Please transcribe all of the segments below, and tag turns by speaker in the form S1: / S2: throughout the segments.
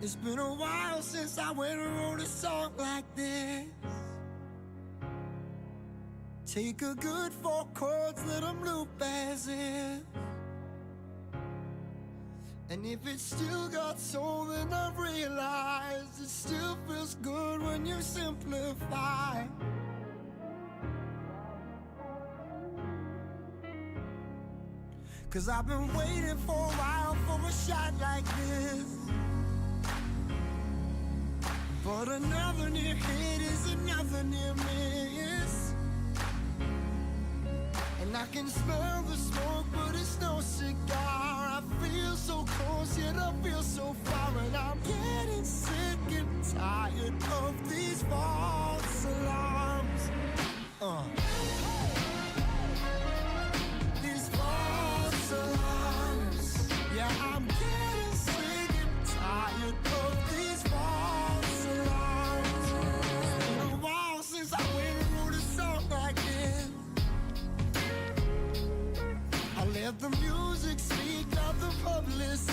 S1: It's been a while since I went and wrote a song like this. Take a good 4 chords, let them loop as if. And if it's still got soul, then I've realized it still feels good when you simplify. Cause I've been waiting for a while for a shot like this. But another near hit is another near miss. And I can smell the smoke, but it's no cigar. I feel so close, yet I feel so far. And I'm getting sick and tired of these false alarms. These false alarms. Yeah, I'm getting sick and tired of these false alarms. It's been a while since I went and wrote a song like this. I let the music speak of the publicist.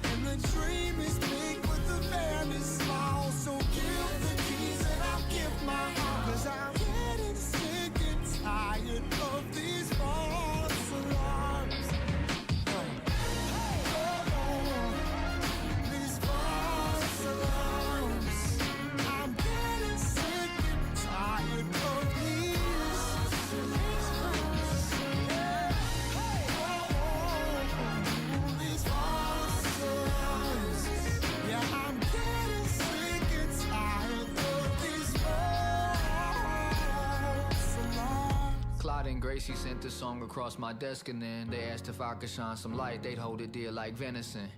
S1: And the dream is big, but the van is small. So give the keys and I'll give my heart. Cause I'm getting sick and tired of these false alarms. These false alarms. I'm getting sick and tired of these. These false alarms. Yeah, I'm getting sick and tired of these false alarms.
S2: Clyde and Gracie sent the song across my desk, and then they asked if I could shine some light. They'd hold it dear like venison.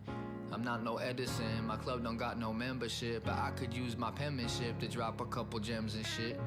S2: I'm not no Edison, my club don't got no membership, but I could use my penmanship to drop a couple gems and shit.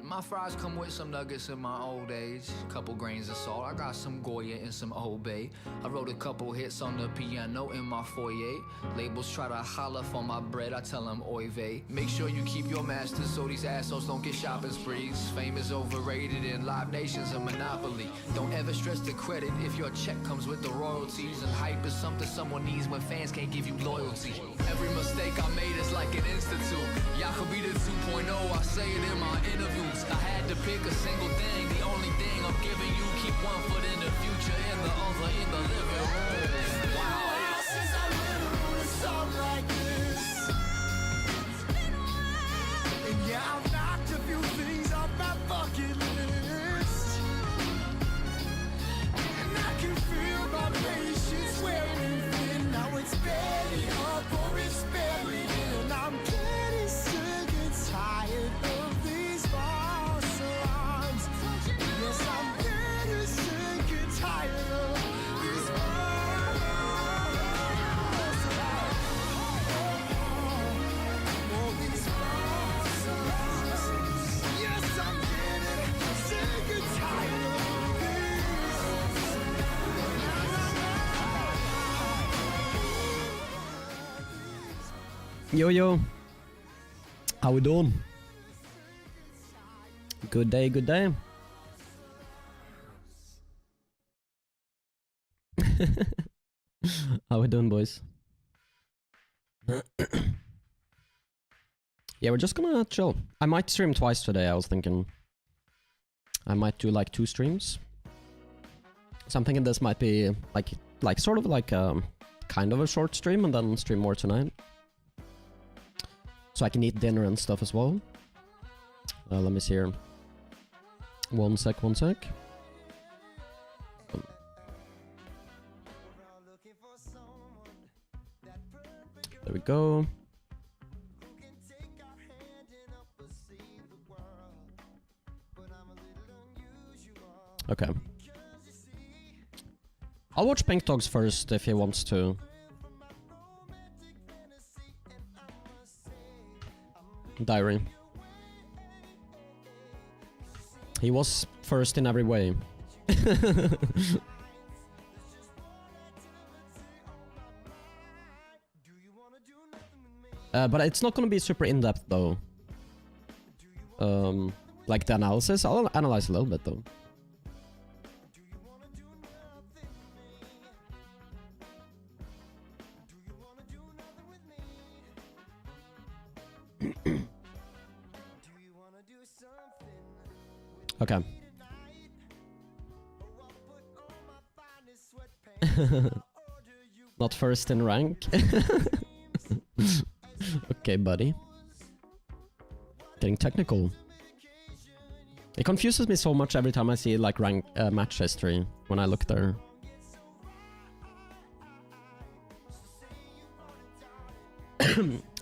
S2: My fries come with some nuggets in my old age, couple grains of salt, I got some Goya and some Old Bay. I wrote a couple hits on the piano in my foyer. Labels try to holler for my bread, I tell them oy vey. Make sure you keep your masters so these assholes don't get shopping sprees. Fame is overrated and Live Nation's a monopoly. Don't ever stress the credit if your check comes with the royalties. And hype is something someone needs when fans can't give you loyalty. Every mistake I made is like an institute. Y'all could be the 2.0, I say it in my interviews. I had to pick a single thing, the only thing I'm giving you. Keep one foot in the future and the other in the living room. Wow.
S1: Since I went and wrote a song like this. And yeah, I've knocked a few things off my bucket list. And I can feel my patience wearing thin. Now it's barely up or it's barely in. And I'm getting sick and tired of these false alarms. Yes, I'm getting sick and tired of these false alarms. Oh, these false alarms. Yes, I'm getting sick and tired of these.
S3: Yo, yo. How we doing? Good day, good day. How we doing, boys? Yeah, we're just gonna chill. I might stream twice today, I was thinking. I might do like 2 streams. So I'm thinking this might be like sort of like kind of a short stream and then stream more tonight. So I can eat dinner and stuff as well. Let me see here. One sec. There we go. Okay. I'll watch Pink Dogs first if he wants to. Diary. He was first in every way. But it's not gonna be super in-depth though. Like the analysis, I'll analyze a little bit though. Okay. Not first in rank. Okay, buddy. Getting technical. It confuses me so much every time I see like rank match history when I look there.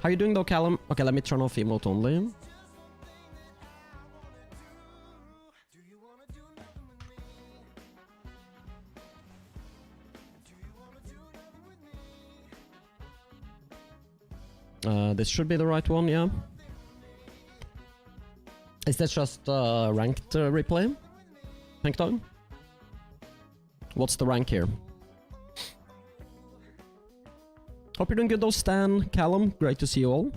S3: How you doing though, Callum? Okay, let me turn off emote only. This should be the right one, yeah. Is this just ranked replay? Pink Dog? What's the rank here? Hope you're doing good though, Stan, Callum. Great to see you all.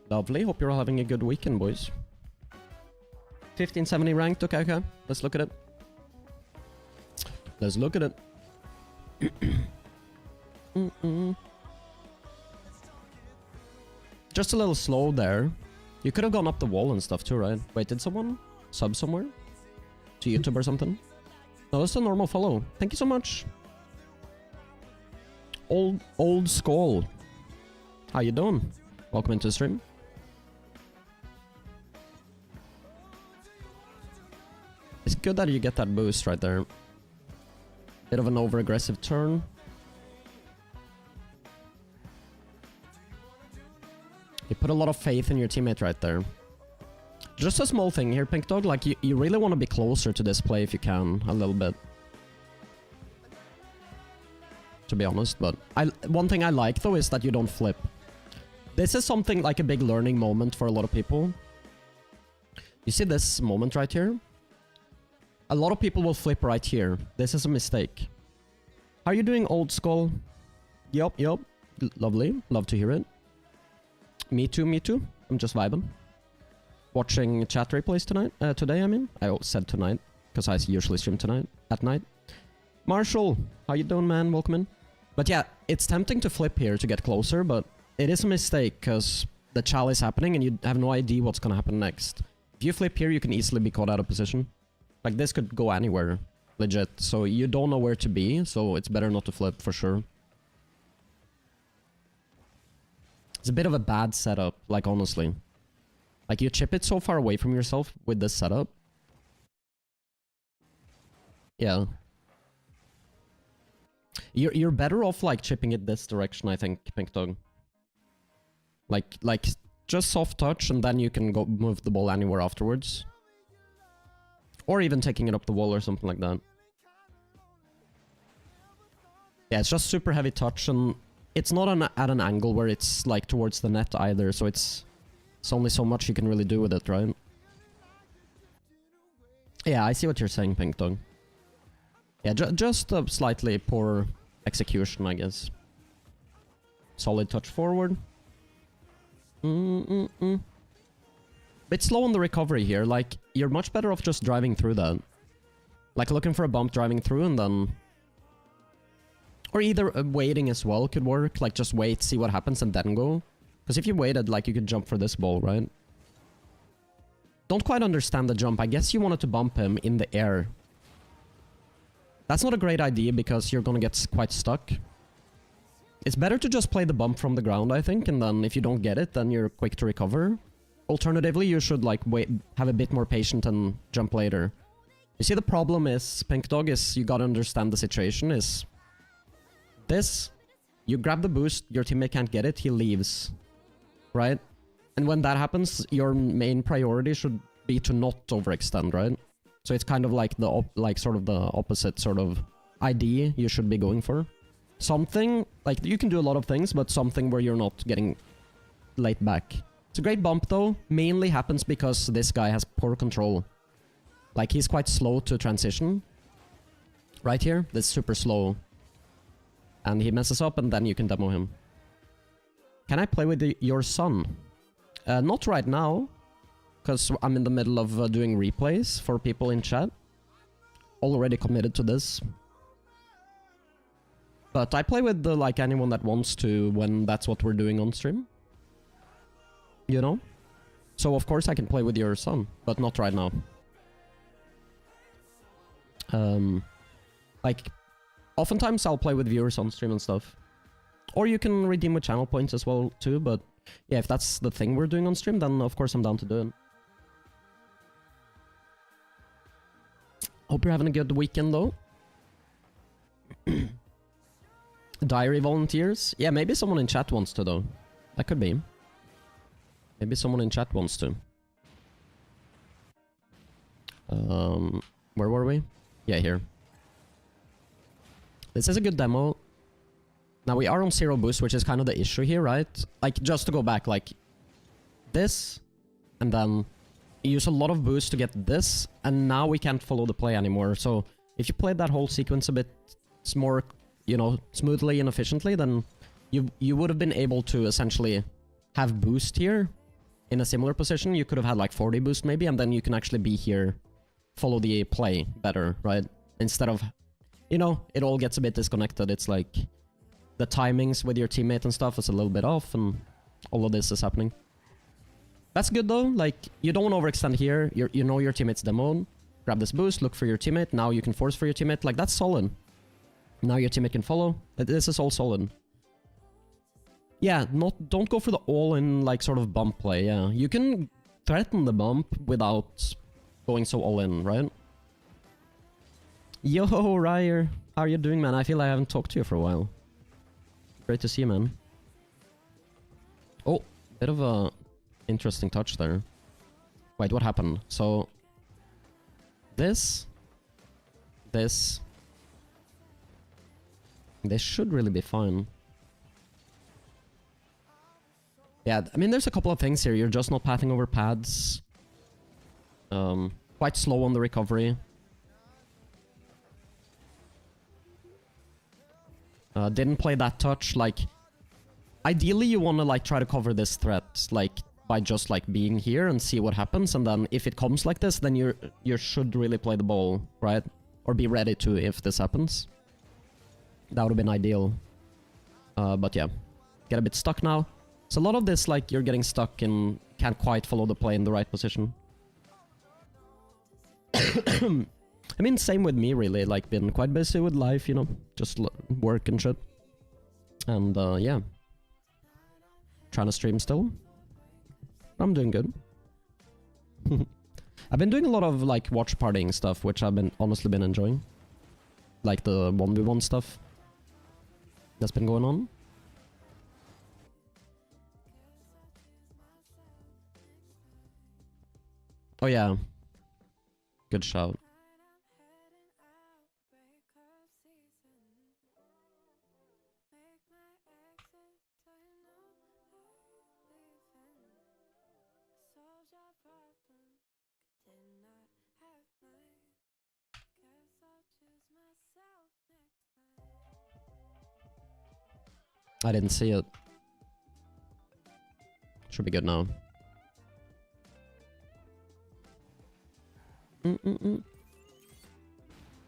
S3: Lovely. Hope you're all having a good weekend, boys. 1570 ranked. Okay, okay. Let's look at it. Let's look at it. Just a little slow there. You could have gone up the wall and stuff too, right? Wait, did someone sub somewhere? To YouTube or something? No, that's a normal follow. Thank you so much. Old Skull. How you doing? Welcome into the stream. It's good that you get that boost right there. Bit of an over-aggressive turn. You put a lot of faith in your teammate right there. Just a small thing here, Pink Dog. Like, you really want to be closer to this play if you can, a little bit. To be honest, but one thing I like, though, is that you don't flip. This is something like a big learning moment for a lot of people. You see this moment right here? A lot of people will flip right here. This is a mistake. How are you doing, Old Skull? Yup. Lovely. Love to hear it. Me too. I'm just vibing. Watching chat replays tonight. Today, I mean. I said tonight, because I usually stream tonight, at night. Marshall, how you doing, man? Welcome in. But yeah, it's tempting to flip here to get closer, but it is a mistake, because the chal is happening and you have no idea what's gonna happen next. If you flip here, you can easily be caught out of position. Like, this could go anywhere, legit. So you don't know where to be, so it's better not to flip, for sure. It's a bit of a bad setup, like, honestly. Like, you chip it so far away from yourself with this setup. Yeah. You're better off, like, chipping it this direction, I think, Pink Dog. Like, just soft touch, and then you can go move the ball anywhere afterwards. Or even taking it up the wall or something like that. Yeah, it's just super heavy touch, and it's not at an angle where it's, like, towards the net either, so it's only so much you can really do with it, right? Yeah, I see what you're saying, Pink Dog. Yeah, just a slightly poor execution, I guess. Solid touch forward. Bit slow on the recovery here. Like, you're much better off just driving through that. Like, looking for a bump, driving through, and then... Or either waiting as well could work. Like, just wait, see what happens, and then go. Because if you waited, like, you could jump for this ball, right? Don't quite understand the jump. I guess you wanted to bump him in the air. That's not a great idea because you're gonna get quite stuck. It's better to just play the bump from the ground, I think, and then if you don't get it, then you're quick to recover. Alternatively, you should, like, wait, have a bit more patience and jump later. You see, the problem is, Pink Dog, is you gotta understand the situation is... This, you grab the boost, your teammate can't get it, he leaves. Right? And when that happens, your main priority should be to not overextend, right? So it's kind of like the sort of the opposite sort of idea you should be going for. Something, like, you can do a lot of things, but something where you're not getting laid back. It's a great bump, though. Mainly happens because this guy has poor control. Like, he's quite slow to transition. Right here, this super slow. And he messes up, and then you can demo him. Can I play with your son? Not right now. Because I'm in the middle of doing replays for people in chat. Already committed to this. But I play with, like, anyone that wants to when that's what we're doing on stream. you know? So of course I can play with your son, but not right now. Like, oftentimes I'll play with viewers on stream and stuff. Or you can redeem with channel points as well too, but yeah, if that's the thing we're doing on stream, then of course I'm down to do it. Hope you're having a good weekend though. Diary volunteers? Yeah, maybe someone in chat wants to though. That could be. Maybe someone in chat wants to. Where were we? Yeah, here. This is a good demo. Now we are on 0 boost, which is kind of the issue here, right? Like, just to go back, like this, and then you use a lot of boost to get this, and now we can't follow the play anymore. So if you played that whole sequence a bit more, you know, smoothly and efficiently, then you would have been able to essentially have boost here in a similar position. You could have had like 40 boost maybe, and then you can actually be here, follow the play better, right? Instead of, you know, it all gets a bit disconnected. It's like the timings with your teammate and stuff is a little bit off, and all of this is happening. That's good though. Like, you don't want to overextend here. You know your teammate's demoed. Grab this boost, look for your teammate. Now you can force for your teammate. Like, that's solid. Now your teammate can follow. This is all solid. Yeah, don't go for the all-in, like, sort of bump play, yeah. You can threaten the bump without going so all-in, right? Yo, Ryer. How are you doing, man? I feel like I haven't talked to you for a while. Great to see you, man. Oh, bit of a interesting touch there. Wait, what happened? So, this should really be fine. Yeah, I mean, there's a couple of things here. You're just not pathing over pads. Quite slow on the recovery. Didn't play that touch. Like, ideally you want to like try to cover this threat, like by just like being here and see what happens, and then if it comes like this, then you should really play the ball, right? Or be ready to if this happens. That would have been ideal. But yeah, get a bit stuck now. So a lot of this, like, you're getting stuck and can't quite follow the play in the right position. I mean, same with me, really. Like, been quite busy with life, you know, just work and shit. And, yeah. Trying to stream still. I'm doing good. I've been doing a lot of, like, watch partying stuff, which I've honestly been enjoying. Like, the 1v1 stuff that's been going on. Oh, yeah. Good shout. I didn't see it. Should be good now.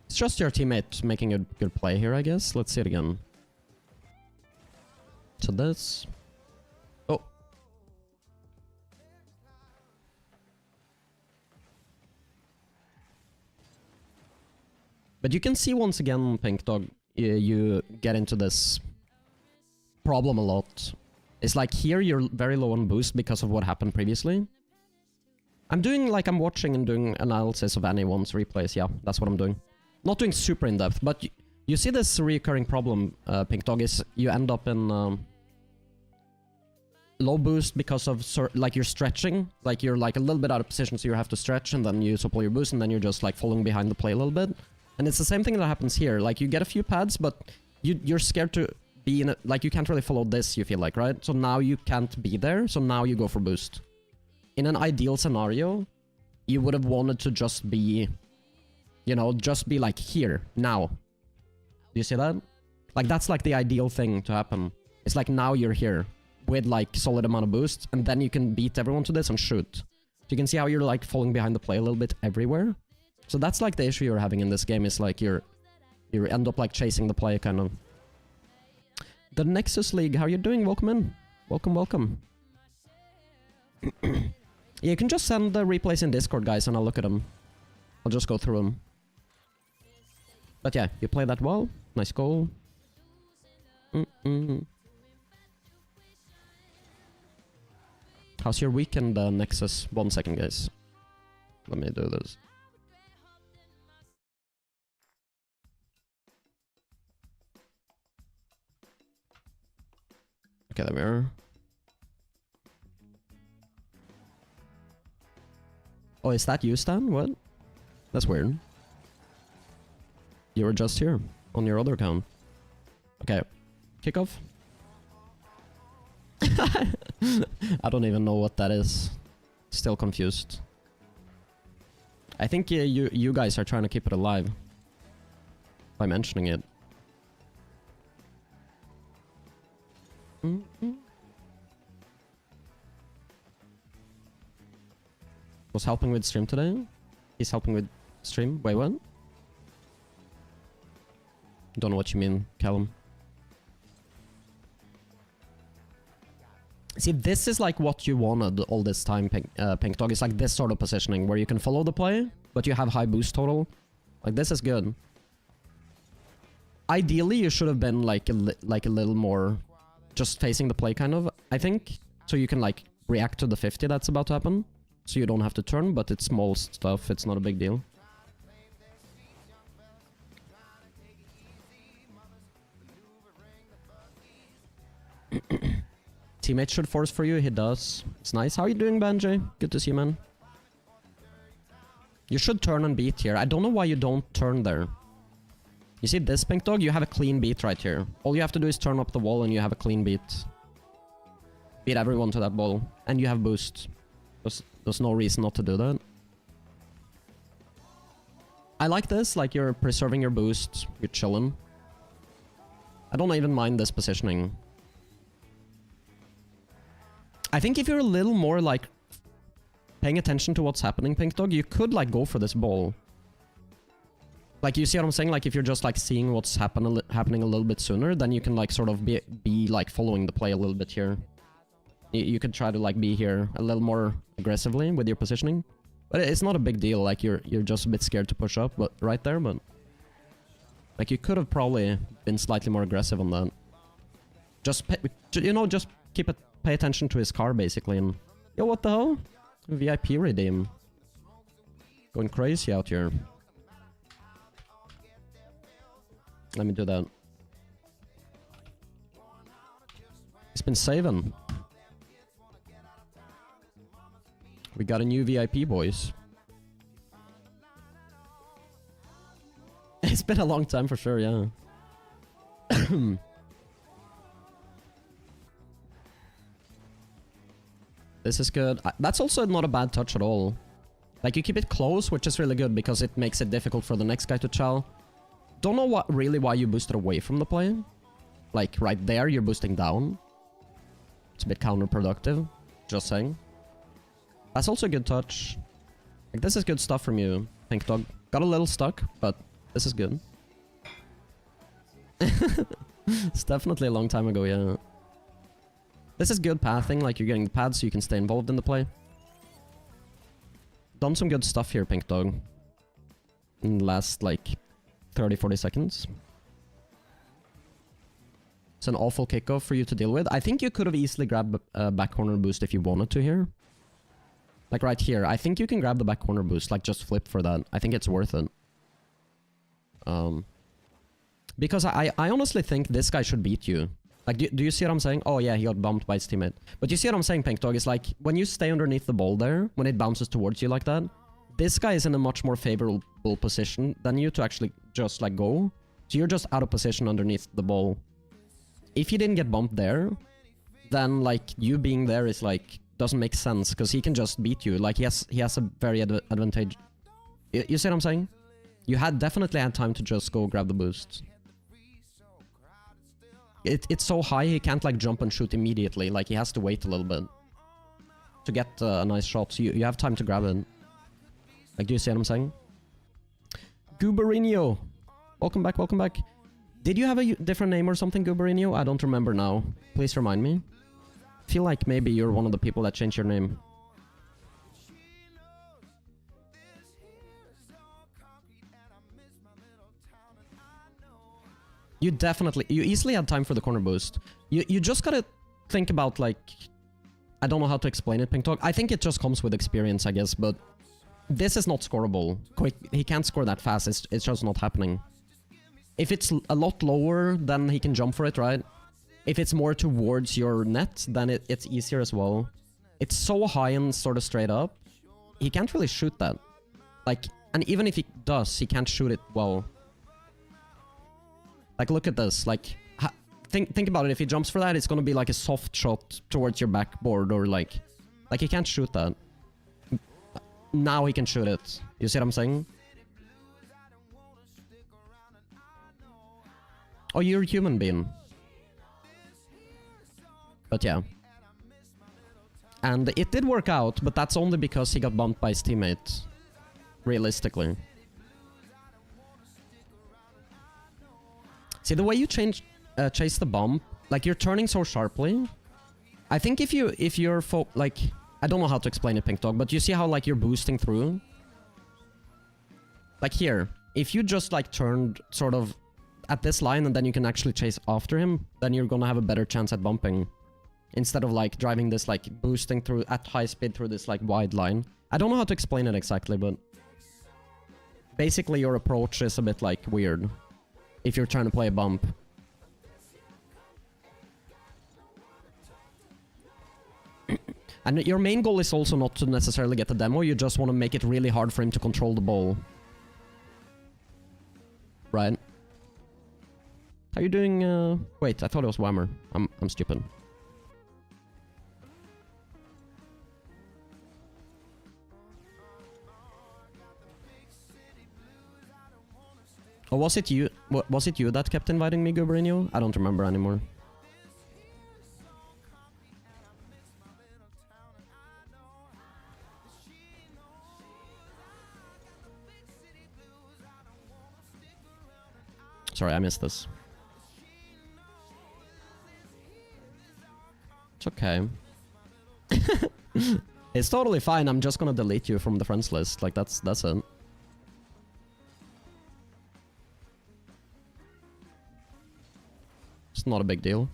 S3: It's just your teammate making a good play here, I guess. Let's see it again. So this. Oh. But you can see once again, Pink Dog, you get into this problem a lot. It's like here you're very low on boost because of what happened previously. I'm doing like I'm watching and doing analysis of anyone's replays. Yeah, that's what I'm doing. Not doing super in depth, but you see this recurring problem, Pink Dog, is you end up in low boost because of like you're stretching, like you're like a little bit out of position, so you have to stretch, and then you supply your boost, and then you're just like falling behind the play a little bit. And it's the same thing that happens here. Like you get a few pads, but you're scared to be in it. Like you can't really follow this. You feel like, right? So now you can't be there. So now you go for boost. In an ideal scenario, you would have wanted to just be, you know, just be like here, now. Do you see that? Like, that's like the ideal thing to happen. It's like now you're here with like solid amount of boost, and then you can beat everyone to this and shoot. So you can see how you're like falling behind the play a little bit everywhere. So that's like the issue you're having in this game, is like you end up like chasing the play, kind of. The Nexus League, how you doing? Welcome in. Welcome, welcome. You can just send the replays in Discord, guys, and I'll look at them. I'll just go through them. But yeah, you played that well. Nice goal. How's your weekend, Nexus? 1 second, guys. Let me do this. Okay, there we are. Oh, is that you, Stan? What? That's weird. You were just here on your other account. Okay. Kickoff. I don't even know what that is. Still confused. I think you guys are trying to keep it alive by mentioning it. Was helping with stream today? He's helping with stream? Wait, what? Don't know what you mean, Callum. See, this is like what you wanted all this time, Pink Dog. It's like this sort of positioning where you can follow the play, but you have high boost total. Like, this is good. Ideally, you should have been like a little more just facing the play, kind of, I think. So you can like react to the 50 that's about to happen. So you don't have to turn, but it's small stuff. It's not a big deal. Teammate should force for you. He does. It's nice. How are you doing, Banjay? Good to see you, man. You should turn and beat here. I don't know why you don't turn there. You see this, Pink Dog? You have a clean beat right here. All you have to do is turn up the wall and you have a clean beat. Beat everyone to that ball. And you have boost. There's no reason not to do that. I like this, like you're preserving your boost, you're chilling. I don't even mind this positioning. I think if you're a little more like paying attention to what's happening, Pink Dog, you could like go for this ball. Like, you see what I'm saying? Like, if you're just like seeing what's happening a little bit sooner, then you can like sort of be like following the play a little bit here. You could try to like be here a little more aggressively with your positioning, but it's not a big deal. Like, you're just a bit scared to push up, but right there, but like you could have probably been slightly more aggressive on that. Just you know, just pay attention to his car basically. And yo, what the hell? VIP redeem. Going crazy out here. Let me do that. He's been saving. We got a new VIP, boys. It's been a long time for sure, yeah. This is good. That's also not a bad touch at all. Like, you keep it close, which is really good because it makes it difficult for the next guy to chow. Don't know why you boosted away from the play. Like, right there, you're boosting down. It's a bit counterproductive. Just saying. That's also a good touch. Like, this is good stuff from you, Pink Dog. Got a little stuck, but this is good. It's definitely a long time ago, yeah. This is good pathing, like you're getting the pads so you can stay involved in the play. Done some good stuff here, Pink Dog. In the last, like, 30-40 seconds. It's an awful kickoff for you to deal with. I think you could have easily grabbed a back corner boost if you wanted to here. Like right here, I think you can grab the back corner boost, like just flip for that. I think it's worth it. Because I honestly think this guy should beat you. Like, do you see what I'm saying? Oh yeah, he got bumped by his teammate. But you see what I'm saying, Pink Dog? It's like, when you stay underneath the ball there, when it bounces towards you like that, this guy is in a much more favorable position than you to actually just like go. So you're just out of position underneath the ball. If he didn't get bumped there, then like you being there is like, doesn't make sense, because he can just beat you. Like, he has a very advantage. You see what I'm saying? You definitely had time to just go grab the boost. It's so high, he can't like jump and shoot immediately. Like, he has to wait a little bit to get a nice shot. So you have time to grab it. Like, do you see what I'm saying? Gooberino, welcome back, welcome back. Did you have a different name or something, Gooberino? I don't remember now. Please remind me. Feel like maybe you're one of the people that changed your name. You easily had time for the corner boost. You just gotta think about, like, I don't know how to explain it, Pink Talk. I think it just comes with experience, I guess, but this is not scoreable. Quick, he can't score that fast, it's just not happening. If it's a lot lower, then he can jump for it, right? If it's more towards your net, then it's easier as well. It's so high and sort of straight up, he can't really shoot that. Like, and even if he does, he can't shoot it well. Like, look at this, like, think about it, if he jumps for that, it's gonna be like a soft shot towards your backboard, or like he can't shoot that. Now he can shoot it. You see what I'm saying? Oh, you're a human being. But yeah. And it did work out, but that's only because he got bumped by his teammate. Realistically. See, the way you chase the bump, like, you're turning so sharply. I think if you're like, I don't know how to explain it, Pink Dog, but you see how, like, you're boosting through? Like here, if you just, like, turned sort of at this line and then you can actually chase after him, then you're gonna have a better chance at bumping. Instead of, like, driving this, like, boosting through at high speed through this, like, wide line. I don't know how to explain it exactly, but basically your approach is a bit, like, weird if you're trying to play a bump. And your main goal is also not to necessarily get the demo, you just want to make it really hard for him to control the ball. Right? How you doing, wait, I thought it was Whammer. I'm stupid. Oh, was it you that kept inviting me, Gubrinho? I don't remember anymore. Sorry, I missed this. It's okay. It's totally fine, I'm just gonna delete you from the friends list. Like, that's it. It's not a big deal.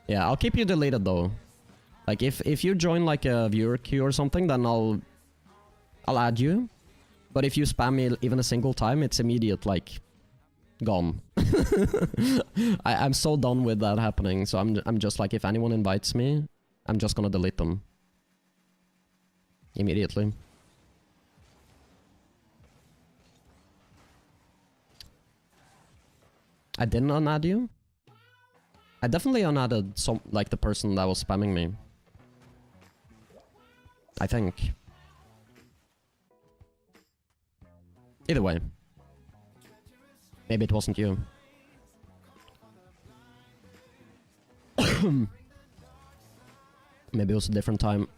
S3: Yeah, I'll keep you deleted though. Like, if you join, like, a viewer queue or something, then I'll add you. But if you spam me even a single time, it's immediate, like, gone. I'm so done with that happening, so I'm just like, if anyone invites me, I'm just gonna delete them. Immediately. I didn't unadd you? I definitely unadded some, like, the person that was spamming me. I think. Either way. Maybe it wasn't you. Maybe it was a different time.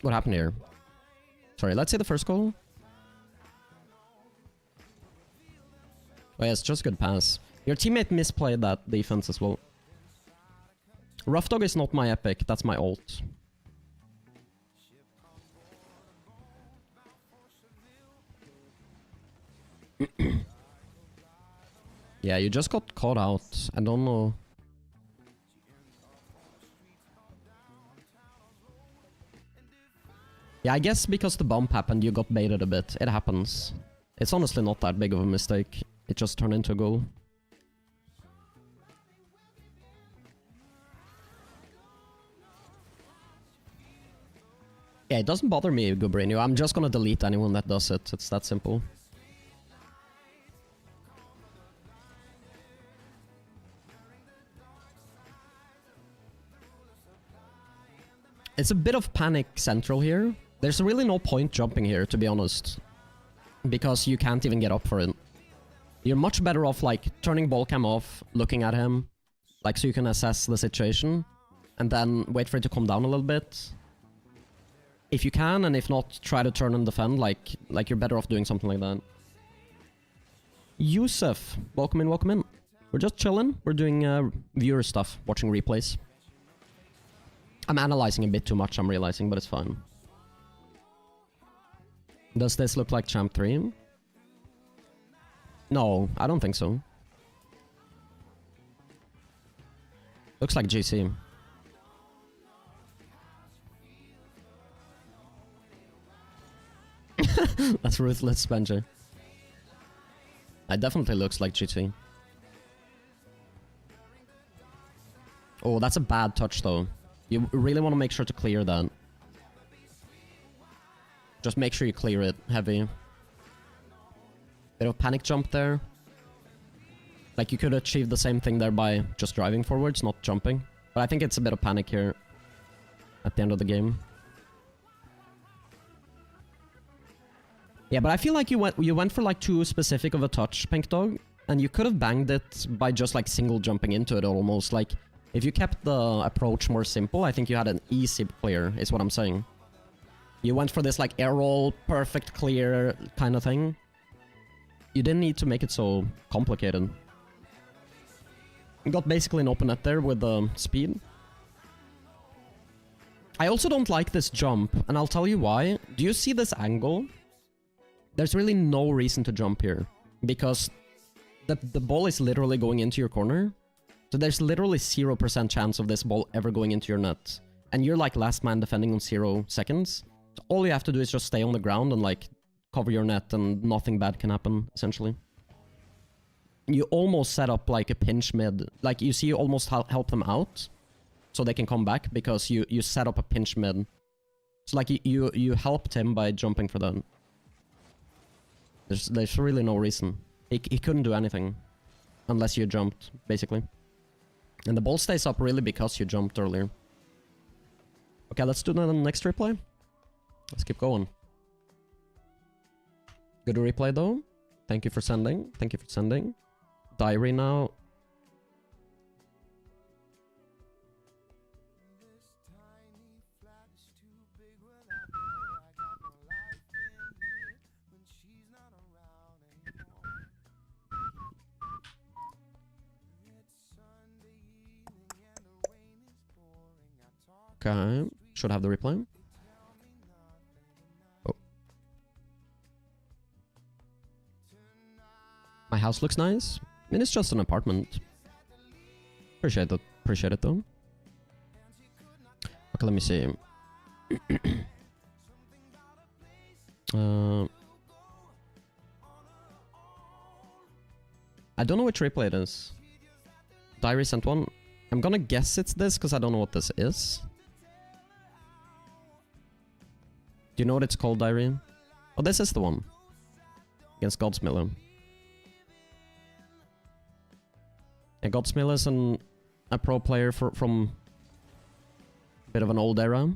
S3: What happened here? Sorry, let's say the first goal. Oh yeah, it's just good pass. Your teammate misplayed that defense as well. Rough Dog is not my epic, that's my ult. Yeah, you just got caught out. I don't know. Yeah, I guess because the bump happened, you got baited a bit. It happens. It's honestly not that big of a mistake. It just turned into a goal. Yeah, it doesn't bother me, Gubrinho. I'm just gonna delete anyone that does it. It's that simple. It's a bit of panic central here. There's really no point jumping here, to be honest. Because you can't even get up for it. You're much better off, like, turning ball cam off, looking at him, like, so you can assess the situation, and then wait for it to come down a little bit. If you can, and if not, try to turn and defend, like you're better off doing something like that. Yusuf, welcome in, welcome in. We're just chilling. We're doing viewer stuff, watching replays. I'm analyzing a bit too much, I'm realizing, but it's fine. Does this look like Champ 3? No, I don't think so. Looks like GC. That's ruthless, Spencer. It definitely looks like GT. Oh, that's a bad touch, though. You really want to make sure to clear that. Just make sure you clear it heavy. Bit of panic jump there. Like, you could achieve the same thing there by just driving forwards, not jumping. But I think it's a bit of panic here at the end of the game. Yeah, but I feel like you went for like too specific of a touch, Pink Dog, and you could have banged it by just like single jumping into it almost. Like, if you kept the approach more simple, I think you had an easy clear, is what I'm saying. You went for this like air roll, perfect clear kind of thing. You didn't need to make it so complicated. You got basically an open net there with the speed. I also don't like this jump, and I'll tell you why. Do you see this angle? There's really no reason to jump here, because the ball is literally going into your corner. So there's literally 0% chance of this ball ever going into your net. And you're like last man defending on 0 seconds. So all you have to do is just stay on the ground and like cover your net and nothing bad can happen, essentially. You almost set up like a pinch mid. Like you see, you almost help them out so they can come back because you set up a pinch mid. So like you helped him by jumping for that. There's really no reason. He couldn't do anything unless you jumped, basically. And the ball stays up really because you jumped earlier. Okay, let's do the next replay. Let's keep going. Good replay though. Thank you for sending. Thank you for sending. Diary now. Okay, should have the replay. Oh. My house looks nice. I mean, it's just an apartment. Appreciate it. Appreciate it though. Okay, let me see. I don't know which replay it is. Diary sent one. I'm gonna guess it's this because I don't know what this is. Do you know what it's called, Diary? Oh, this is the one. Against Godsmiller. Yeah, Godsmiller is a pro player from a bit of an old era.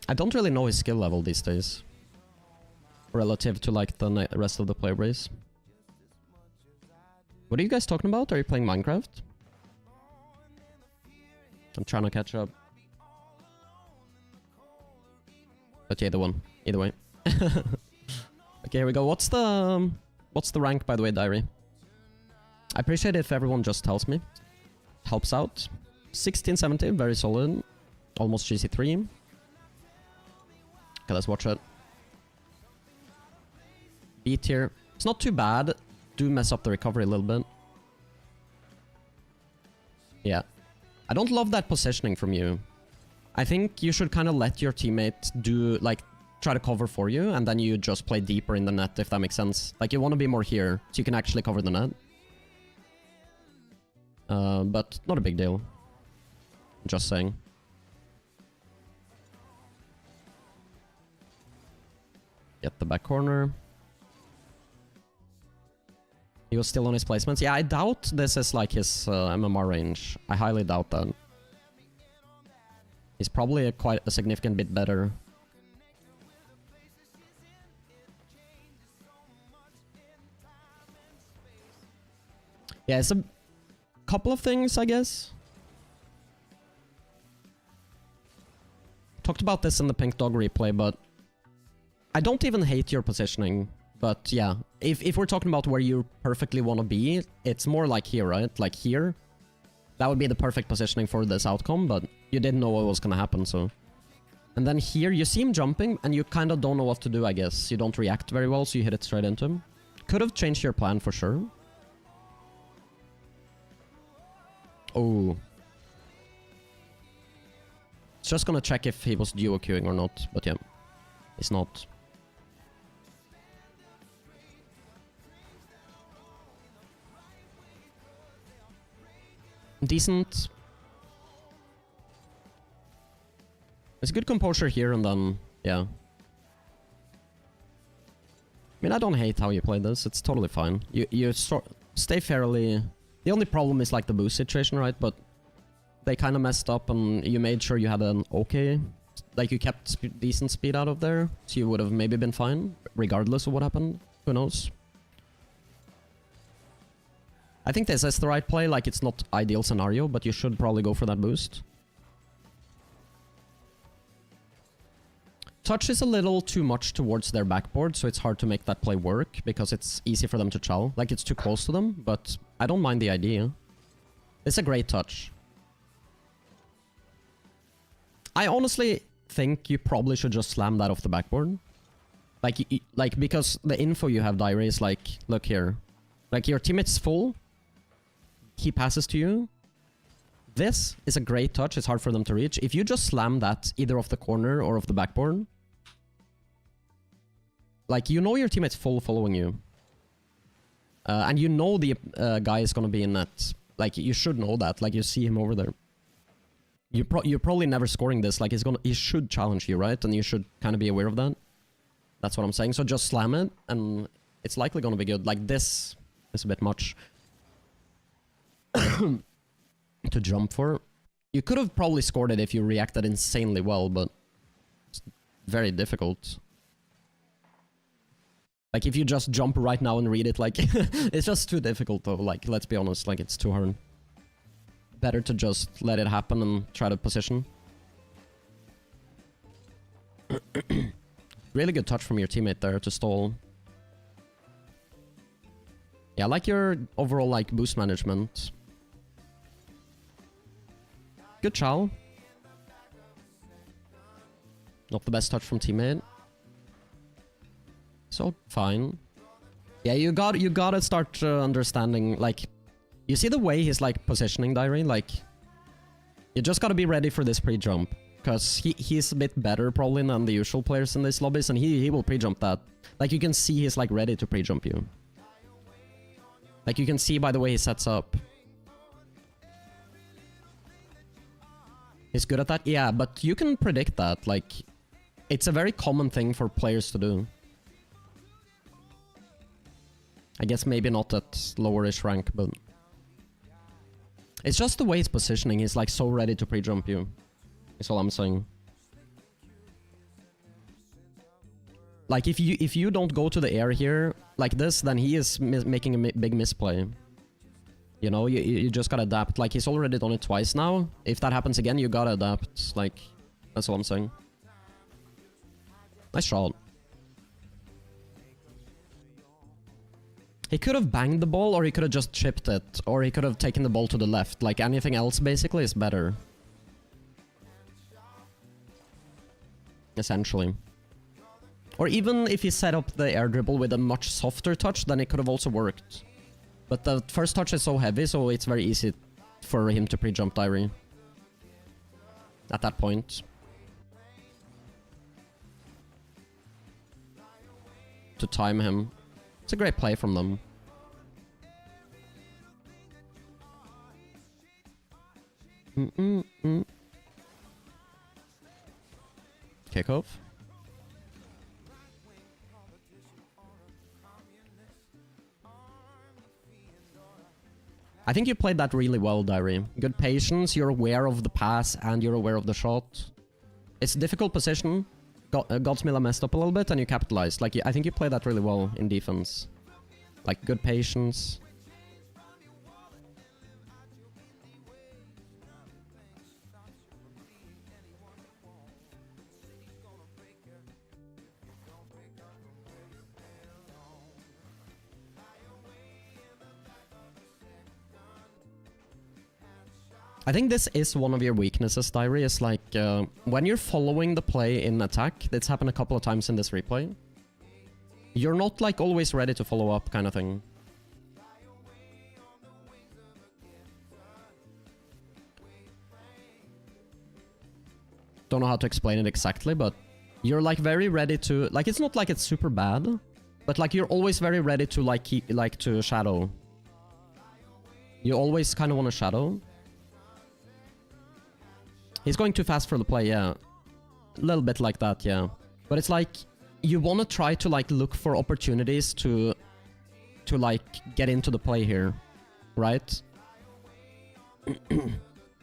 S3: I don't really know his skill level these days. Relative to like the rest of the player base. What are you guys talking about? Are you playing Minecraft? I'm trying to catch up. But yeah, either one. Either way. Okay, here we go. What's the rank, by the way, Diary? I appreciate it if everyone just tells me. Helps out. 1670, very solid. Almost GC3. Okay, let's watch it. B tier. It's not too bad. Do mess up the recovery a little bit. Yeah. I don't love that positioning from you. I think you should kind of let your teammate do, like, try to cover for you, and then you just play deeper in the net, if that makes sense. Like, you want to be more here, so you can actually cover the net. But not a big deal. Just saying. Get the back corner. He was still on his placements. Yeah, I doubt this is like his MMR range. I highly doubt that. He's probably quite a significant bit better. Yeah, it's a couple of things, I guess. Talked about this in the Pink Dog replay, but I don't even hate your positioning. But yeah, if we're talking about where you perfectly want to be, it's more like here, right? Like here. That would be the perfect positioning for this outcome, but you didn't know what was gonna happen, so... And then here, you see him jumping, and you kind of don't know what to do, I guess. You don't react very well, so you hit it straight into him. Could have changed your plan for sure. Oh. It's just gonna check if he was duo queuing or not, but yeah. He's not. Decent. It's good composure here and then, yeah. I mean, I don't hate how you play this. It's totally fine. You stay fairly... The only problem is like the boost situation, right? But they kind of messed up and you made sure you had an okay... Like you kept decent speed out of there. So you would have maybe been fine, regardless of what happened. Who knows? I think this is the right play. Like, it's not ideal scenario, but you should probably go for that boost. Touch is a little too much towards their backboard, so it's hard to make that play work, because it's easy for them to chow. Like, it's too close to them, but I don't mind the idea. It's a great touch. I honestly think you probably should just slam that off the backboard. Like because the info you have, Diary, is like, look here. Like, your teammate's full. He passes to you. This is a great touch. It's hard for them to reach. If you just slam that either off the corner or off the backboard, like, you know your teammate's full following you. And you know the guy is going to be in net. Like, you should know that. Like, you see him over there. You're probably never scoring this. Like, he should challenge you, right? And you should kind of be aware of that. That's what I'm saying. So just slam it, and it's likely going to be good. Like, this is a bit much to jump for. You could have probably scored it if you reacted insanely well, but it's very difficult. Like, if you just jump right now and read it, like, it's just too difficult, though. Like, let's be honest, like, it's too hard. Better to just let it happen and try to position. Really good touch from your teammate there to stall. Yeah, I like your overall, like, boost management. Good chow. Not the best touch from teammate. So, fine. Yeah, you gotta start understanding, like... You see the way he's, like, positioning, Diary? Like... You just gotta be ready for this pre-jump. Because he's a bit better, probably, than the usual players in these lobbies, and he will pre-jump that. Like, you can see he's, like, ready to pre-jump you. Like, you can see by the way he sets up. He's good at that? Yeah, but you can predict that. Like, it's a very common thing for players to do. I guess maybe not at lowerish rank, but... It's just the way he's positioning. He's, like, so ready to pre-jump you. That's all I'm saying. Like, if you don't go to the air here, like this, then he is making a big misplay. You know, you just gotta adapt. Like, he's already done it twice now. If that happens again, you gotta adapt. Like, that's all I'm saying. Nice shot. He could have banged the ball, or he could have just chipped it. Or he could have taken the ball to the left. Like, anything else, basically, is better. Essentially. Or even if he set up the air dribble with a much softer touch, then it could have also worked. But the first touch is so heavy, so it's very easy for him to pre-jump Diary. At that point. To time him. It's a great play from them. Kickoff. I think you played that really well, Diary. Good patience, you're aware of the pass, and you're aware of the shot. It's a difficult position. Godsmilla messed up a little bit, and you capitalized. Like, I think you played that really well in defense. Like, good patience. I think this is one of your weaknesses, Diary, is like, when you're following the play in attack, that's happened a couple of times in this replay, you're not like always ready to follow up kind of thing. Don't know how to explain it exactly, but you're like very ready to, like, it's not like it's super bad, but like you're always very ready to like keep, like to shadow. You always kind of want to shadow. He's going too fast for the play, yeah. A little bit like that, yeah. But it's like, you want to try to like look for opportunities to like get into the play here, right?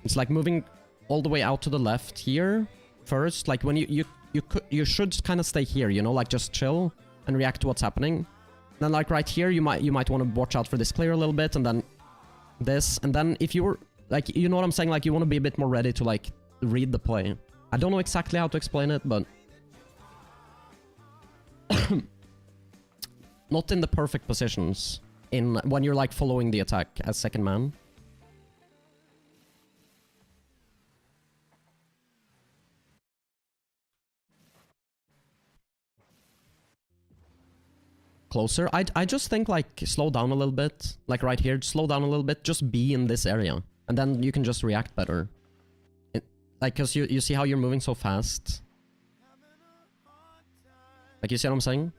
S3: It's like moving all the way out to the left here first. Like when you should kind of stay here, you know, like just chill and react to what's happening. Then like right here, you might want to watch out for this clear a little bit, and then this, and then if you were like, you know what I'm saying, like you want to be a bit more ready to like read the play. I don't know exactly how to explain it, but not in the perfect positions in when you're like following the attack as second man. Closer. I just think like slow down a little bit. Like right here, slow down a little bit. Just be in this area. And then you can just react better. Like, cause you see how you're moving so fast. Like, you see what I'm saying?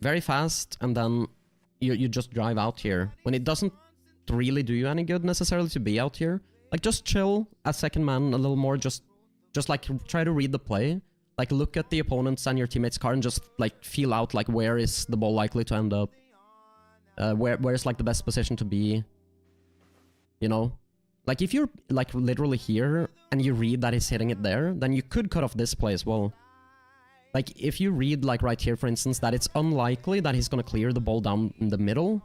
S3: Very fast, and then you just drive out here. When it doesn't really do you any good necessarily to be out here. Like, just chill as second man a little more. Just like try to read the play. Like, look at the opponents and your teammates' car and just, like, feel out, like, where is the ball likely to end up? Where is, like, the best position to be? You know? Like, if you're, like, literally here and you read that he's hitting it there, then you could cut off this play as well. Like, if you read, like, right here, for instance, that it's unlikely that he's gonna clear the ball down in the middle,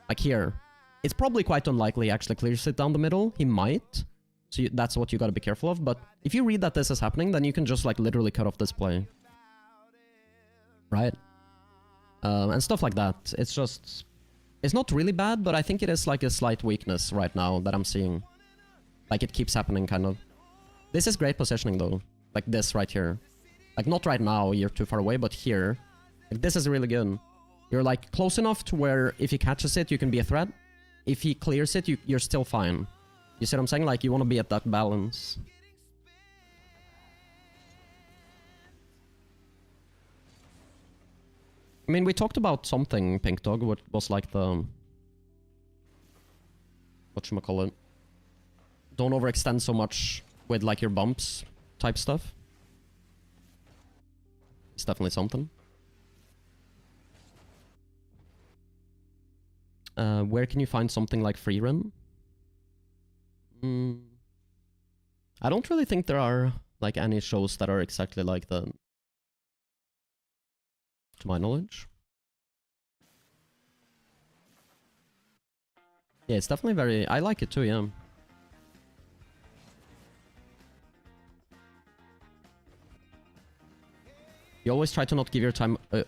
S3: like here, it's probably quite unlikely he actually clears it down the middle. He might. So that's what you gotta be careful of, but if you read that this is happening, then you can just like literally cut off this play. Right? And stuff like that. It's just... It's not really bad, but I think it is like a slight weakness right now that I'm seeing. Like it keeps happening, kind of. This is great positioning though. Like this right here. Like not right now, you're too far away, but here. Like this is really good. You're like close enough to where if he catches it, you can be a threat. If he clears it, you're still fine. You see what I'm saying? Like, you want to be at that balance. I mean, we talked about something, Pink Dog, what was like the... whatchamacallit? Don't overextend so much with, like, your bumps type stuff. It's definitely something. Where can you find something like free run? I don't really think there are like any shows that are exactly like that, to my knowledge. Yeah, it's definitely very... I like it too, yeah. You always try to not give your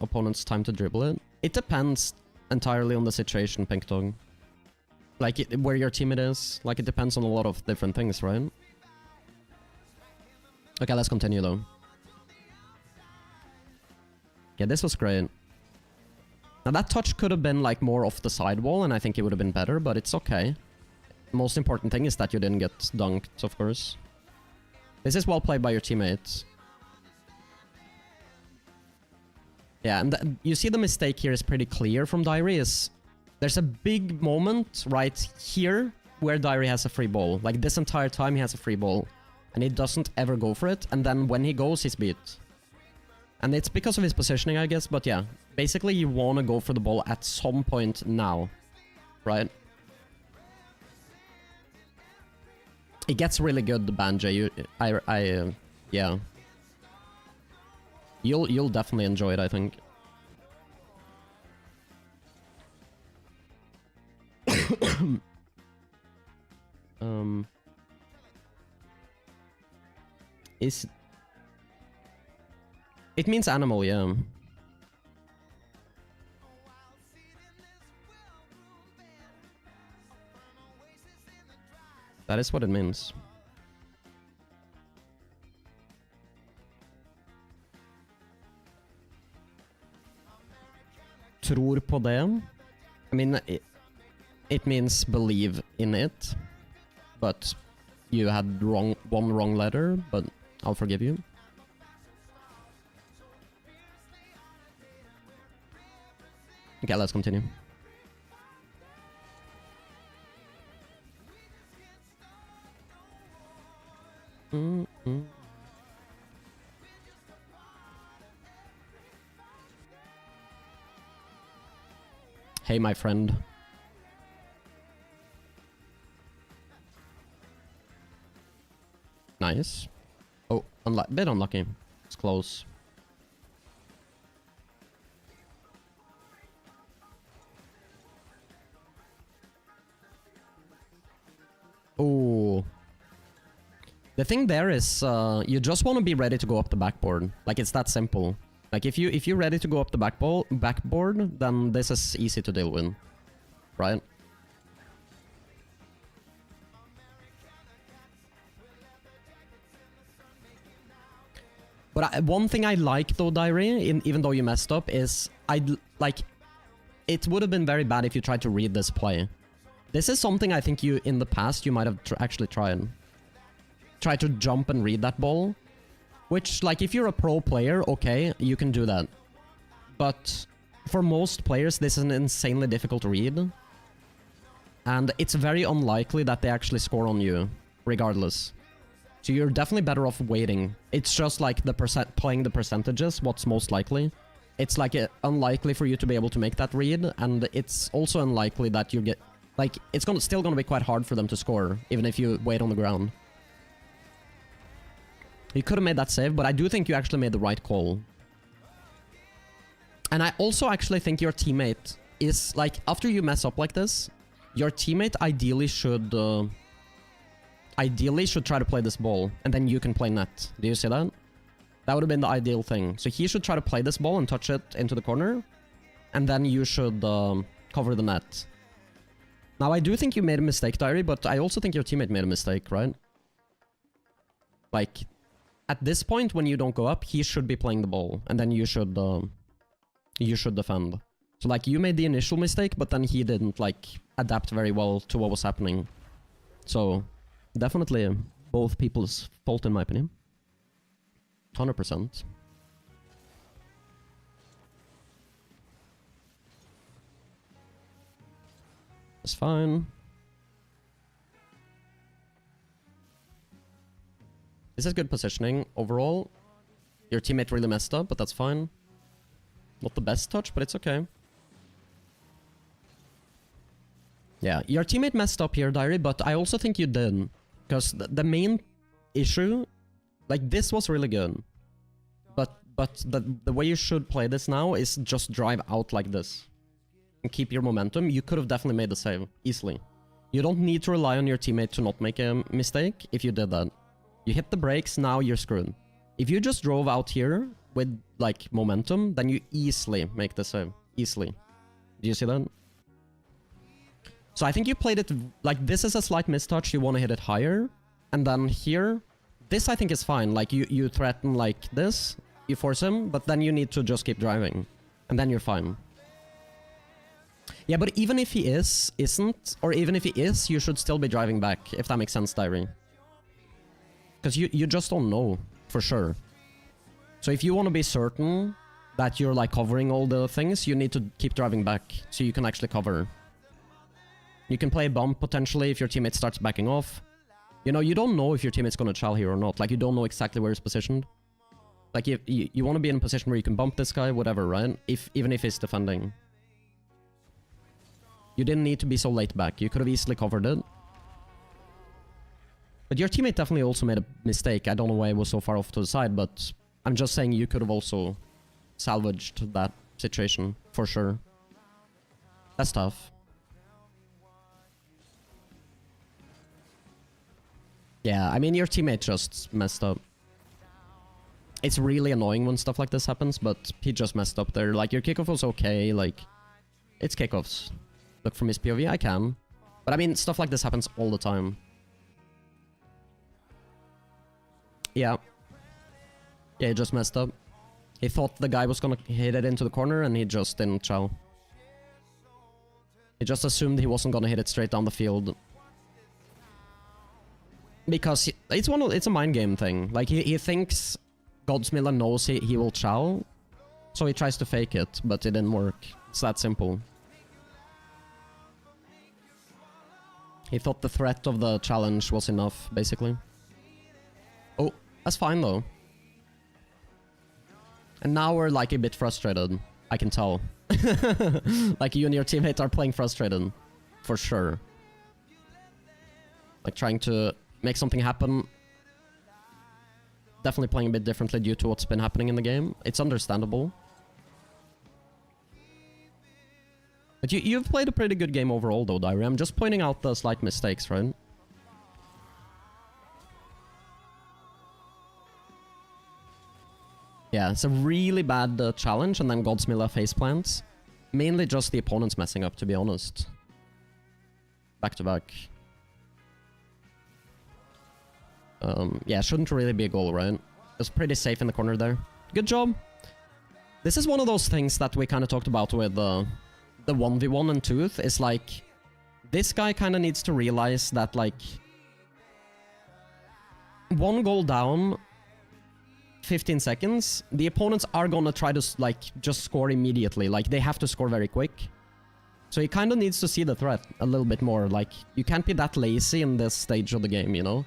S3: opponents time to dribble it. It depends entirely on the situation, Pink Dog. Like, where your teammate is. Like, it depends on a lot of different things, right? Okay, let's continue, though. Yeah, this was great. Now, that touch could have been, like, more off the sidewall, and I think it would have been better, but it's okay. The most important thing is that you didn't get dunked, of course. This is well played by your teammates. Yeah, and you see the mistake here is pretty clear from Diary is... There's a big moment right here where Diary has a free ball. Like this entire time he has a free ball. And he doesn't ever go for it. And then when he goes, he's beat. And it's because of his positioning, I guess. But yeah, basically you want to go for the ball at some point now. Right? It gets really good, the Banjay. Yeah. You'll definitely enjoy it, I think. It means animal, yeah. That is what it means. Tror på det. I mean, it means believe in it. But you had one wrong letter, but I'll forgive you. Okay, let's continue. Hey, my friend. Nice. Oh, bit unlucky. It's close. Oh. The thing there is, you just want to be ready to go up the backboard. Like, it's that simple. Like, if you're ready to go up the backboard, then this is easy to deal with. Right? But one thing I like, though, Diary, even though you messed up, is it would have been very bad if you tried to read this play. This is something I think in the past, you might have actually tried. Try to jump and read that ball. Which, like, if you're a pro player, okay, you can do that. But for most players, this is an insanely difficult read. And it's very unlikely that they actually score on you, regardless. So you're definitely better off waiting. It's just like playing the percentages, what's most likely. It's like unlikely for you to be able to make that read, and it's also unlikely that you get... Like, it's still gonna be quite hard for them to score, even if you wait on the ground. You could have made that save, but I do think you actually made the right call. And I also actually think your teammate is, like, after you mess up like this, your teammate ideally should try to play this ball, and then you can play net. Do you see that? That would have been the ideal thing. So he should try to play this ball and touch it into the corner, and then you should cover the net. Now, I do think you made a mistake, Diary, but I also think your teammate made a mistake, right? Like, at this point, when you don't go up, he should be playing the ball, and then you should defend. So, like, you made the initial mistake, but then he didn't, like, adapt very well to what was happening. So, definitely both people's fault, in my opinion. 100%. That's fine. This is good positioning overall. Your teammate really messed up, but that's fine. Not the best touch, but it's okay. Yeah, your teammate messed up here, Diary, but I also think you did. Because the main issue... Like, this was really good. But the way you should play this now is just drive out like this. And keep your momentum. You could have definitely made the save, easily. You don't need to rely on your teammate to not make a mistake if you did that. You hit the brakes, now you're screwed. If you just drove out here with, like, momentum, then you easily make the save. Easily. Do you see that? So I think you played it... Like, this is a slight mistouch, you want to hit it higher. And then here... This, I think, is fine. Like, you threaten like this, you force him, but then you need to just keep driving. And then you're fine. Yeah, but even if he isn't, or even if he is, you should still be driving back, if that makes sense, Diary. Because you just don't know, for sure. So if you want to be certain that you're, like, covering all the things, you need to keep driving back, so you can actually cover. You can play a bump, potentially, if your teammate starts backing off. You know, you don't know if your teammate's gonna chow here or not. Like, you don't know exactly where he's positioned. Like, you want to be in a position where you can bump this guy, whatever, right? Even if he's defending. You didn't need to be so late back. You could have easily covered it. But your teammate definitely also made a mistake. I don't know why he was so far off to the side, but I'm just saying you could have also salvaged that situation, for sure. That's tough. Yeah, I mean, your teammate just messed up. It's really annoying when stuff like this happens, but he just messed up there. Like, your kickoff was okay, like... It's kickoffs. Look from his POV, I can. But I mean, stuff like this happens all the time. Yeah. Yeah, he just messed up. He thought the guy was gonna hit it into the corner and he just didn't chow. He just assumed he wasn't gonna hit it straight down the field. Because it's a mind game thing. Like he thinks Godsmiller knows he will chow. So he tries to fake it, but it didn't work. It's that simple. He thought the threat of the challenge was enough, basically. Oh, that's fine though. And now we're like a bit frustrated. I can tell. Like you and your teammate are playing frustrated. For sure. Like trying to make something happen. Definitely playing a bit differently due to what's been happening in the game. It's understandable. But you've played a pretty good game overall though, Diary. I'm just pointing out the slight mistakes, right? Yeah, it's a really bad challenge, and then Godsmilla faceplants. Mainly just the opponents messing up, to be honest. Back to back. Yeah, shouldn't really be a goal, right? It was pretty safe in the corner there. Good job. This is one of those things that we kind of talked about with the 1v1 and Tooth. Is like, this guy kind of needs to realize that, like, one goal down, 15 seconds, the opponents are gonna try to, like, just score immediately. Like, they have to score very quick. So he kind of needs to see the threat a little bit more. Like, you can't be that lazy in this stage of the game, you know?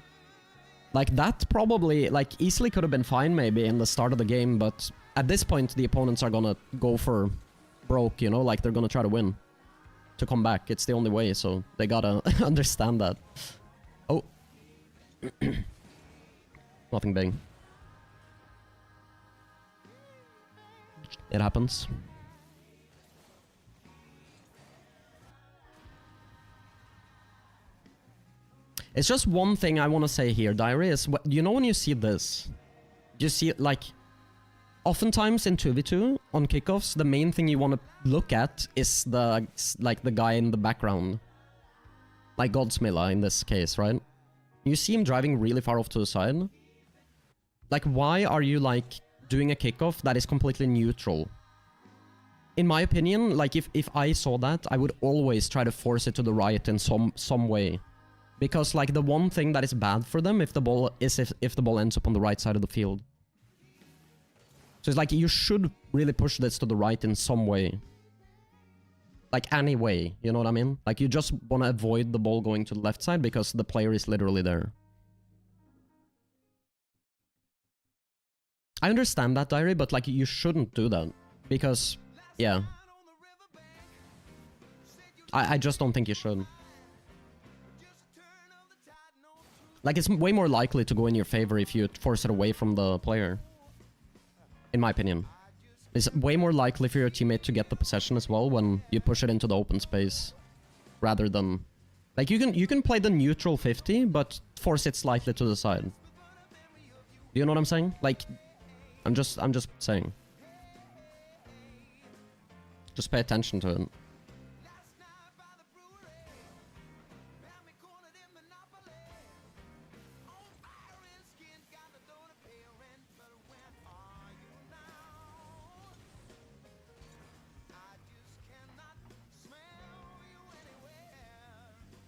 S3: Like, that probably, like, easily could have been fine maybe in the start of the game, but at this point, the opponents are gonna go for broke, you know? Like, they're gonna try to win. To come back. It's the only way, so they gotta understand that. Oh. Nothing big. It happens. It's just one thing I want to say here, Diary, is, you know when you see this? You see, like, oftentimes in 2v2, on kickoffs, the main thing you want to look at is the, like, the guy in the background. Like Godsmilla in this case, right? You see him driving really far off to the side. Like, why are you, like, doing a kickoff that is completely neutral? In my opinion, like, if I saw that, I would always try to force it to the right in some way. Because, like, the one thing that is bad for them if the ball ends up on the right side of the field. So it's like, you should really push this to the right in some way. Like, any way, you know what I mean? Like, you just want to avoid the ball going to the left side because the player is literally there. I understand that, Diary, but, like, you shouldn't do that. Because, yeah. I just don't think you should. Like, it's way more likely to go in your favor if you force it away from the player. In my opinion. It's way more likely for your teammate to get the possession as well when you push it into the open space. Rather than... Like, you can play the neutral 50, but force it slightly to the side. Do you know what I'm saying? Like, I'm just saying. Just pay attention to it.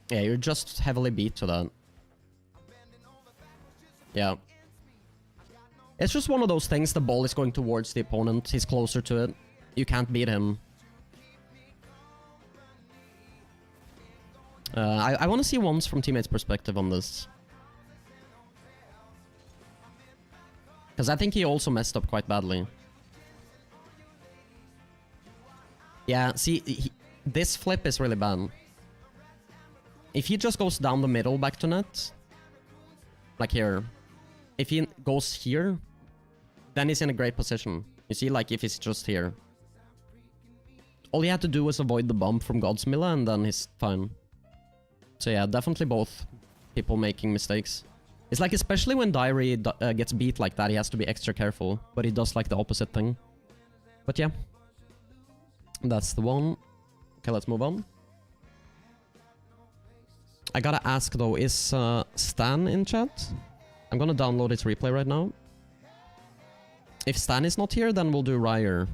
S3: Yeah, you're just heavily beat to that. Yeah. It's just one of those things, the ball is going towards the opponent, he's closer to it. You can't beat him. I want to see once from teammates' perspective on this. Because I think he also messed up quite badly. Yeah, see, this flip is really bad. If he just goes down the middle back to net, like here, if he goes here, then he's in a great position. You see, like, if he's just here. All he had to do was avoid the bump from Godsmilla, and then he's fine. So yeah, definitely both people making mistakes. It's like, especially when Diary gets beat like that, he has to be extra careful. But he does, like, the opposite thing. But yeah. That's the one. Okay, let's move on. I gotta ask though, is Stan in chat? I'm gonna download its replay right now. If Stan is not here, then we'll do Ryer.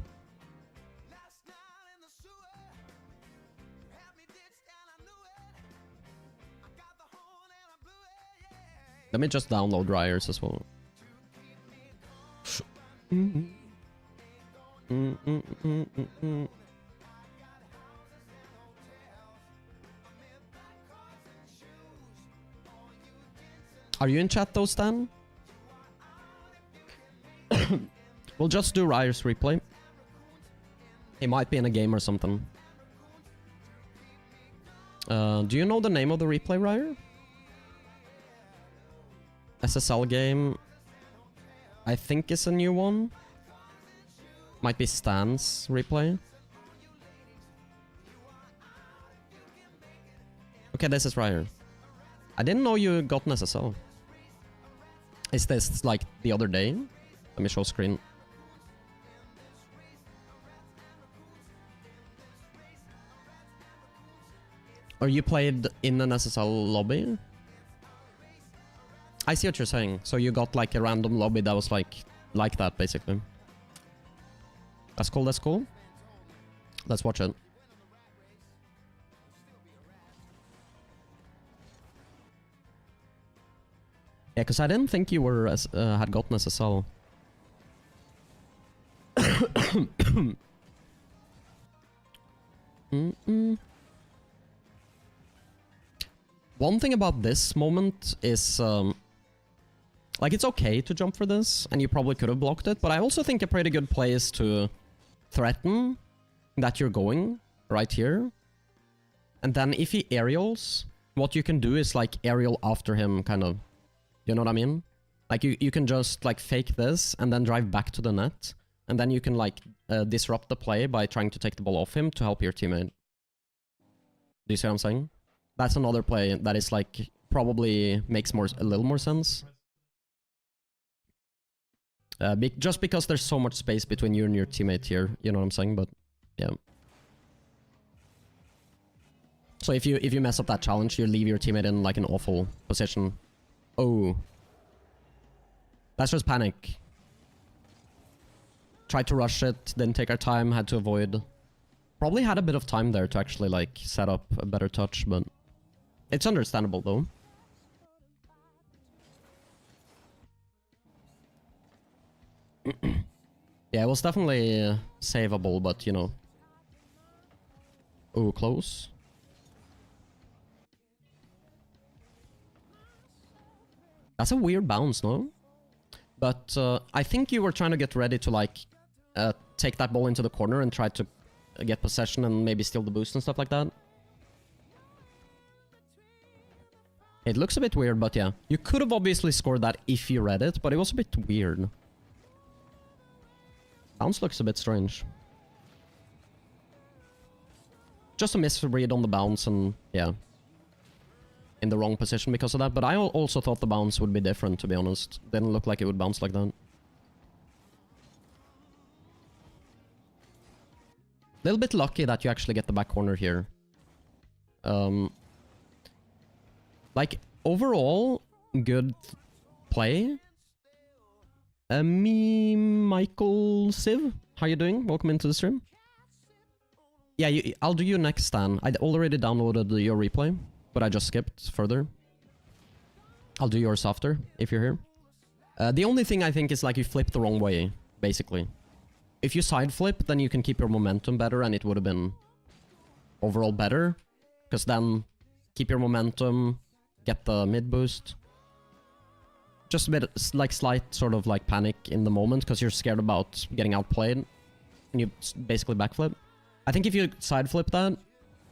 S3: Let me just download Ryers as well. Are you in chat though, Stan? We'll just do Ryer's replay. He might be in a game or something. Do you know the name of the replay, Ryer? SSL game. I think is a new one. Might be Stan's replay. Okay, this is Ryer. I didn't know you got an SSL. Is this like the other day? Let me show screen. Or you played in an SSL lobby? I see what you're saying. So you got like a random lobby that was like that basically. That's cool, that's cool. Let's watch it. Yeah, because I didn't think you were had gotten SSL. One thing about this moment is, like, it's okay to jump for this, and you probably could have blocked it, but I also think a pretty good play is to threaten that you're going right here. And then if he aerials, what you can do is, like, aerial after him, kind of. You know what I mean? Like, you can just, like, fake this, and then drive back to the net, and then you can, like, disrupt the play by trying to take the ball off him to help your teammate. Do you see what I'm saying? That's another play that is like probably makes a little more sense. Just because there's so much space between you and your teammate here, you know what I'm saying? But yeah. So if you mess up that challenge, you leave your teammate in like an awful position. Oh, that's just panic. Tried to rush it, didn't take our time, had to avoid. Probably had a bit of time there to actually like set up a better touch, but. It's understandable though. Yeah, it was definitely savable, but you know. Oh, close. That's a weird bounce, no? But I think you were trying to get ready to like take that ball into the corner and try to get possession and maybe steal the boost and stuff like that. It looks a bit weird, but yeah. You could have obviously scored that if you read it, but it was a bit weird. Bounce looks a bit strange. Just a misread on the bounce and, yeah. In the wrong position because of that, but I also thought the bounce would be different, to be honest. Didn't look like it would bounce like that. Little bit lucky that you actually get the back corner here. Like, overall, good play. Michael Civ, how you doing? Welcome into the stream. Yeah, I'll do you next, Stan. I already downloaded your replay, but I just skipped further. I'll do yours after, if you're here. The only thing I think is, like, you flip the wrong way, basically. If you side flip, then you can keep your momentum better, and it would have been overall better. Because then, keep your momentum... Get the mid boost. Just a bit like slight sort of like panic in the moment because you're scared about getting outplayed. And you basically backflip. I think if you side flip that,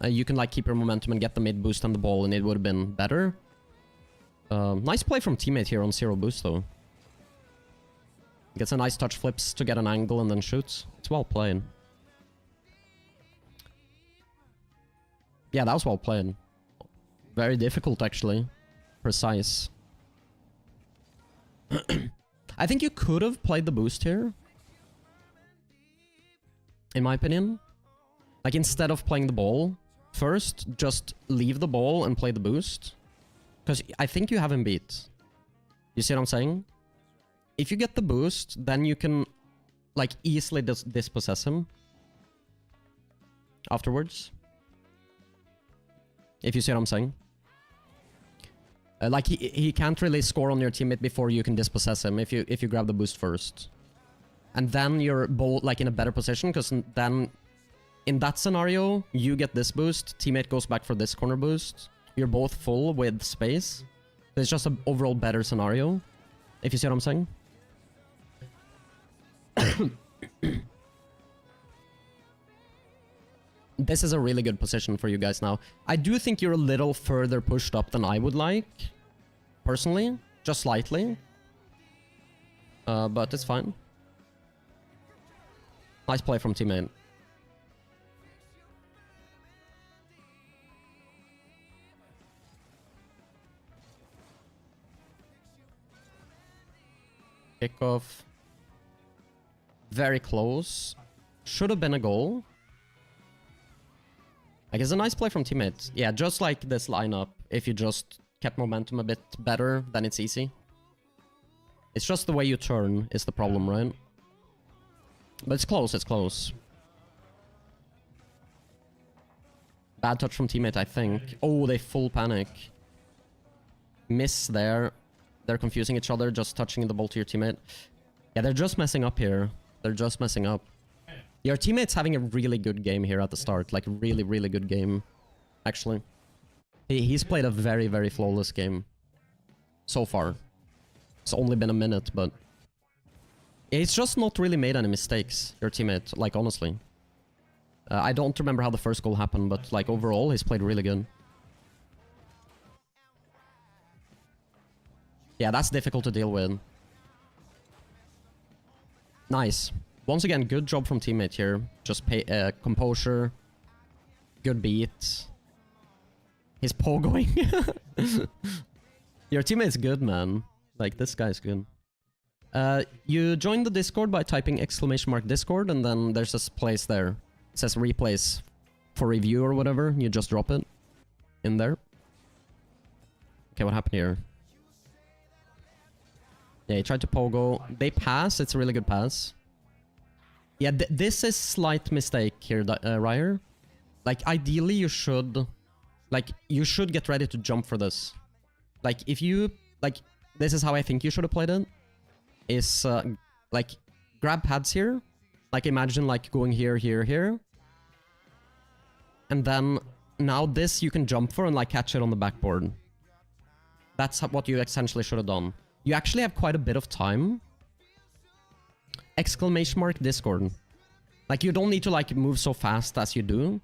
S3: you can like keep your momentum and get the mid boost on the ball and it would have been better. Nice play from teammate here on 0 boost though. Gets a nice touch flips to get an angle and then shoots. It's well played. Yeah, that was well played. Very difficult, actually. Precise. I think you could have played the boost here. In my opinion. Like, instead of playing the ball, first, just leave the ball and play the boost. Because I think you have him beat. You see what I'm saying? If you get the boost, then you can like easily dispossess him afterwards. If you see what I'm saying. Like he can't really score on your teammate before you can dispossess him if you grab the boost first. And then you're both like in a better position, because then in that scenario you get this boost, teammate goes back for this corner boost. You're both full with space. It's just an overall better scenario. If you see what I'm saying. This is a really good position for you guys now. I do think you're a little further pushed up than I would like. Personally. Just slightly. But it's fine. Nice play from teammate. Kickoff. Very close. Should have been a goal. Like, it's a nice play from teammates. Yeah, just like this lineup. If you just kept momentum a bit better, then it's easy. It's just the way you turn is the problem, right? But it's close, it's close. Bad touch from teammate, I think. Oh, they full panic. Miss there. They're confusing each other, just touching the ball to your teammate. Yeah, they're just messing up here. They're just messing up. Your teammate's having a really good game here at the start. Like, really, really good game, actually. He's played a very, very flawless game. So far. It's only been a minute, but... He's just not really made any mistakes, your teammate, like, honestly. I don't remember how the first goal happened, but, like, overall, he's played really good. Yeah, that's difficult to deal with. Nice. Once again, good job from teammate here. Just pay composure. Good beat. He's pogoing. Your teammate's good, man. Like, this guy's good. You join the Discord by typing !Discord, and then there's this place there. It says replays for review or whatever. You just drop it in there. Okay, what happened here? Yeah, he tried to pogo. They pass. It's a really good pass. Yeah, this is slight mistake here, Ryer. Like, ideally you should... Like, you should get ready to jump for this. Like, if you... Like, this is how I think you should have played it. Is, like, grab pads here. Like, imagine, like, going here, here, here. And then, now this you can jump for and, like, catch it on the backboard. That's what you essentially should have done. You actually have quite a bit of time. !Discord. Like, you don't need to, like, move so fast as you do.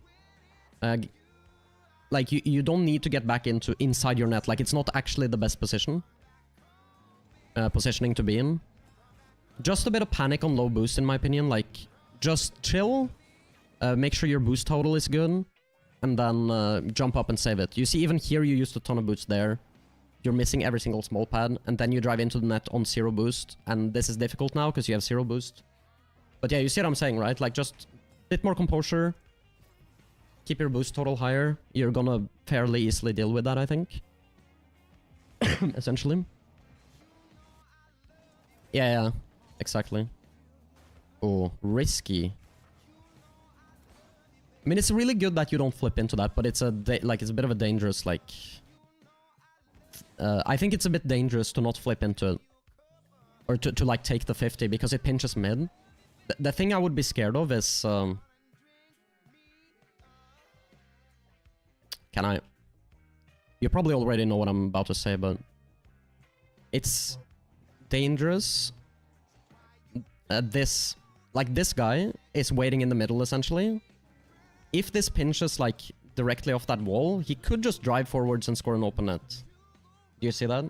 S3: Like, you don't need to get back into inside your net. Like, it's not actually the best position. Positioning to be in. Just a bit of panic on low boost, in my opinion. Like, just chill. Make sure your boost total is good. And then jump up and save it. You see, even here you used a ton of boost there. You're missing every single small pad, and then you drive into the net on 0 boost, and this is difficult now because you have 0 boost. But yeah, you see what I'm saying, right? Like, just a bit more composure. Keep your boost total higher. You're gonna fairly easily deal with that, I think. Essentially. Yeah, exactly. Oh, risky. I mean, it's really good that you don't flip into that, but it's a it's a bit of a dangerous, like... I think it's a bit dangerous to not flip into it. Or to like, take the 50, because it pinches mid. The thing I would be scared of is... Can I... You probably already know what I'm about to say, but... It's... dangerous. This... Like, this guy is waiting in the middle, essentially. If this pinches, like, directly off that wall, he could just drive forwards and score an open net. Do you see that?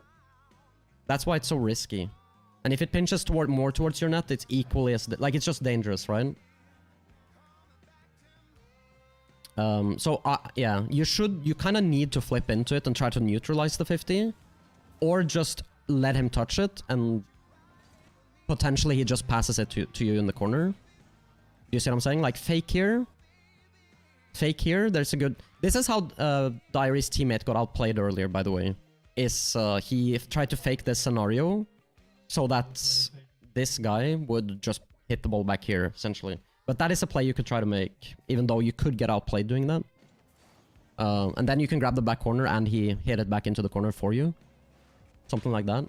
S3: That's why it's so risky. And if it pinches more towards your net, it's equally as... Like, it's just dangerous, right? Yeah, you kind of need to flip into it and try to neutralize the 50. Or just let him touch it, and potentially he just passes it to you in the corner. Do you see what I'm saying? Like, fake here. Fake here, there's a good... This is how Diary's teammate got outplayed earlier, by the way. is he tried to fake this scenario so that this guy would just hit the ball back here, essentially. But that is a play you could try to make, even though you could get outplayed doing that. And then you can grab the back corner and he hit it back into the corner for you. Something like that.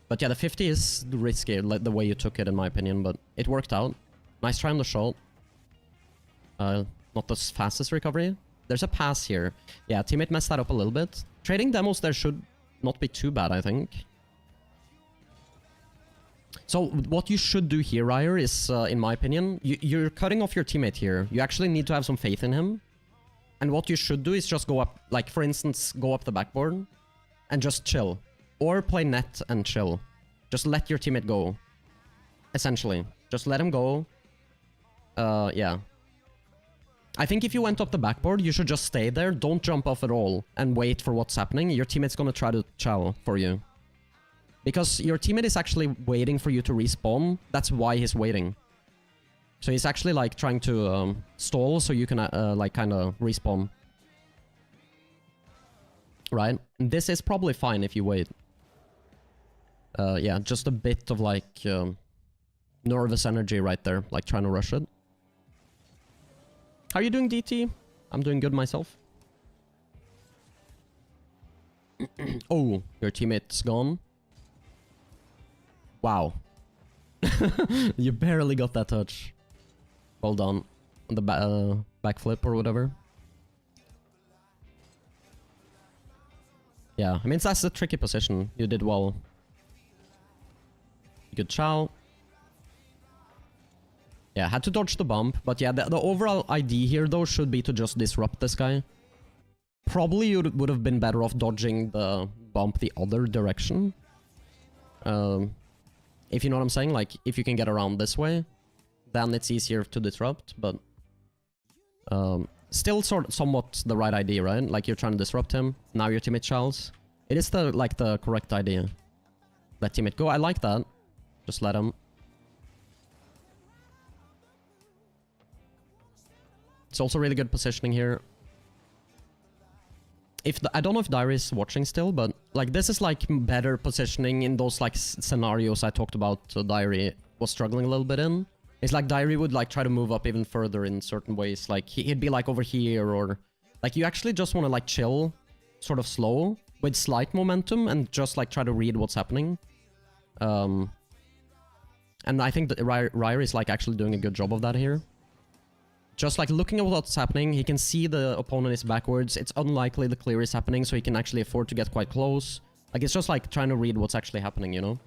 S3: But yeah, the 50 is risky, like the way you took it, in my opinion, but it worked out. Nice try on the shot. Not the fastest recovery. There's a pass here. Yeah, teammate messed that up a little bit. Trading demos there should not be too bad, I think. So what you should do here, Ryer, is, in my opinion, you're cutting off your teammate here. You actually need to have some faith in him. And what you should do is just go up, like, for instance, go up the backboard and just chill. Or play net and chill. Just let your teammate go. Essentially. Just let him go. Yeah. I think if you went up the backboard, you should just stay there. Don't jump off at all and wait for what's happening. Your teammate's gonna try to chow for you. Because your teammate is actually waiting for you to respawn. That's why he's waiting. So he's actually like trying to stall so you can like kind of respawn. Right? And this is probably fine if you wait. Yeah, just a bit of like nervous energy right there. Like trying to rush it. How are you doing, DT? I'm doing good myself. Oh, your teammate's gone. Wow. You barely got that touch. Well done. On the backflip or whatever. Yeah, I mean, that's a tricky position. You did well. Good chow. Yeah, had to dodge the bump, but yeah, the overall idea here, though, should be to just disrupt this guy. Probably you would have been better off dodging the bump the other direction. If you know what I'm saying, like, if you can get around this way, then it's easier to disrupt, but... still somewhat the right idea, right? Like, you're trying to disrupt him, now your teammate Charles. It is the correct idea. Let teammate go, I like that. Just let him. It's also really good positioning here. I don't know if Diary is watching still, but like this is like better positioning in those like scenarios I talked about. Diary was struggling a little bit in. It's like Diary would like try to move up even further in certain ways. Like he'd be like over here, or like you actually just want to like chill, sort of slow with slight momentum and just like try to read what's happening. And I think that Ryer is like actually doing a good job of that here. Just like looking at what's happening, he can see the opponent is backwards. It's unlikely the clear is happening, so he can actually afford to get quite close. Like, it's just like trying to read what's actually happening, you know?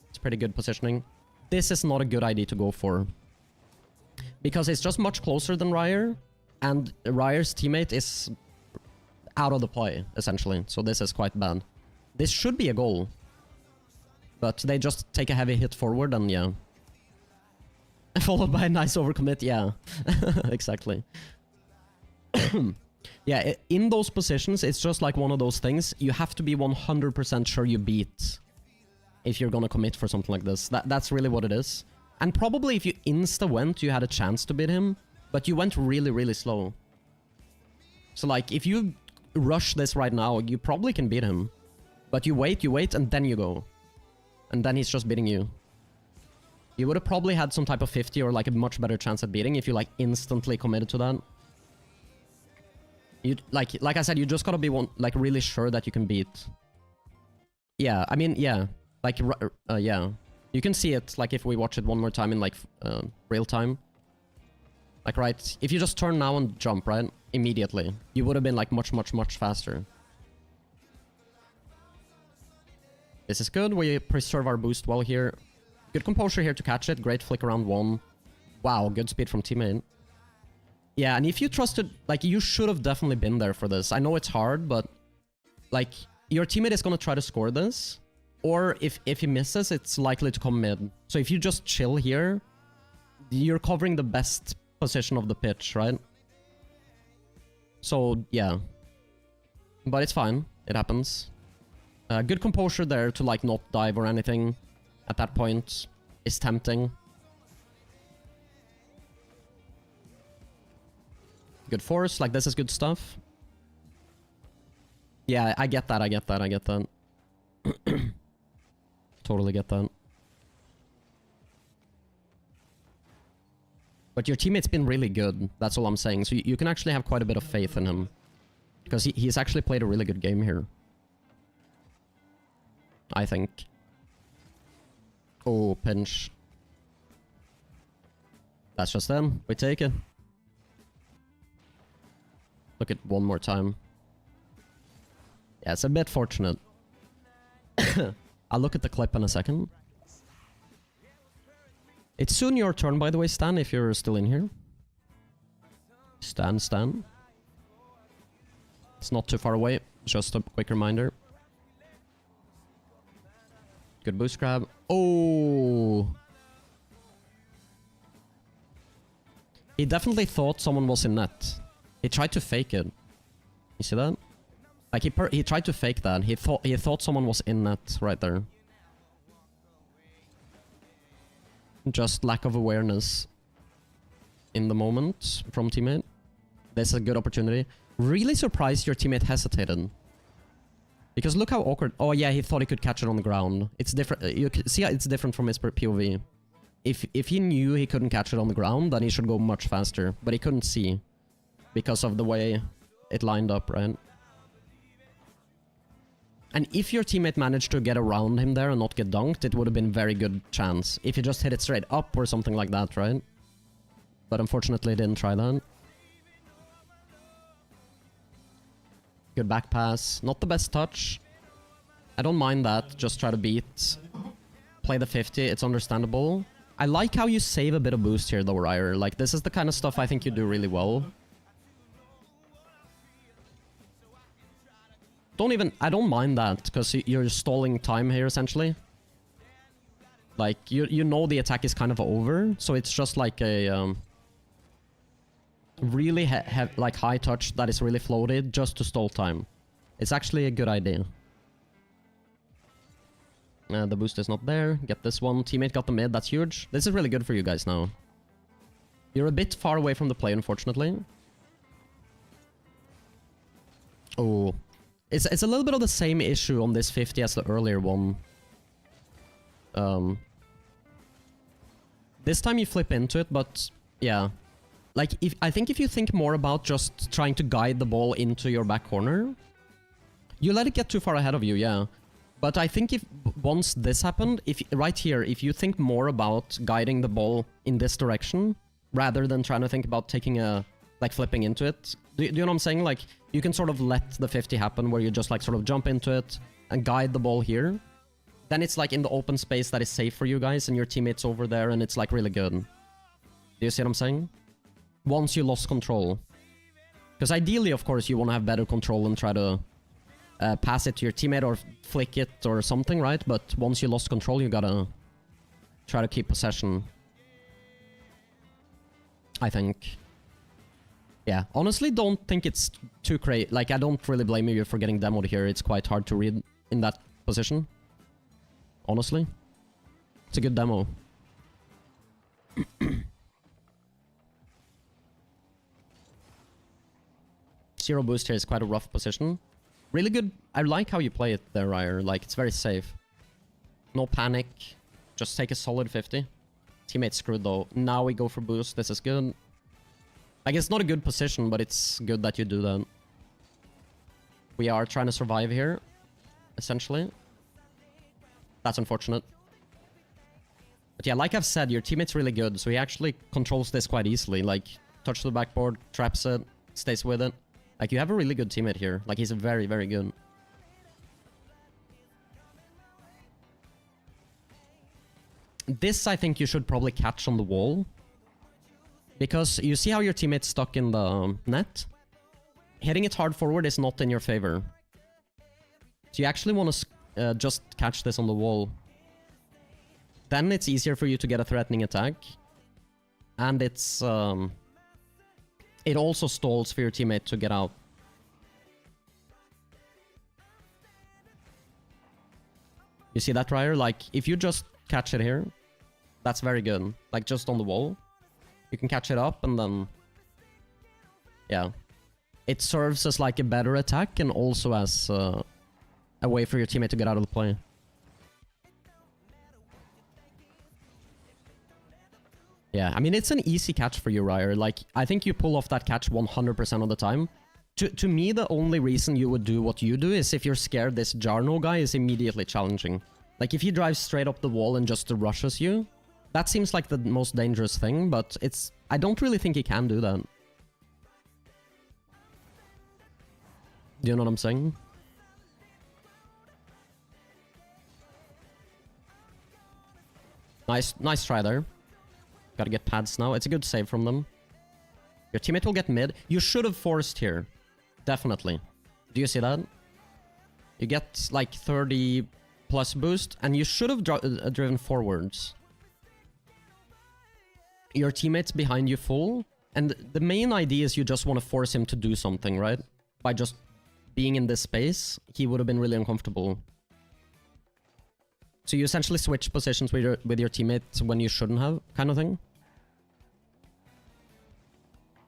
S3: It's pretty good positioning. This is not a good idea to go for. Because it's just much closer than Ryer, and Ryer's teammate is out of the play, essentially. So this is quite bad. This should be a goal. But they just take a heavy hit forward, and yeah. Followed by a nice overcommit, yeah. Exactly. Yeah, in those positions, it's just like one of those things. You have to be 100% sure you beat if you're gonna commit for something like this. That's really what it is. And probably if you insta-went, you had a chance to beat him, but you went really, really slow. So like, if you rush this right now, you probably can beat him. But you wait, and then you go. And then he's just beating you. You would have probably had some type of 50 or like a much better chance at beating if you like instantly committed to that. You like I said, you just gotta be like really sure that you can beat. Yeah, I mean, yeah, like yeah, you can see it like if we watch it one more time in like real time. Like right, if you just turn now and jump right immediately, you would have been like much faster. This is good. We preserve our boost well here. Good composure here to catch it. Great flick around one. Wow, good speed from teammate. Yeah, and if you trusted... Like, you should have definitely been there for this. I know it's hard, but... Like, your teammate is gonna try to score this. Or if he misses, it's likely to come mid. So if you just chill here, you're covering the best position of the pitch, right? So, yeah. But it's fine. It happens. Good composure there to, like, not dive or anything. At that point, is tempting. Good force, like this is good stuff. Yeah, I get that, I get that, I get that. Totally get that. But your teammate's been really good, that's all I'm saying. So you can actually have quite a bit of faith in him. Because he's actually played a really good game here. I think. Oh, pinch. That's just them. We take it. Look at one more time. Yeah, it's a bit fortunate. I'll look at the clip in a second. It's soon your turn, by the way, Stan, if you're still in here. Stan. It's not too far away. Just a quick reminder. Good boost grab. Oh! He definitely thought someone was in net. He tried to fake it. You see that? Like he tried to fake that. He thought someone was in net right there. Just lack of awareness in the moment from teammate. This is a good opportunity. Really surprised your teammate hesitated. Because look how awkward. Oh yeah, he thought he could catch it on the ground. It's different. You can see how it's different from his POV. If he knew he couldn't catch it on the ground, then he should go much faster. But he couldn't see because of the way it lined up, right? And if your teammate managed to get around him there and not get dunked, it would have been very good chance. If he just hit it straight up or something like that, right? But unfortunately, he didn't try that. Good back pass. Not the best touch. I don't mind that. Just try to beat. Play the 50. It's understandable. I like how you save a bit of boost here, though, Ryer. Like, this is the kind of stuff I think you do really well. I don't mind that, because you're stalling time here, essentially. Like, you know the attack is kind of over, so it's just like a... really like high touch that is really floated just to stall time. It's actually a good idea. The boost is not there. Get this one. Teammate got the mid. That's huge. This is really good for you guys now. You're a bit far away from the play, unfortunately. Oh. It's a little bit of the same issue on this 50 as the earlier one. This time you flip into it, but yeah. Like, I think if you think more about just trying to guide the ball into your back corner, you let it get too far ahead of you, yeah. But I think once this happened, right here, if you think more about guiding the ball in this direction, rather than trying to think about taking like flipping into it, do you know what I'm saying? Like, you can sort of let the 50 happen where you just like sort of jump into it and guide the ball here. Then it's like in the open space that is safe for you guys and your teammates over there and it's like really good. Do you see what I'm saying? Once you lost control. Because ideally, of course, you want to have better control and try to pass it to your teammate or flick it or something, right? But once you lost control, you gotta try to keep possession. I think. Yeah, honestly, don't think it's too crazy. Like, I don't really blame you for getting demoed here. It's quite hard to read in that position. Honestly. It's a good demo. Zero boost here is quite a rough position. Really good. I like how you play it there, Ryer. Like, it's very safe. No panic. Just take a solid 50. Teammate's screwed, though. Now we go for boost. This is good. Like, it's not a good position, but it's good that you do that. We are trying to survive here, essentially. That's unfortunate. But yeah, like I've said, your teammate's really good, so he actually controls this quite easily. Like, touch the backboard, traps it, stays with it. Like, you have a really good teammate here. Like, he's very, very good. This, I think you should probably catch on the wall. Because you see how your teammate's stuck in the net? Hitting it hard forward is not in your favor. So you actually want to just catch this on the wall. Then it's easier for you to get a threatening attack. And it's... it also stalls for your teammate to get out. You see that, Ryer? Like, if you just catch it here, that's very good. Like, just on the wall. You can catch it up and then... Yeah. it serves as like a better attack and also as a way for your teammate to get out of the play. Yeah, I mean, it's an easy catch for you, Ryer. Like, I think you pull off that catch 100% of the time. To me, the only reason you would do what you do is if you're scared this Jarno guy is immediately challenging. Like, if he drives straight up the wall and just rushes you, that seems like the most dangerous thing, but it's... I don't really think he can do that. Do you know what I'm saying? Nice try there. Gotta get pads now. It's a good save from them. Your teammate will get mid. You should have forced here. Definitely. Do you see that? You get like 30 plus boost, and you should have driven forwards. Your teammate's behind you full, and the main idea is you just want to force him to do something, right? By just being in this space, he would have been really uncomfortable. So you essentially switch positions with your teammate when you shouldn't have, kind of thing.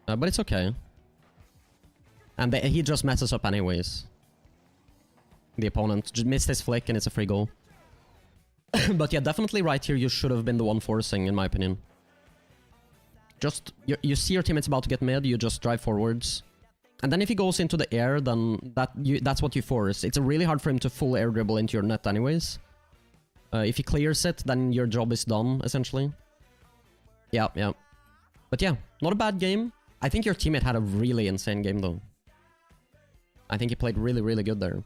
S3: But it's okay. And he just messes up anyways. The opponent just missed his flick and it's a free goal. But yeah, definitely right here you should have been the one forcing, in my opinion. Just, you see your teammate's about to get mid, you just drive forwards. And then if he goes into the air, then that's what you force. It's really hard for him to full air dribble into your net anyways. If he clears it, then your job is done, essentially. Yeah. But yeah, not a bad game. I think your teammate had a really insane game, though. I think he played really, really good there.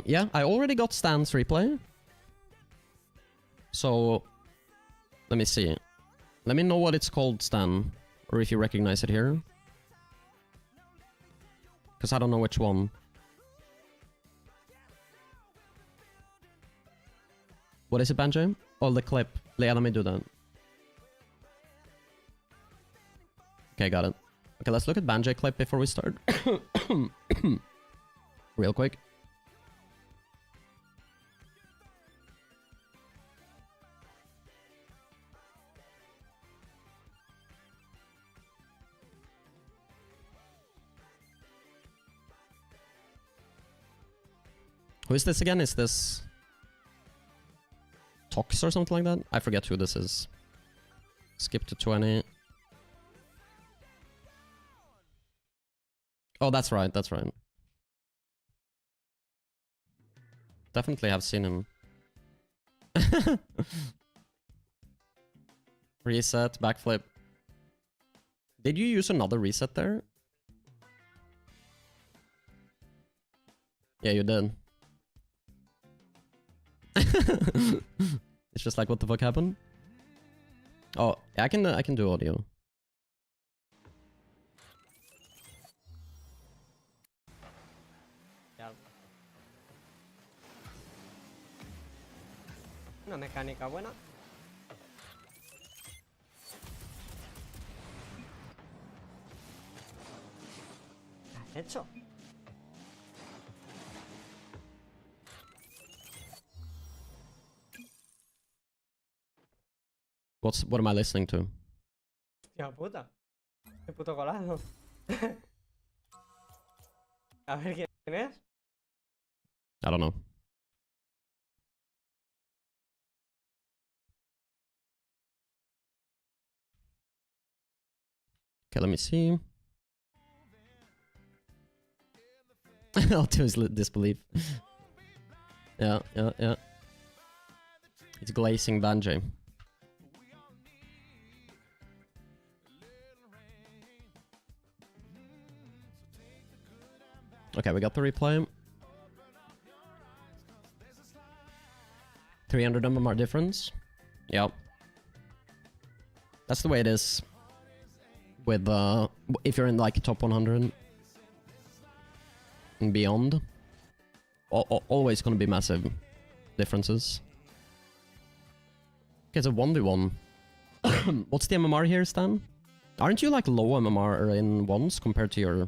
S3: Yeah, I already got Stan's replay. So, let me see. Let me know what it's called, Stan. Or if you recognize it here. Because I don't know which one. What is it, Banjo? Oh, the clip. Yeah, let me do that. Okay, got it. Okay, let's look at Banjo clip before we start. Real quick. Who is this again? Is this Tox or something like that? I forget who this is. Skip to 20. Oh, that's right, that's right. Definitely have seen him. Reset, backflip. Did you use another reset there? Yeah, you did. It's just like, what the fuck happened? Oh, yeah, I can do audio.
S4: Una mecánica buena. ¿Qué has hecho?
S3: What am I listening to?
S4: Hostia puta. Qué puto golazo. A ver quién es.
S3: I don't know. Okay, let me see. I'll do his disbelief. Yeah. It's glazing Banjo. Okay, we got the replay. 300 MMR difference. Yep. That's the way it is. With if you're in like top 100 and beyond, always gonna be massive differences. Okay, it's a 1v1. What's the MMR here, Stan? Aren't you like low MMR in ones compared to your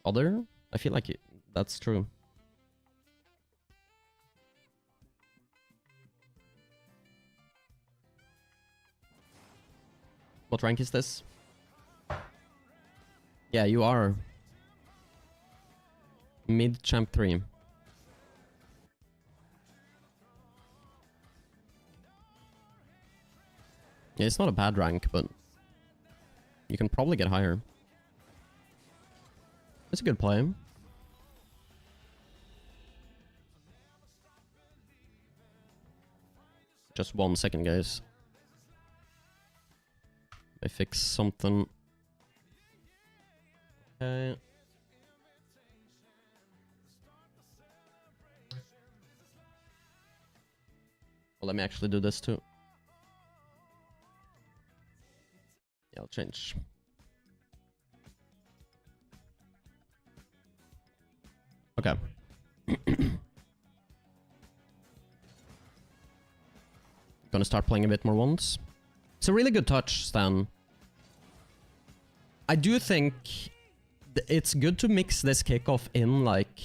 S3: other? I feel like that's true. What rank is this? Yeah, you are. Mid champ 3. Yeah, it's not a bad rank, but you can probably get higher. It's a good play. Just 1 second, guys. I fix something. Okay. Well, let me actually do this too. Yeah, I'll change. Okay. Gonna start playing a bit more once. It's a really good touch, Stan. I do think it's good to mix this kickoff in, like,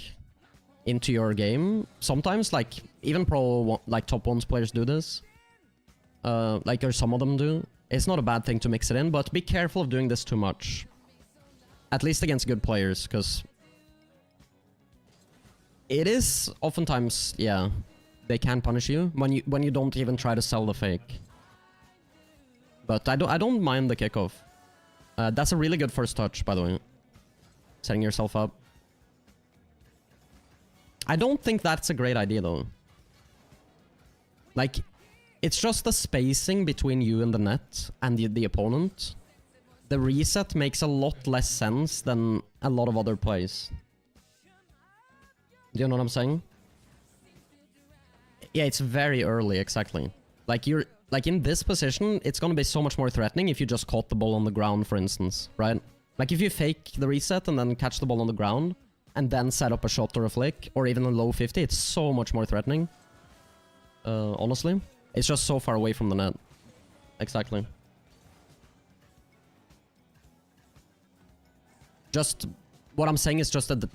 S3: into your game. Sometimes, like, even pro, like, top 1s players do this. Like, or some of them do. It's not a bad thing to mix it in, but be careful of doing this too much. At least against good players, because it is oftentimes, yeah, they can punish you when you don't even try to sell the fake. But I don't mind the kickoff. That's a really good first touch, by the way. Setting yourself up. I don't think that's a great idea, though. Like, it's just the spacing between you and the net and the opponent. The reset makes a lot less sense than a lot of other plays. Do you know what I'm saying? Yeah, it's very early, exactly. Like, you're... Like, in this position, it's gonna be so much more threatening if you just caught the ball on the ground, for instance, right? Like, if you fake the reset and then catch the ball on the ground, and then set up a shot or a flick, or even a low 50, it's so much more threatening. Honestly. It's just so far away from the net. Exactly. Just... What I'm saying is just that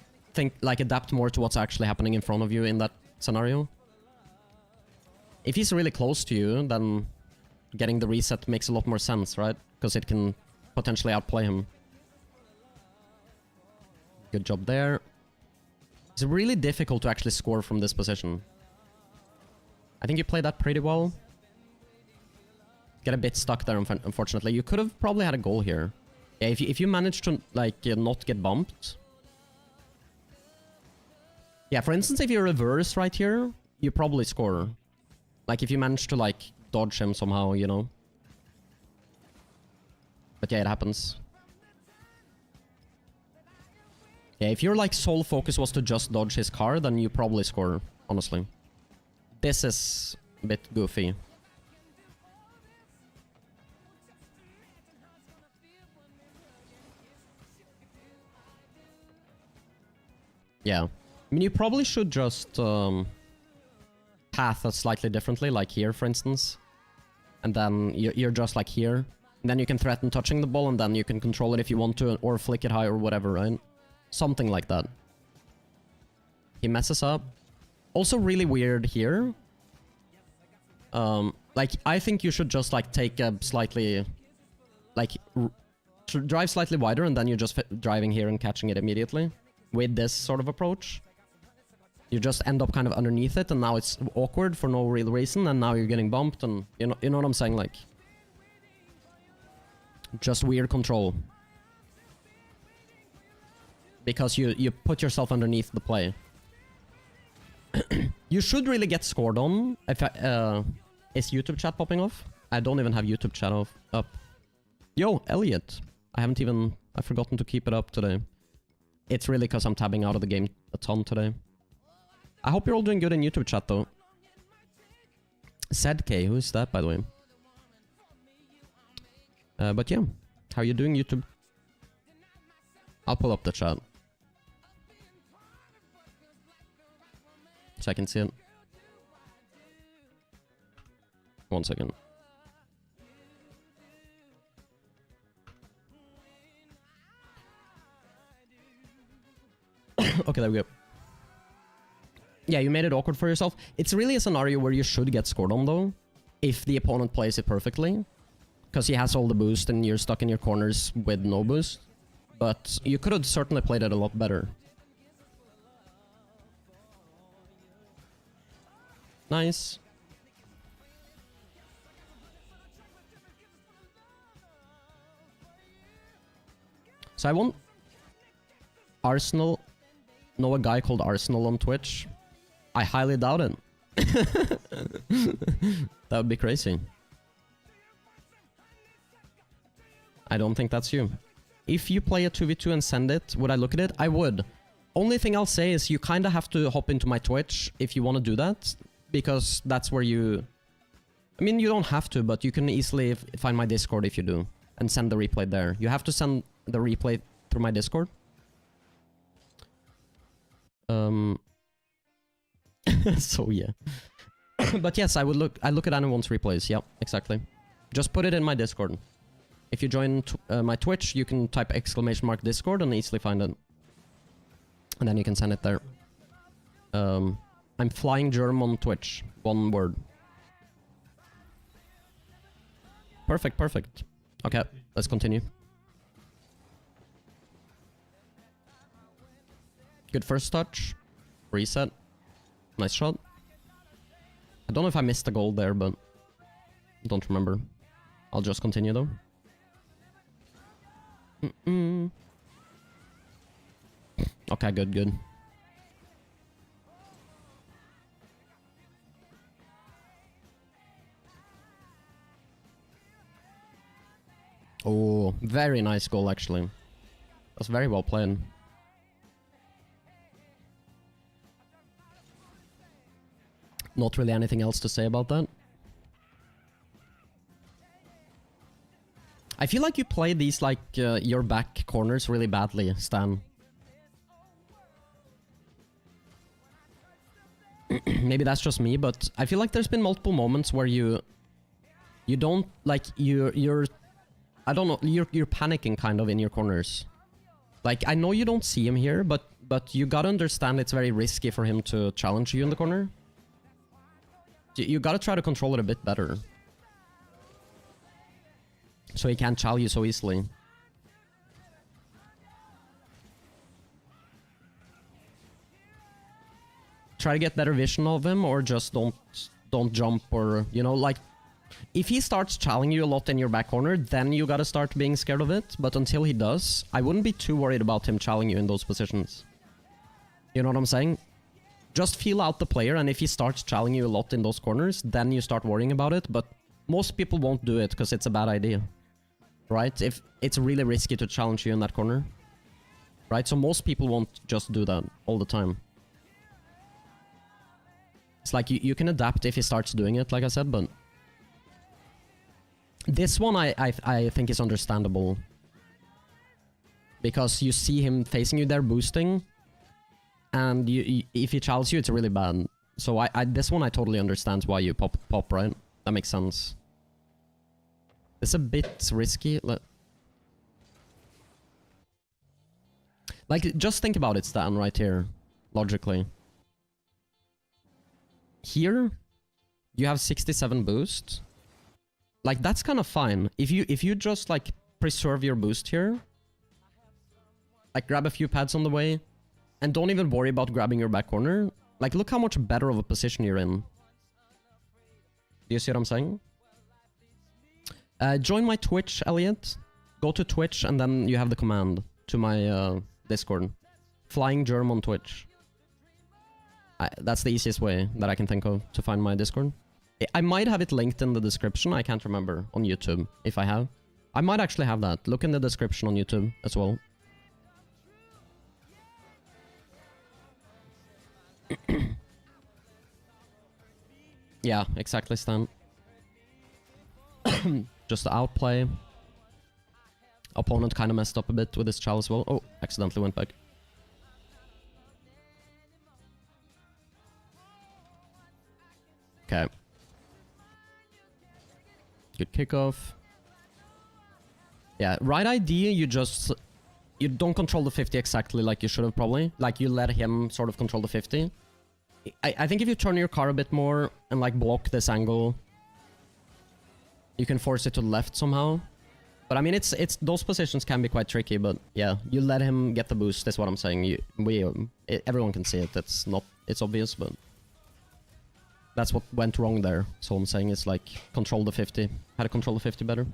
S3: adapt more to what's actually happening in front of you in that scenario. If he's really close to you, then getting the reset makes a lot more sense, right? Because it can potentially outplay him. Good job there. It's really difficult to actually score from this position. I think you played that pretty well. Get a bit stuck there, unfortunately. You could have probably had a goal here. Yeah, if you manage to, like, not get bumped. Yeah, for instance, if you reverse right here, you probably score. Like, if you manage to, like, dodge him somehow, you know. But yeah, it happens. Yeah, if your, like, sole focus was to just dodge his car, then you probably score, honestly. This is a bit goofy. Yeah. I mean, you probably should just, path that slightly differently, like here, for instance. And then you're just like here. And then you can threaten touching the ball, and then you can control it if you want to, or flick it high or whatever, right? Something like that. He messes up. Also really weird here. Like, I think you should just, like, take a slightly... Like, drive slightly wider, and then you're just driving here and catching it immediately. With this sort of approach. You just end up kind of underneath it, and now it's awkward for no real reason, and now you're getting bumped, and you know what I'm saying, like... Just weird control. Because you put yourself underneath the play. You should really get scored on. If is YouTube chat popping off? I don't even have YouTube chat up. Yo, Elliot. I've forgotten to keep it up today. It's really because I'm tabbing out of the game a ton today. I hope you're all doing good in YouTube chat, though. Zk, who is that, by the way? But yeah, how are you doing, YouTube? I'll pull up the chat. So I can see it. 1 second. Okay, there we go. Yeah, you made it awkward for yourself. It's really a scenario where you should get scored on, though. If the opponent plays it perfectly. Because he has all the boost and you're stuck in your corners with no boost. But you could have certainly played it a lot better. Nice. So I want Arsenal. Know a guy called Arsenal on Twitch? I highly doubt it. That would be crazy. I don't think that's you. If you play a 2v2 and send it, would I look at it? I would. Only thing I'll say is you kind of have to hop into my Twitch if you want to do that. Because that's where you... I mean, you don't have to, but you can easily find my Discord if you do. And send the replay there. You have to send the replay through my Discord. So yeah. But yes, I look at anyone's replays. Yep, exactly. Just put it in my Discord. If you join my Twitch, you can type !Discord and easily find it. And then you can send it there. I'm flying Germ on Twitch. One word. Perfect, perfect. Okay, let's continue. Good first touch. Reset. Nice shot. I don't know if I missed the goal there, but don't remember. I'll just continue though. Okay, good, good. Oh, very nice goal actually. That's very well played. Not really anything else to say about that. I feel like you play these like your back corners really badly, Stan. Maybe that's just me, but I feel like there's been multiple moments where you don't like you're I don't know, you're panicking kind of in your corners. Like I know you don't see him here, but you gotta understand it's very risky for him to challenge you in the corner. You gotta try to control it a bit better. So he can't chow you so easily. Try to get better vision of him, or just don't jump, or you know, like if he starts challenging you a lot in your back corner, then you gotta start being scared of it. But until he does, I wouldn't be too worried about him challenging you in those positions. You know what I'm saying? Just feel out the player, and if he starts challenging you a lot in those corners, then you start worrying about it. But most people won't do it because it's a bad idea. Right? If it's really risky to challenge you in that corner. Right? So most people won't just do that all the time. It's like you can adapt if he starts doing it, like I said, but... This one I think is understandable. Because you see him facing you there boosting. And if he challenges you, it's really bad. So this one I totally understand why you pop, right? That makes sense. It's a bit risky. Like, just think about it, Stan, right here. Logically. Here, you have 67 boost. Like, that's kind of fine. If you just, like, preserve your boost here. Like, grab a few pads on the way. And don't even worry about grabbing your back corner. Like, look how much better of a position you're in. Do you see what I'm saying? Join my Twitch, Elliot. Go to Twitch, and then you have the command to my Discord. Flying Germ on Twitch. That's the easiest way that I can think of to find my Discord. I might have it linked in the description. I can't remember on YouTube if I have. I might actually have that. Look in the description on YouTube as well. Yeah, exactly, Stan. Just the outplay. Opponent kind of messed up a bit with his chow as well. Oh, accidentally went back. Okay. Good kickoff. Yeah, right idea, you don't control the 50 exactly like you should have probably. Like, you let him sort of control the 50. I think if you turn your car a bit more and, like, block this angle, you can force it to the left somehow. But I mean, it's those positions can be quite tricky. But yeah, you let him get the boost. That's what I'm saying. Everyone can see it. It's obvious, but that's what went wrong there. So I'm saying it's like control the 50. How to control the 50 better.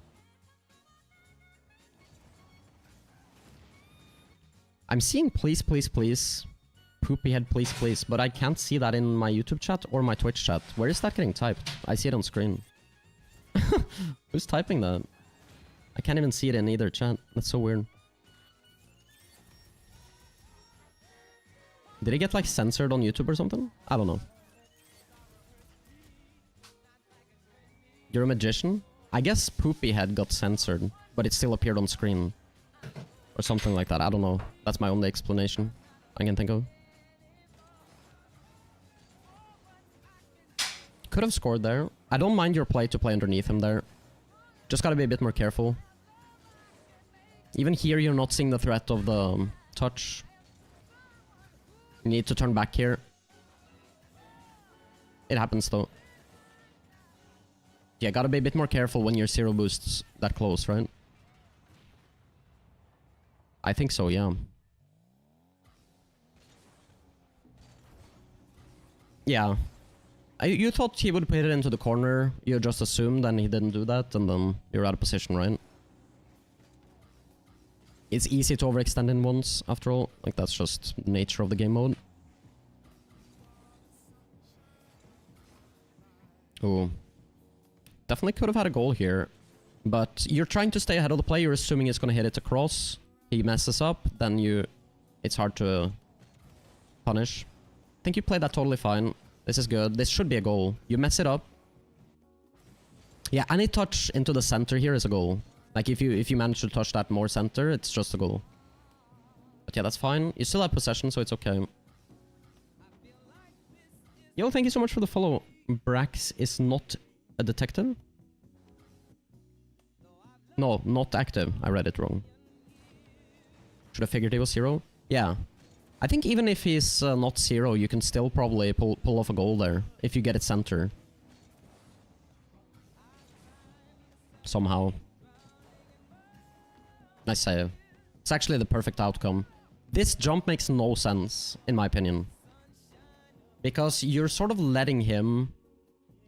S3: I'm seeing please, please, please. Poopy head, please, please. But I can't see that in my YouTube chat or my Twitch chat. Where is that getting typed? I see it on screen. Who's typing that? I can't even see it in either chat. That's so weird. Did it get like censored on YouTube or something? I don't know. You're a magician? I guess Poopy Head got censored, but it still appeared on screen. Or something like that. I don't know. That's my only explanation I can think of. Could have scored there. I don't mind your play to play underneath him there. Just gotta be a bit more careful. Even here, you're not seeing the threat of the touch. You need to turn back here. It happens though. Yeah, gotta be a bit more careful when your zero boosts that close, right? I think so, yeah. Yeah. You thought he would put it into the corner, you just assumed, and he didn't do that, and then you're out of position, right? It's easy to overextend in ones, after all. Like, that's just the nature of the game mode. Ooh. Definitely could have had a goal here. But you're trying to stay ahead of the play, you're assuming it's gonna hit it across. He messes up, then it's hard to punish. I think you played that totally fine. This is good. This should be a goal. You mess it up. Yeah, any touch into the center here is a goal. Like if you manage to touch that more center, it's just a goal. But yeah, that's fine. You still have possession, so it's okay. Yo, thank you so much for the follow. Brax is not a detective? No, not active. I read it wrong. Should have figured he was zero. Yeah. I think even if he's not zero, you can still probably pull off a goal there. If you get it center. Somehow. Nice save. It's actually the perfect outcome. This jump makes no sense, in my opinion. Because you're sort of letting him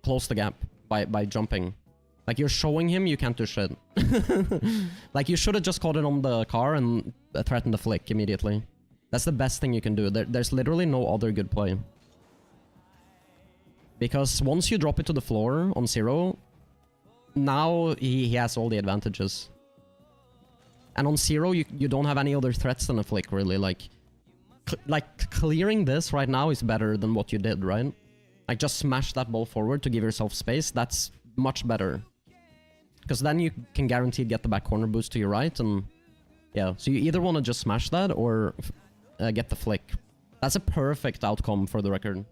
S3: close the gap by jumping. Like, you're showing him you can't do shit. Like, you should have just caught it on the car and threatened the flick immediately. That's the best thing you can do. There's literally no other good play. Because once you drop it to the floor on zero, now he has all the advantages. And on zero, you don't have any other threats than a flick, really. Like clearing this right now is better than what you did, right? Like, just smash that ball forward to give yourself space. That's much better. Because then you can guaranteed get the back corner boost to your right, and yeah. So you either want to just smash that or get the flick. That's a perfect outcome for the record.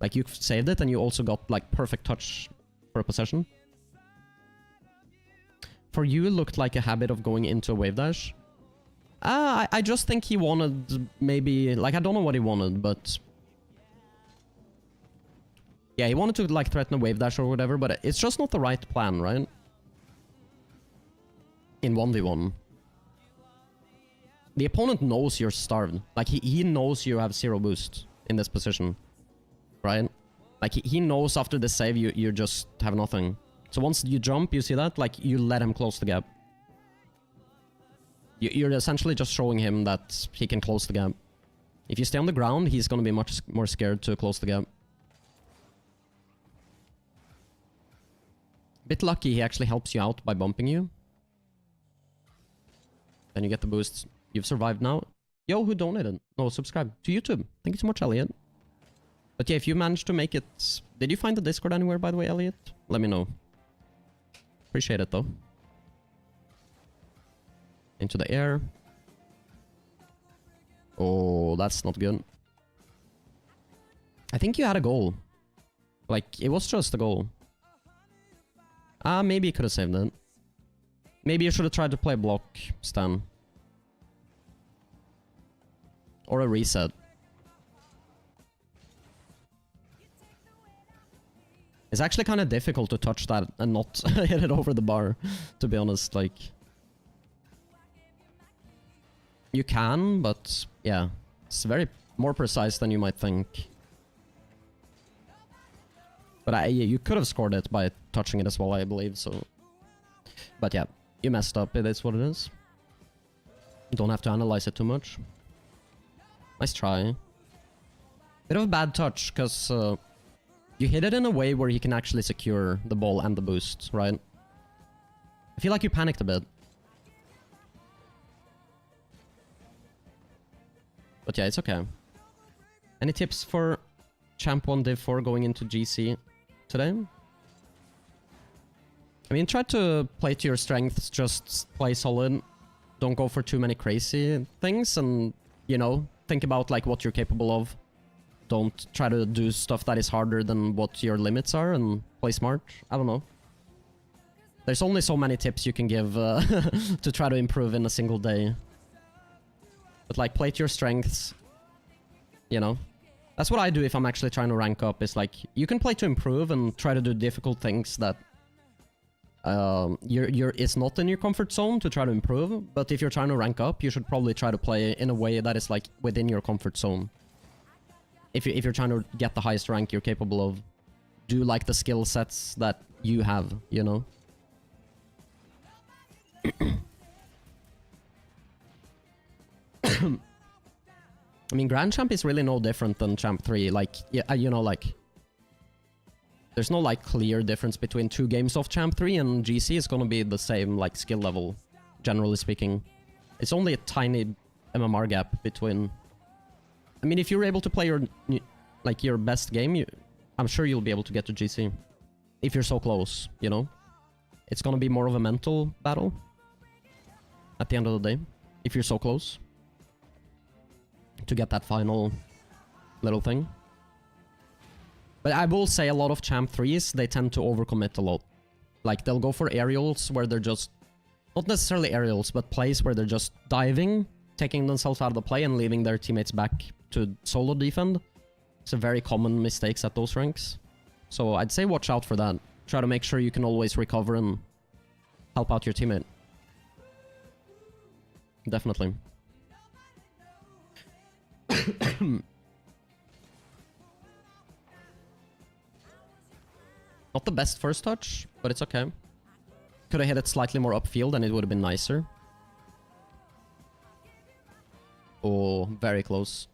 S3: Like, you saved it and you also got like perfect touch for a possession. For you, it looked like a habit of going into a wave dash. I just think he wanted maybe, like, I don't know what he wanted, but yeah, he wanted to like threaten a wave dash or whatever, but it's just not the right plan, right? In 1v1. The opponent knows you're starved. Like, he knows you have zero boost in this position. Right? Like, he knows after this save you just have nothing. So once you jump, you see that? Like, you let him close the gap. You're essentially just showing him that he can close the gap. If you stay on the ground, he's gonna be much more scared to close the gap. Bit lucky he actually helps you out by bumping you. Then you get the boost. You've survived now. Yo, who donated? No, subscribe to YouTube. Thank you so much, Elliot. But yeah, if you managed to make it... Did you find the Discord anywhere, by the way, Elliot? Let me know. Appreciate it, though. Into the air. Oh, that's not good. I think you had a goal. Like, it was just a goal. Maybe you could have saved it. Maybe you should have tried to play block, Stan. Or a reset. It's actually kind of difficult to touch that and not hit it over the bar, to be honest. Like, you can, but yeah, it's very more precise than you might think. But you could have scored it by touching it as well, I believe, so... But yeah, you messed up, it is what it is. Don't have to analyze it too much. Nice try. Bit of a bad touch, because you hit it in a way where he can actually secure the ball and the boost, right? I feel like you panicked a bit. But yeah, it's okay. Any tips for Champ 1 Div 4 going into GC today? I mean, try to play to your strengths, just play solid. Don't go for too many crazy things and, you know, think about like what you're capable of. Don't try to do stuff that is harder than what your limits are and play smart. I don't know. There's only so many tips you can give to try to improve in a single day. But like, play to your strengths, you know. That's what I do if I'm actually trying to rank up, is like, you can play to improve and try to do difficult things that it's not in your comfort zone to try to improve, but if you're trying to rank up, you should probably try to play in a way that is like within your comfort zone. If you're trying to get the highest rank you're capable of, do like the skill sets that you have, you know? I mean, Grand Champ is really no different than Champ 3. Like, yeah, you know, like... There's no, like, clear difference between 2 games of Champ 3 and GC is gonna be the same, like, skill level, generally speaking. It's only a tiny MMR gap between... I mean, if you're able to play your best game, I'm sure you'll be able to get to GC. If you're so close, you know? It's gonna be more of a mental battle at the end of the day, if you're so close to get that final little thing. But I will say a lot of Champ 3s, they tend to overcommit a lot. Like, they'll go for aerials where they're just... Not necessarily aerials, but plays where they're just diving, taking themselves out of the play and leaving their teammates back to solo defend. It's a very common mistakes at those ranks. So I'd say watch out for that. Try to make sure you can always recover and help out your teammate. Definitely. Not the best first touch, but it's okay. Could have hit it slightly more upfield and it would have been nicer. Oh, very close.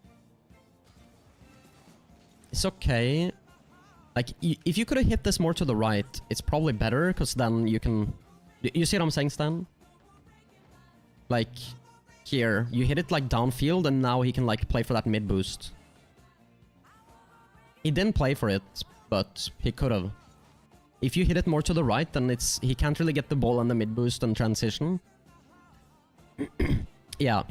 S3: It's okay. Like, if you could have hit this more to the right, it's probably better, because then you can... You see what I'm saying, Stan? Like, here, you hit it like downfield and now he can like play for that mid boost. He didn't play for it, but he could have. If you hit it more to the right, then he can't really get the ball on the mid boost and transition. Yeah.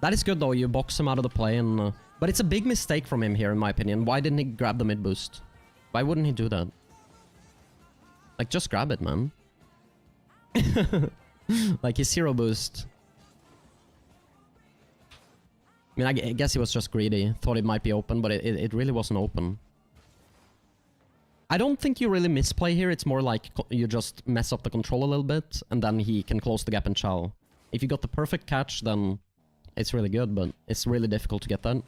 S3: That is good though, you box him out of the play and... but it's a big mistake from him here, in my opinion. Why didn't he grab the mid boost? Why wouldn't he do that? Like, just grab it, man. Like, he's 0 boost. I mean, I guess he was just greedy. Thought it might be open, but it really wasn't open. I don't think you really misplay here. It's more like you just mess up the control a little bit, and then he can close the gap and chow. If you got the perfect catch, then it's really good, but it's really difficult to get that.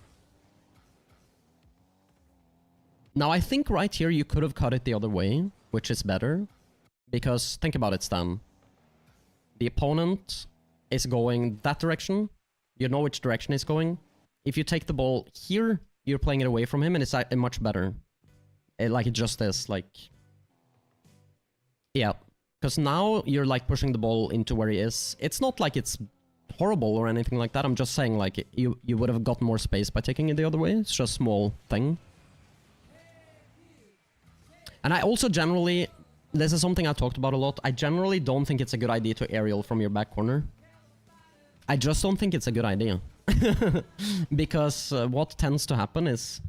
S3: Now, I think right here you could have cut it the other way, which is better. Because, think about it, Stan. The opponent is going that direction. You know which direction he's going. If you take the ball here, you're playing it away from him, and it's much better. Like, it just is, like... Yeah. Because now you're, like, pushing the ball into where he is. It's not like it's horrible or anything like that. I'm just saying, like, you would have got more space by taking it the other way. It's just a small thing. And I also generally... This is something I've talked about a lot. I generally don't think it's a good idea to aerial from your back corner. I just don't think it's a good idea. Because what tends to happen is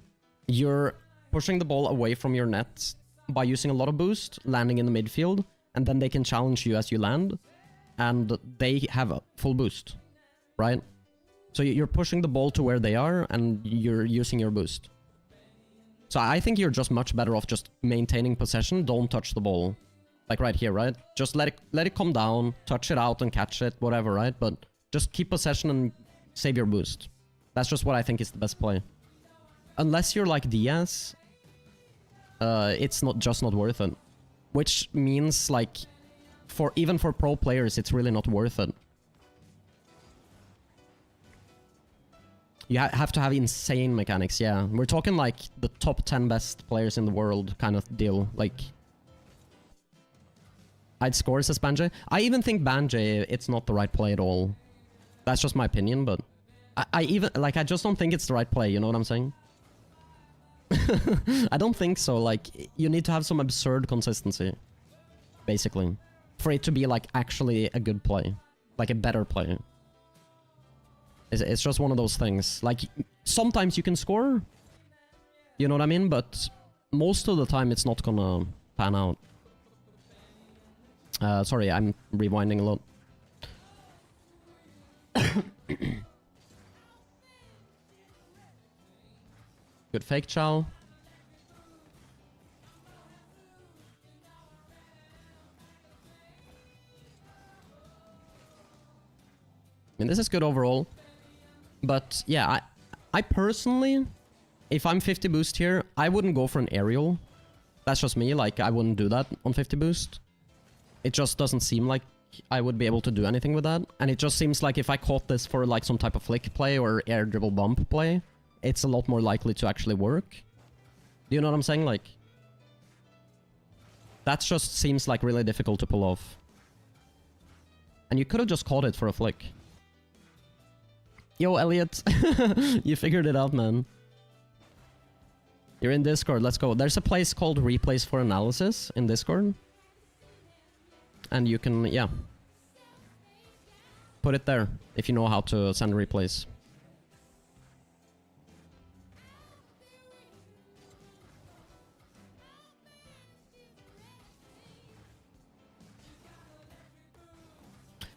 S3: you're pushing the ball away from your net by using a lot of boost, landing in the midfield, and then they can challenge you as you land, and they have a full boost, right? So you're pushing the ball to where they are, and you're using your boost. So I think you're just much better off just maintaining possession. Don't touch the ball. Like right here, right? Just let it come down, touch it out and catch it, whatever, right? But just keep possession and save your boost. That's just what I think is the best play. Unless you're like Diaz, it's not worth it. Which means like, even for pro players, it's really not worth it. You have to have insane mechanics, yeah. We're talking like the top 10 best players in the world kind of deal. Like, I'd score as Banjay. I even think Banjay, it's not the right play at all. That's just my opinion, but I just don't think it's the right play, you know what I'm saying? I don't think so. Like, you need to have some absurd consistency, basically, for it to be like actually a good play, like a better play. It's just one of those things. Like, sometimes you can score, you know what I mean? But most of the time it's not gonna pan out. Sorry, I'm rewinding a lot. Good fake chow. I mean, this is good overall. But yeah, I personally, if I'm 50 boost here, I wouldn't go for an aerial. That's just me, like I wouldn't do that on 50 boost. It just doesn't seem like I would be able to do anything with that. And it just seems like if I caught this for like some type of flick play or air dribble bump play, it's a lot more likely to actually work. Do you know what I'm saying? Like, that just seems like really difficult to pull off. And you could have just caught it for a flick. Yo, Elliot. You figured it out, man. You're in Discord, let's go. There's a place called Replays for Analysis in Discord. And you can, yeah, put it there if you know how to send replays.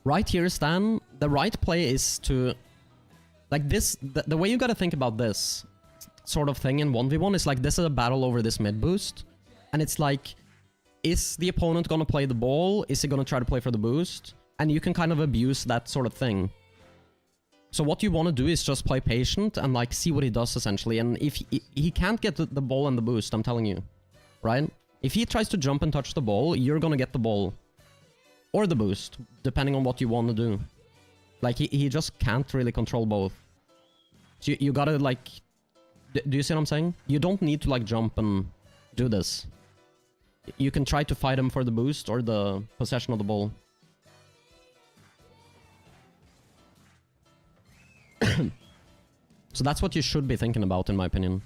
S3: Right here, Stan, the right play is to, like this, the way you gotta think about this sort of thing in 1v1 is like, this is a battle over this mid boost. And it's like, is the opponent gonna play the ball? Is he gonna try to play for the boost? And you can kind of abuse that sort of thing. So what you want to do is just play patient and like see what he does essentially. And if he can't get the ball and the boost, I'm telling you, right? If he tries to jump and touch the ball, you're gonna get the ball. Or the boost, depending on what you want to do. Like, he just can't really control both. So you gotta like... Do you see what I'm saying? You don't need to like jump and do this. You can try to fight him for the boost or the possession of the ball. So that's what you should be thinking about, in my opinion.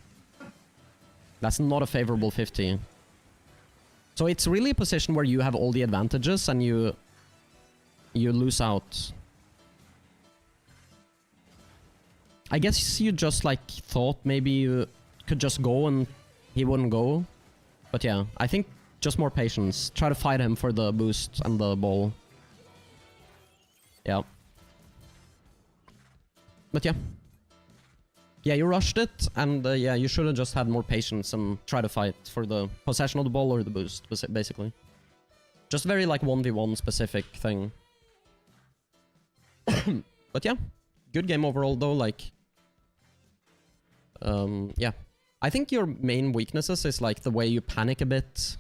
S3: That's not a favorable 50. So it's really a position where you have all the advantages and you lose out. I guess you just like thought maybe you could just go and he wouldn't go. But yeah, I think just more patience. Try to fight him for the boost and the ball. Yeah. But yeah. Yeah, you rushed it, and yeah, you should have just had more patience and try to fight for the possession of the ball or the boost, basically. Just very, like, 1v1 specific thing. But yeah, good game overall, though, like... yeah. I think your main weaknesses is, like, the way you panic a bit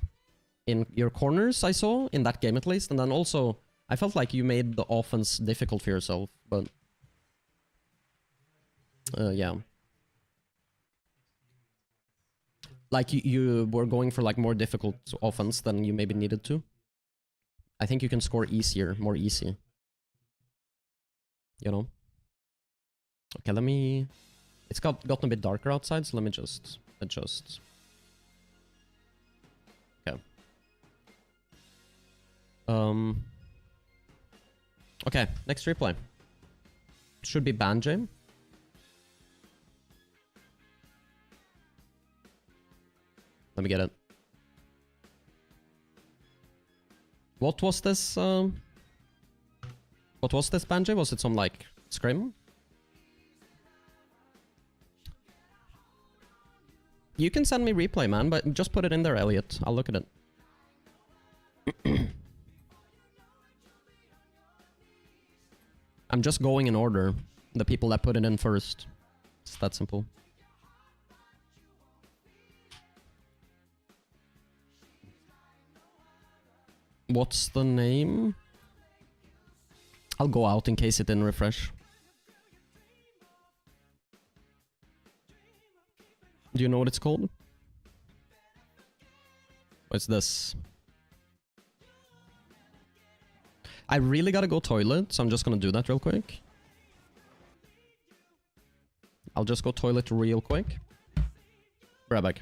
S3: in your corners, I saw, in that game at least, and then also, I felt like you made the offense difficult for yourself, but... yeah. Like, you were going for, like, more difficult offense than you maybe needed to. I think you can score easier, more easy. You know? Okay, let me... It's gotten a bit darker outside, so let me just adjust. Okay. Okay, next replay. Should be Banjay. Let me get it. What was this? What was this, Banjay? Was it some, like, scrim? You can send me replay, man, but just put it in there, Elliot. I'll look at it. I'm just going in order. The people that put it in first. It's that simple. What's the name? I'll go out in case it didn't refresh. Do you know what it's called? What's this? I really gotta go toilet, so I'm just gonna do that real quick. I'll just go toilet real quick. Be right back.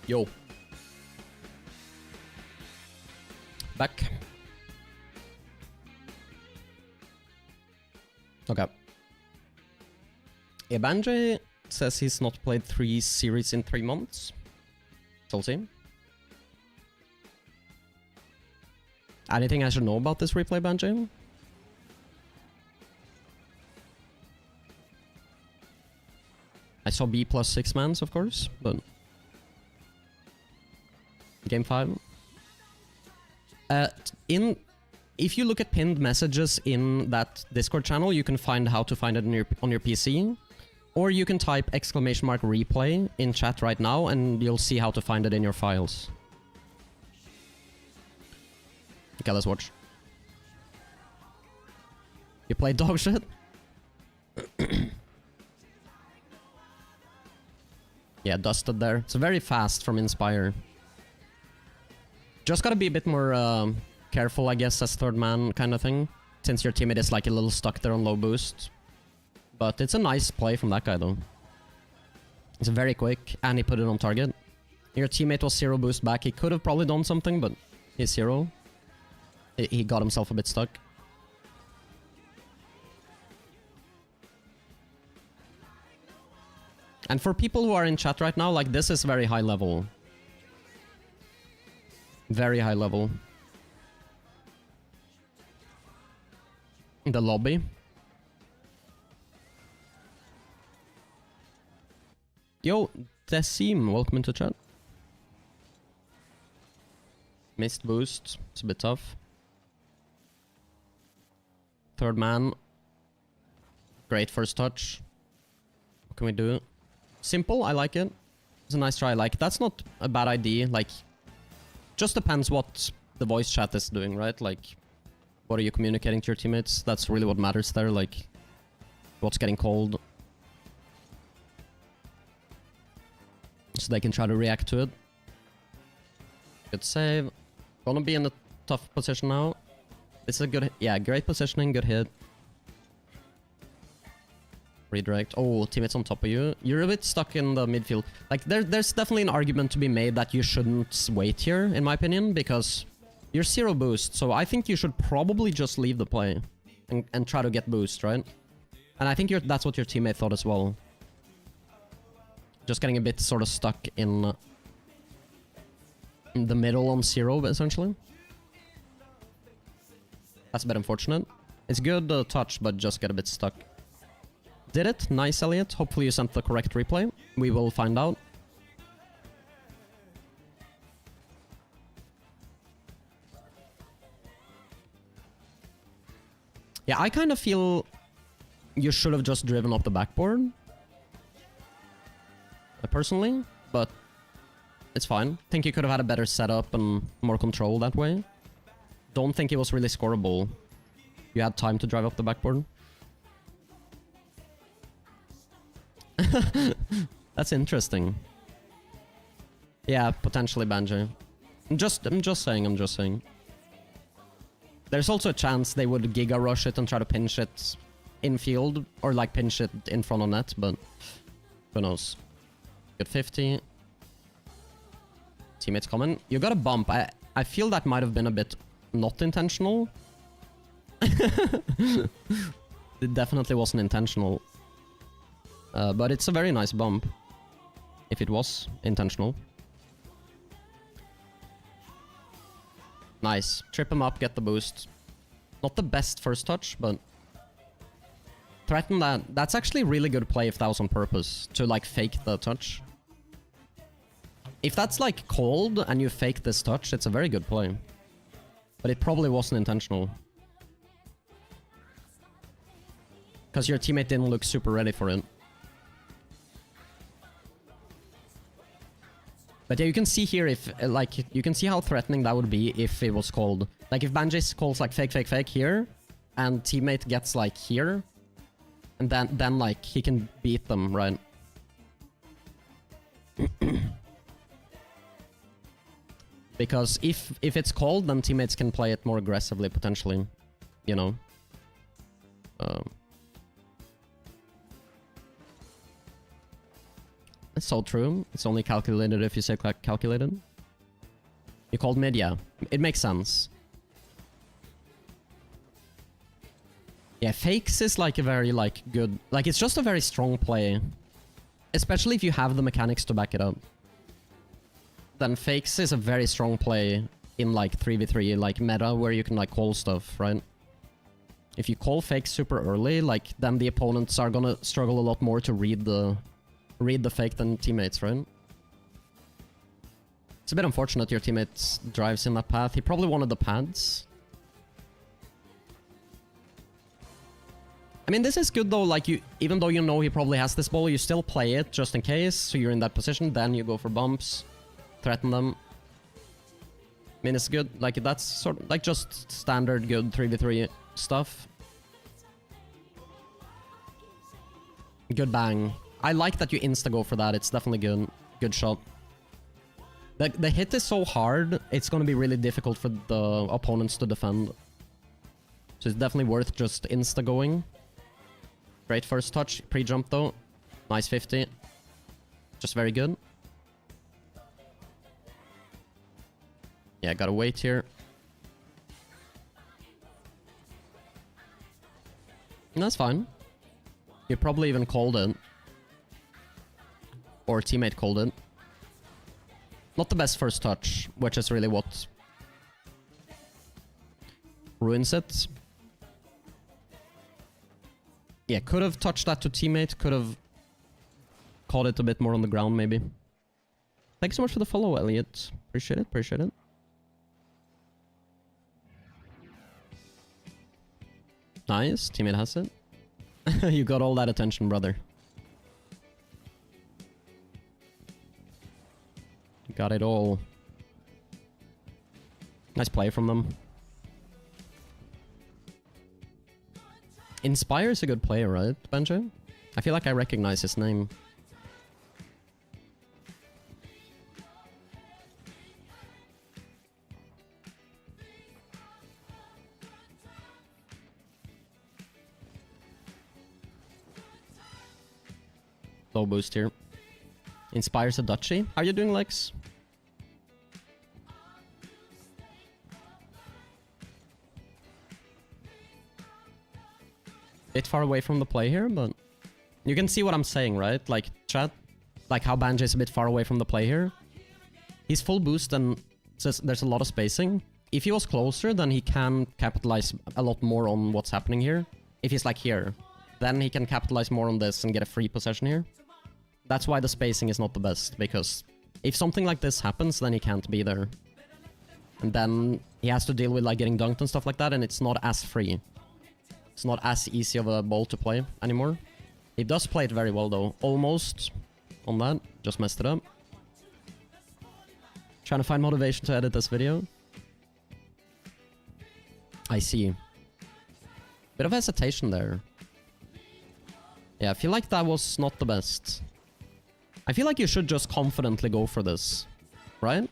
S3: Yo. Back. Okay. Ebanjay says he's not played 3 series in 3 months. Shall see. Anything I should know about this replay, Banjay? I saw B plus 6 mans, of course, but... Game 5. If you look at pinned messages in that Discord channel, you can find how to find it on your PC. Or you can type !replay in chat right now and you'll see how to find it in your files. Okay, let's watch. You play dog shit? Yeah, dusted there. It's very fast from Inspire. Just gotta be a bit more careful, I guess, as third man kind of thing. Since your teammate is like a little stuck there on low boost. But it's a nice play from that guy though. It's very quick and he put it on target. Your teammate was 0 boost back. He could have probably done something, but he's 0. He got himself a bit stuck. And for people who are in chat right now, like, this is very high level. Very high level. The lobby. Yo, Desim, welcome into chat. Missed boost. It's a bit tough. Third man. Great first touch. What can we do? Simple, I like it. It's a nice try. Like, that's not a bad idea. Like, just depends what the voice chat is doing, right? Like, what are you communicating to your teammates? That's really what matters there. Like, what's getting called. So they can try to react to it. Good save. Gonna be in a tough position now. This is a good... Yeah, great positioning, good hit. Redirect. Oh, teammates on top of you. You're a bit stuck in the midfield. Like, there's definitely an argument to be made that you shouldn't wait here, in my opinion, because you're 0 boost, so I think you should probably just leave the play and try to get boost, right? And I think that's what your teammate thought as well. Just getting a bit sort of stuck in the middle on 0, essentially. That's a bit unfortunate. It's good touch, but just get a bit stuck. Did it. Nice, Elliot. Hopefully you sent the correct replay. We will find out. Yeah, I kind of feel you should have just driven up the backboard. Personally, but it's fine. Think you could have had a better setup and more control that way. Don't think it was really scoreable. You had time to drive up the backboard. That's interesting. Yeah, potentially Banjo. I'm just saying. There's also a chance they would Giga Rush it and try to pinch it in field, or like pinch it in front of net, but who knows. Good 50. Teammates coming. You got a bump. I feel that might have been a bit not intentional. It definitely wasn't intentional. But it's a very nice bump. If it was intentional. Nice. Trip him up, get the boost. Not the best first touch, but... Threaten that. That's actually really good play if that was on purpose. To like fake the touch. If that's like called and you fake this touch, it's a very good play. But it probably wasn't intentional. Because your teammate didn't look super ready for it. But yeah, you can see here if, like, you can see how threatening that would be if it was called. Like, if Banjis calls, like, fake, fake, fake here, and teammate gets, like, here, and then like, he can beat them, right? Because if it's called, then teammates can play it more aggressively, potentially. You know? It's so true. It's only calculated if you say calculated. You called mid, yeah. It makes sense. Yeah, fakes is like a very like good... Like, it's just a very strong play. Especially if you have the mechanics to back it up. Then fakes is a very strong play in like 3v3, like meta, where you can like call stuff, right? If you call fakes super early, like then the opponents are gonna struggle a lot more to read the fake than teammates, right? It's a bit unfortunate your teammate drives in that path. He probably wanted the pads. I mean, this is good though, like even though you know he probably has this ball, you still play it just in case, so you're in that position, then you go for bumps, threaten them. I mean, it's good, like that's sort of like just standard good 3v3 stuff. Good bang. I like that you insta-go for that, it's definitely good. Good shot. The hit is so hard, it's gonna be really difficult for the opponents to defend. So it's definitely worth just insta-going. Great first touch, pre-jump though. Nice 50. Just very good. Yeah, gotta wait here. And that's fine. You probably even called it. Or teammate called it. Not the best first touch, which is really what ruins it. Yeah, could have touched that to teammate, could have caught it a bit more on the ground maybe. Thanks so much for the follow, Elliot. Appreciate it, appreciate it. Nice, teammate has it. You got all that attention, brother. Got it all. Nice play from them. Inspire's a good player, right, Banjo? I feel like I recognize his name. Low boost here. Inspires a Dutchie. How are you doing, Lex? Bit far away from the play here, but you can see what I'm saying, right? Like, chat, like how Banjo is a bit far away from the play here. He's full boost and there's a lot of spacing. If he was closer, then he can capitalize a lot more on what's happening here. If he's like here, then he can capitalize more on this and get a free possession here. That's why the spacing is not the best, because if something like this happens, then he can't be there. And then he has to deal with like getting dunked and stuff like that, and it's not as free. It's not as easy of a ball to play anymore. He does play it very well though. Almost on that. Just messed it up. Trying to find motivation to edit this video. I see. Bit of hesitation there. Yeah, I feel like that was not the best. I feel like you should just confidently go for this. Right?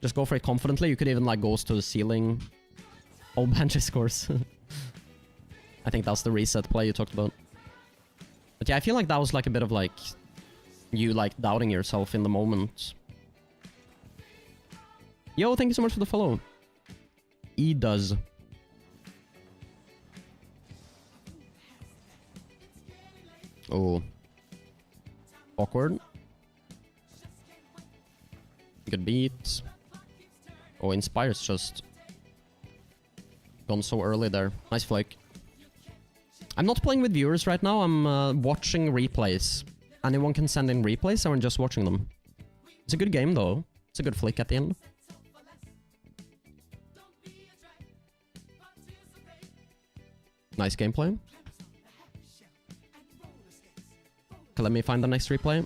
S3: Just go for it confidently. You could even like go to the ceiling. Oh, Banshee scores. I think that's the reset play you talked about. But yeah, I feel like that was like a bit of like you like doubting yourself in the moment. Yo, thank you so much for the follow. E does. Oh. Awkward. Good beat. Oh, Inspire's just gone so early there. Nice flick. I'm not playing with viewers right now. I'm watching replays. Anyone can send in replays, and I'm just watching them. It's a good game, though. It's a good flick at the end. Nice gameplay. Okay, let me find the next replay.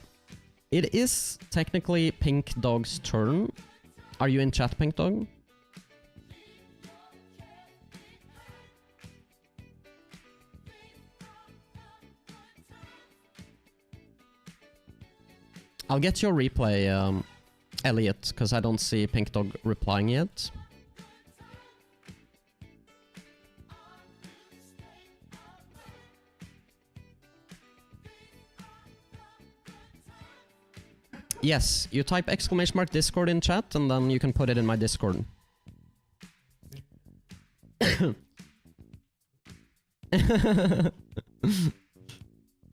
S3: It is technically Pink Dog's turn. Are you in chat, Pink Dog? I'll get your replay, Elliot, because I don't see Pink Dog replying yet. Yes, you type !Discord in chat, and then you can put it in my Discord.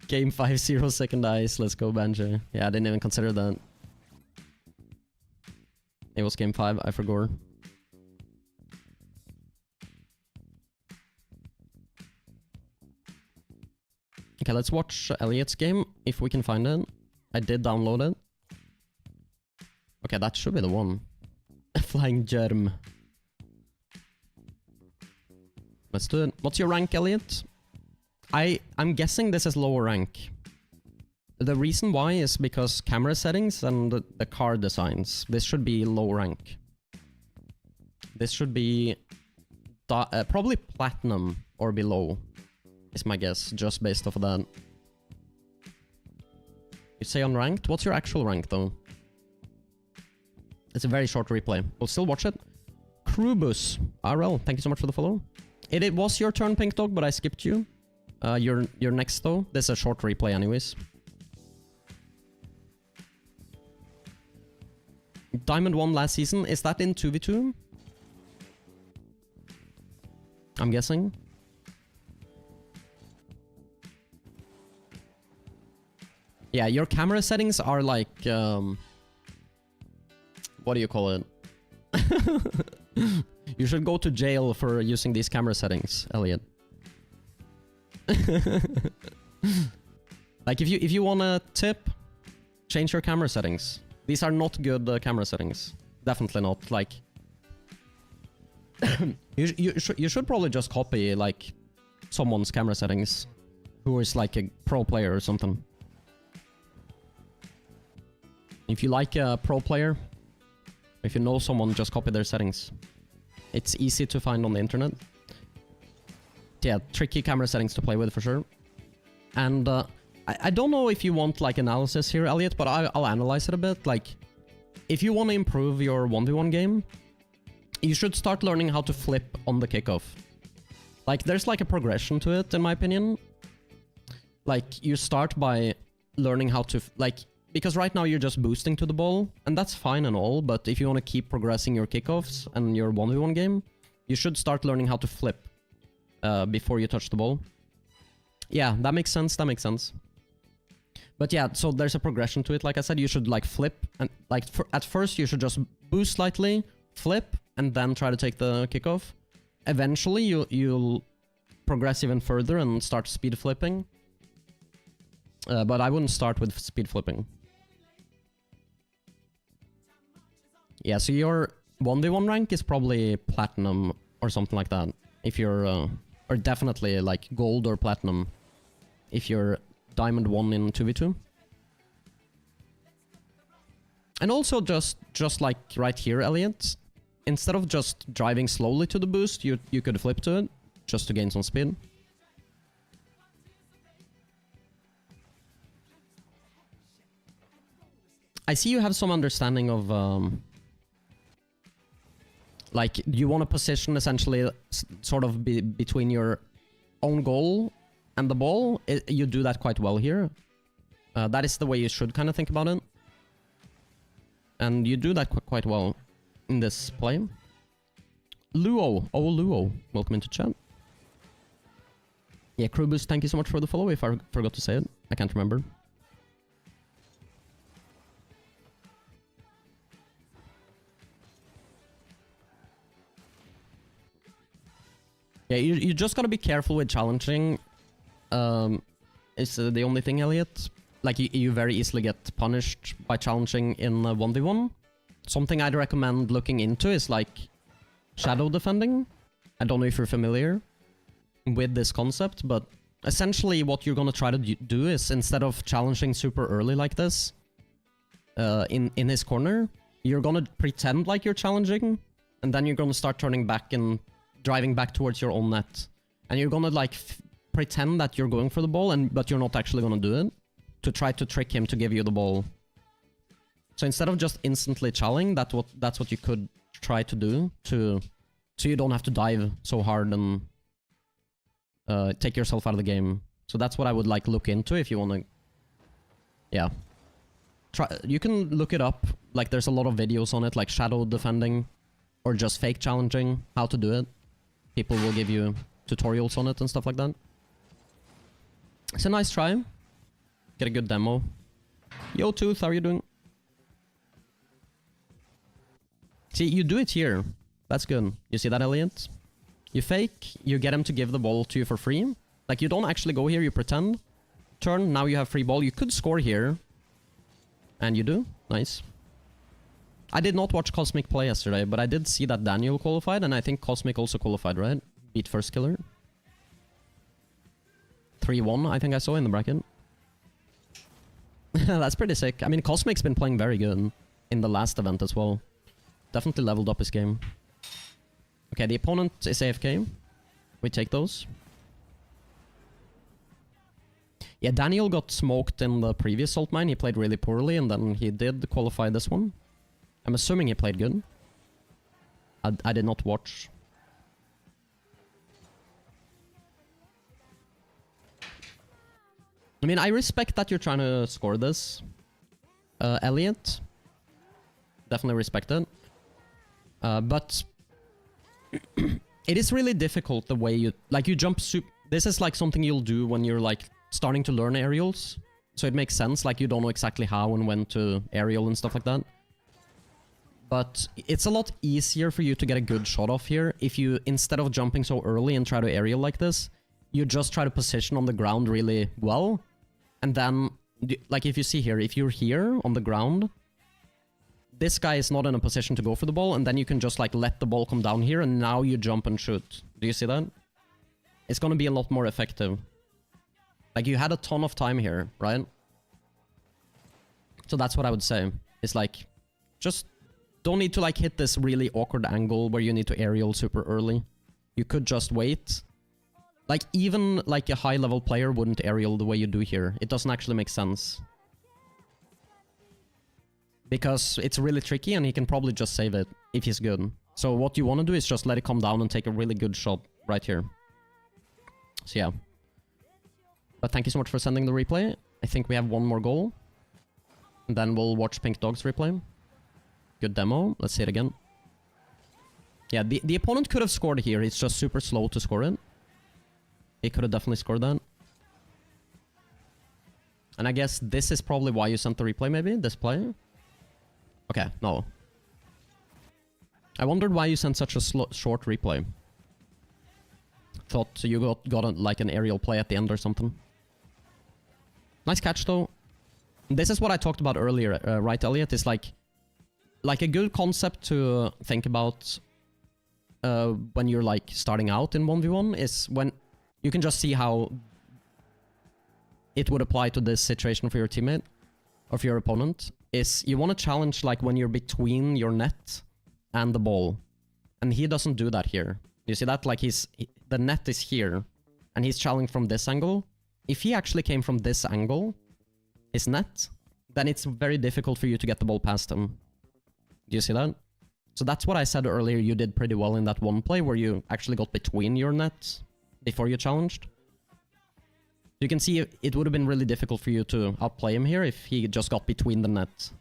S3: Game 5-0 second ice, let's go Banjo. Yeah, I didn't even consider that. It was game 5, I forgot. Okay, let's watch Elliot's game, if we can find it. I did download it. Okay, that should be the one. Flying Germ. Let's do it. What's your rank, Elliot? I'm guessing this is lower rank. The reason why is because camera settings and the card designs. This should be low rank. This should be probably platinum or below, is my guess, just based off of that. You say unranked? What's your actual rank, though? It's a very short replay. We'll still watch it. Krubus. RL, thank you so much for the follow. It was your turn, Pink Dog, but I skipped you. You're next, though. This is a short replay anyways. Diamond 1 last season. Is that in 2v2? I'm guessing. Yeah, your camera settings are like... what do you call it? You should go to jail for using these camera settings, Elliot. Like, if you want a tip, change your camera settings. These are not good camera settings. Definitely not. Like, you should probably just copy like someone's camera settings, who is like a pro player or something. If you like a pro player, if you know someone, just copy their settings. It's easy to find on the internet. Yeah, tricky camera settings to play with for sure. And I don't know if you want like analysis here, Elliot, but I'll analyze it a bit. Like, if you want to improve your 1v1 game, you should start learning how to flip on the kickoff. Like, there's like a progression to it, in my opinion. Like, you start by learning how to, like, because right now you're just boosting to the ball, and that's fine and all, but if you want to keep progressing your kickoffs and your 1v1 game, you should start learning how to flip before you touch the ball. Yeah, that makes sense, that makes sense. But yeah, so there's a progression to it. Like I said, you should like flip, and like at first you should just boost slightly, flip, and then try to take the kickoff. Eventually you'll progress even further and start speed flipping. But I wouldn't start with speed flipping. Yeah, so your 1v1 rank is probably platinum or something like that. If you're, or definitely like gold or platinum. If you're diamond 1 in 2v2. And also just like right here, Elliot, instead of just driving slowly to the boost, you could flip to it just to gain some speed. I see you have some understanding of like you want to position essentially sort of between your own goal and the ball. You do that quite well here. That is the way you should kind of think about it. And you do that quite well in this play. Luo. Oh, Luo. Welcome into chat. Yeah, Crew Boost, thank you so much for the follow. If I forgot to say it, I can't remember. Yeah, you just gotta be careful with challenging. Is the only thing, Elliot. Like, you very easily get punished by challenging in 1v1. Something I'd recommend looking into is, like, shadow defending. I don't know if you're familiar with this concept, but essentially what you're gonna try to do is, instead of challenging super early like this, in his corner, you're gonna pretend like you're challenging, and then you're gonna start turning back and driving back towards your own net. And you're gonna, like, pretend that you're going for the ball, but you're not actually gonna do it, to try to trick him to give you the ball. So instead of just instantly challenging, that's what you could try to do, so you don't have to dive so hard and take yourself out of the game. So that's what I would like look into if you want to. Yeah, you can look it up. Like, there's a lot of videos on it, like shadow defending or just fake challenging, how to do it. People will give you tutorials on it and stuff like that. It's a nice try. Get a good demo. Yo, Tooth, how are you doing? See, you do it here. That's good. You see that, Elliot? You fake, you get him to give the ball to you for free. Like, you don't actually go here, you pretend. Turn, now you have free ball. You could score here. And you do. Nice. I did not watch Cosmic play yesterday, but I did see that Daniel qualified, and I think Cosmic also qualified, right? Beat first killer. 3-1, I think I saw in the bracket. That's pretty sick. I mean, Cosmic's been playing very good in the last event as well. Definitely leveled up his game. Okay, the opponent is AFK. We take those. Yeah, Daniel got smoked in the previous salt mine. He played really poorly, and then he did qualify this one. I'm assuming he played good. I did not watch. I mean, I respect that you're trying to score this, Elliot. Definitely respect it. But it is really difficult the way you... Like, you jump... This is like something you'll do when you're, like, starting to learn aerials. So it makes sense. Like, you don't know exactly how and when to aerial and stuff like that. But it's a lot easier for you to get a good shot off here if you, instead of jumping so early and try to aerial like this, you just try to position on the ground really well. And then, like, if you see here, if you're here on the ground, this guy is not in a position to go for the ball, and then you can just, like, let the ball come down here, and now you jump and shoot. Do you see that? It's gonna be a lot more effective. Like, you had a ton of time here, right? So that's what I would say. It's like, just don't need to, like, hit this really awkward angle where you need to aerial super early. You could just wait. Like, even, like, a high-level player wouldn't aerial the way you do here. It doesn't actually make sense. Because it's really tricky, and he can probably just save it if he's good. So what you want to do is just let it come down and take a really good shot right here. So yeah. But thank you so much for sending the replay. I think we have one more goal. And then we'll watch Pink Dog's replay. Good demo. Let's see it again. Yeah, the opponent could have scored here. It's just super slow to score it. He could have definitely scored that. And I guess this is probably why you sent the replay, maybe? This play? Okay, no. I wondered why you sent such a short replay. Thought you got like an aerial play at the end or something. Nice catch, though. This is what I talked about earlier, right, Elliot? It's like a good concept to think about when you're like starting out in 1v1 is when you can just see how it would apply to this situation for your teammate or for your opponent. Is you want to challenge like when you're between your net and the ball, and he doesn't do that here. You see that? Like the net is here, and he's challenging from this angle. If he actually came from this angle, his net, then it's very difficult for you to get the ball past him. Do you see that? So that's what I said earlier. You did pretty well in that one play where you actually got between your net before you challenged. You can see it would have been really difficult for you to outplay him here if he just got between the net.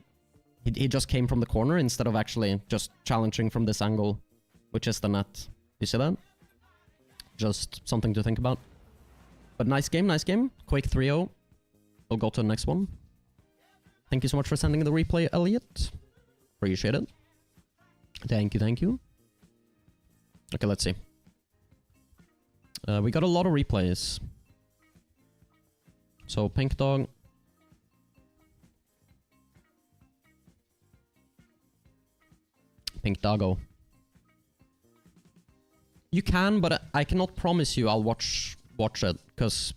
S3: He just came from the corner instead of actually just challenging from this angle, which is the net. You see that? Just something to think about. But nice game, nice game. Quick 3-0. We'll go to the next one. Thank you so much for sending the replay, Elliot. Appreciate it. Thank you, thank you. Okay, let's see. We got a lot of replays. So, Pink Dog. Pink Doggo. You can, but I cannot promise you I'll watch it, because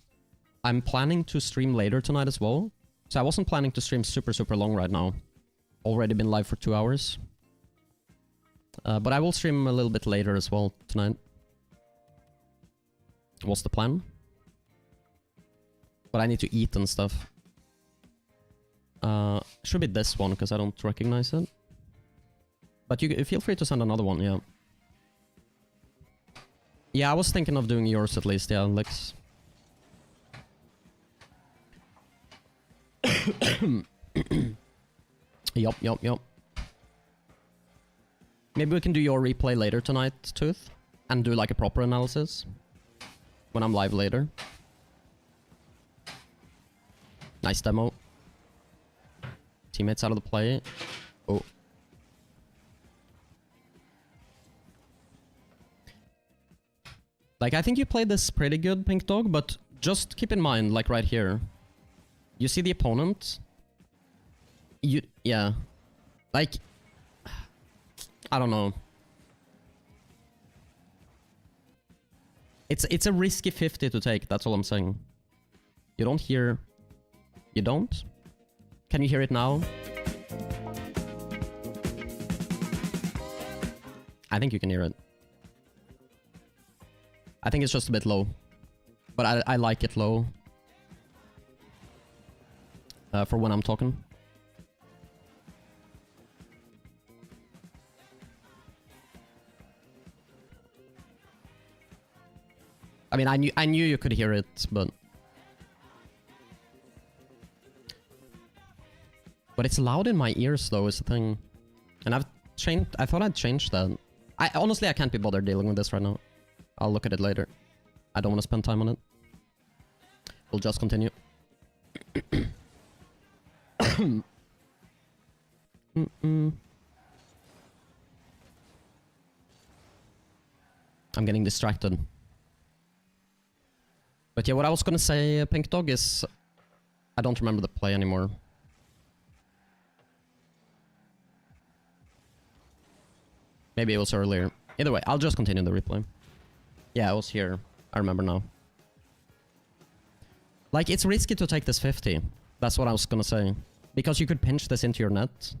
S3: I'm planning to stream later tonight as well. So I wasn't planning to stream super long right now. Already been live for 2 hours. But I will stream a little bit later as well tonight. What's the plan? But I need to eat and stuff. Should be this one, because I don't recognize it. But you feel free to send another one, yeah. Yeah, I was thinking of doing yours at least, yeah, Lex. Yup. Maybe we can do your replay later tonight, Tooth. And do like a proper analysis. When I'm live later. Nice demo. Teammates out of the play. Oh. Like, I think you played this pretty good, Pink Dog, but just keep in mind, like right here. You see the opponent? Yeah. Like, I don't know. It's a risky 50 to take, that's all I'm saying. You don't hear... You don't? Can you hear it now? I think you can hear it. I think it's just a bit low. But I like it low. For when I'm talking. I mean, I knew you could hear it, but... But it's loud in my ears, though, is the thing. And I've changed... I thought I'd change that. Honestly, I can't be bothered dealing with this right now. I'll look at it later. I don't want to spend time on it. We'll just continue. I'm getting distracted. But yeah, what I was gonna say, Pink Dog, is... I don't remember the play anymore. Maybe it was earlier. Either way, I'll just continue the replay. Yeah, I was here. I remember now. Like, it's risky to take this 50. That's what I was gonna say. Because you could pinch this into your net.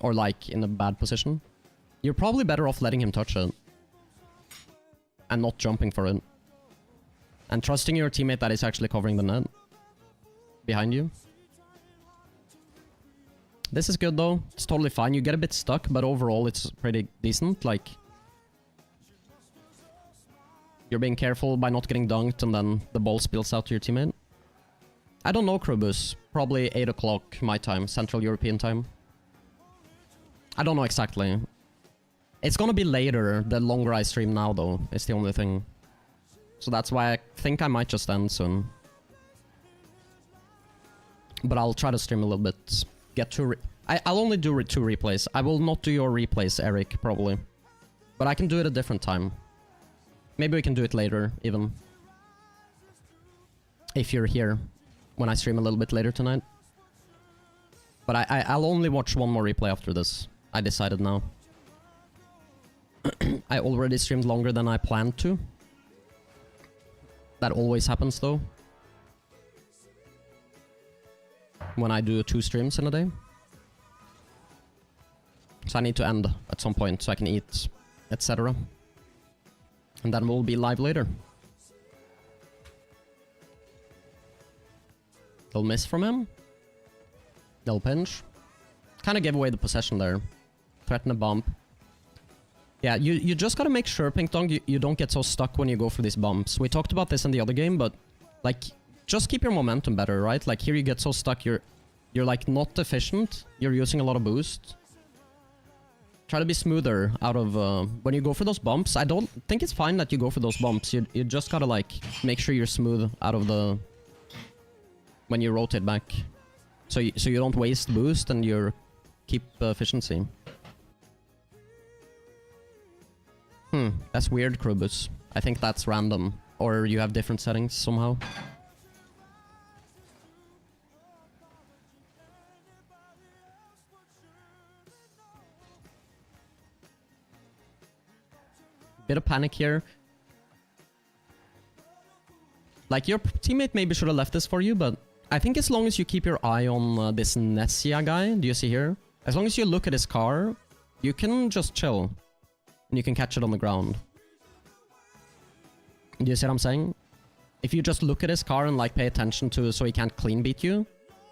S3: Or, like, in a bad position. You're probably better off letting him touch it. And not jumping for it. And trusting your teammate that is actually covering the net. Behind you. This is good, though. It's totally fine. You get a bit stuck, but overall it's pretty decent. Like... You're being careful by not getting dunked and then the ball spills out to your teammate. I don't know, Krubus. Probably 8 o'clock my time, Central European time. I don't know exactly. It's gonna be later, the longer I stream now though, is the only thing. So that's why I think I might just end soon. But I'll try to stream a little bit. Get 2 I'll only do 2 replays. I will not do your replays, Eric, probably. But I can do it a different time. Maybe we can do it later, even. If you're here, when I stream a little bit later tonight. But I'll only watch 1 more replay after this. I decided now. I already streamed longer than I planned to. That always happens, though. When I do 2 streams in a day. So I need to end at some point so I can eat, etc. And then we'll be live later. They'll miss from him. They'll pinch. Kind of gave away the possession there. Threaten a bump. Yeah, you just gotta make sure, Pink Dong, you don't get so stuck when you go for these bumps. We talked about this in the other game, but like, just keep your momentum better, right? Like here you get so stuck, you're like not efficient. You're using a lot of boost. Try to be smoother out of when you go for those bumps. I don't think it's fine that you go for those bumps. You just gotta like make sure you're smooth out of the when you rotate back, so you don't waste boost and you keep efficiency. That's weird, Krubus. I think that's random, or you have different settings somehow. Bit of panic here. Like, your teammate maybe should have left this for you, but I think as long as you keep your eye on this Nessia guy, do you see here? As long as you look at his car, you can just chill. And you can catch it on the ground. Do you see what I'm saying? If you just look at his car and like pay attention to so he can't clean beat you,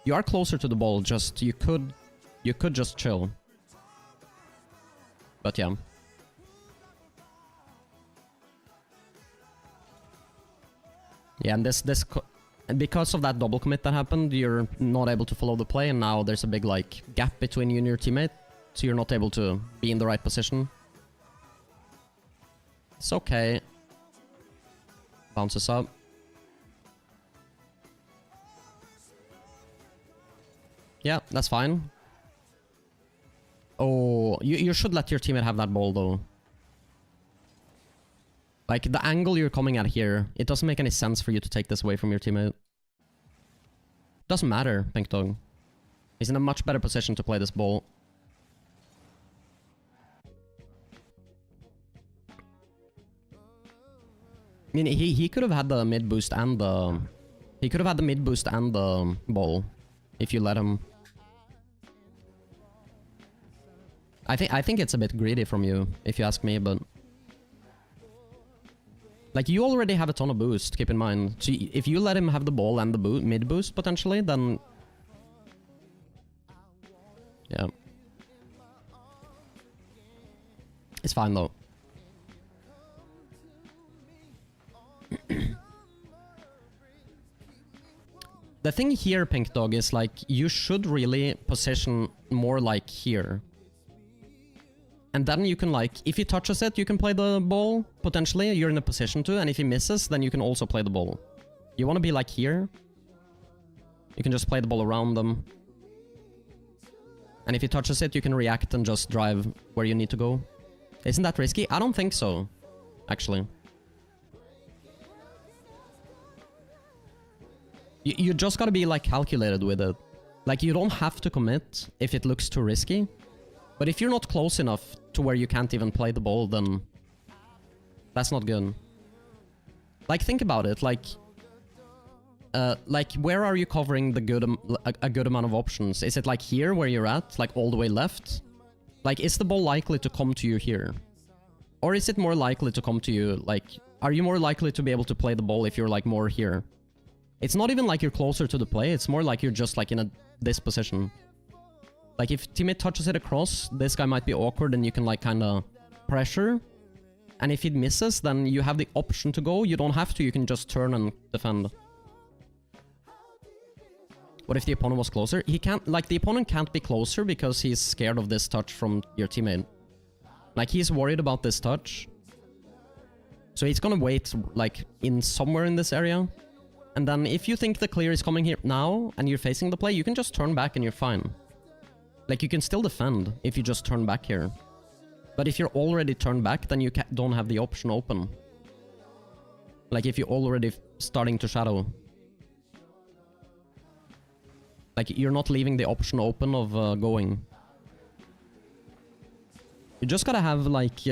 S3: you are closer to the ball, just you could just chill. But yeah. Yeah, and because of that double commit that happened, you're not able to follow the play, and now there's a big like gap between you and your teammate, so you're not able to be in the right position. It's okay. Bounces up. Yeah, that's fine. Oh, you should let your teammate have that ball though. Like, the angle you're coming at here, it doesn't make any sense for you to take this away from your teammate. Doesn't matter, Pink Dog. He's in a much better position to play this ball. I mean, he could have had the mid boost and the... He could have had the mid boost and the ball, if you let him. I think it's a bit greedy from you, if you ask me, but... Like, you already have a ton of boost, keep in mind. So if you let him have the ball and the mid boost, potentially, then... Yeah. It's fine, though. The thing here, Pink Dog, is like, you should really position more like here. And then you can like, if he touches it, you can play the ball, potentially, you're in a position to, and if he misses, then you can also play the ball. You want to be like here. You can just play the ball around them. And if he touches it, you can react and just drive where you need to go. Isn't that risky? I don't think so, actually. You just gotta be like calculated with it. Like, you don't have to commit if it looks too risky. But if you're not close enough to where you can't even play the ball, then that's not good. Like, think about it. Like where are you covering the a good amount of options? Is it like here where you're at, like all the way left? Like, is the ball likely to come to you here? Or is it more likely to come to you, like, are you more likely to be able to play the ball if you're like more here? It's not even like you're closer to the play, it's more like you're just like in this position. Like, if teammate touches it across, this guy might be awkward and you can like kind of pressure. and if it misses, then you have the option to go. You don't have to, you can just turn and defend. What if the opponent was closer? He can't, like, the opponent can't be closer because he's scared of this touch from your teammate. Like, he's worried about this touch. So he's gonna wait, like, in somewhere in this area. And then if you think the clear is coming here now, and you're facing the play, you can just turn back and you're fine. Like, you can still defend if you just turn back here. But if you're already turned back, then you don't have the option open. Like, if you're already starting to shadow. Like, you're not leaving the option open of going. You just gotta have, like,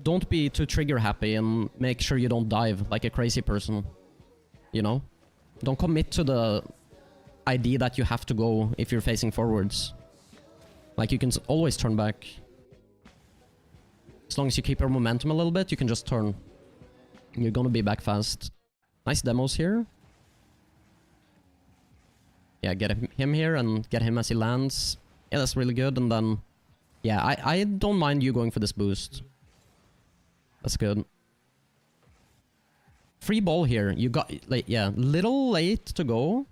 S3: don't be too trigger happy and make sure you don't dive like a crazy person. You know? Don't commit to the idea that you have to go if you're facing forwards. Like, you can always turn back. As long as you keep your momentum a little bit, you can just turn. You're gonna be back fast. Nice demos here. Yeah, get him here and get him as he lands. Yeah, that's really good. And then, yeah, I don't mind you going for this boost. That's good. Free ball here. You got, like, yeah, little late to go.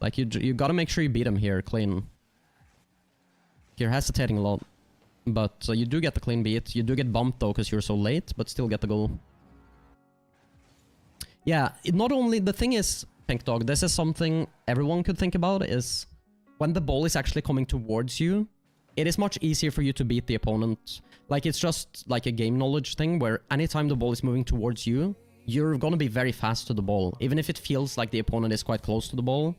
S3: Like, you gotta make sure you beat him here clean. You're hesitating a lot. But you do get the clean beat. You do get bumped though because you're so late, but still get the goal. Yeah, not only, the thing is, Pink Dog, this is something everyone could think about, is when the ball is actually coming towards you, it is much easier for you to beat the opponent. Like, it's just like a game knowledge thing where anytime the ball is moving towards you, you're gonna be very fast to the ball. Even if it feels like the opponent is quite close to the ball.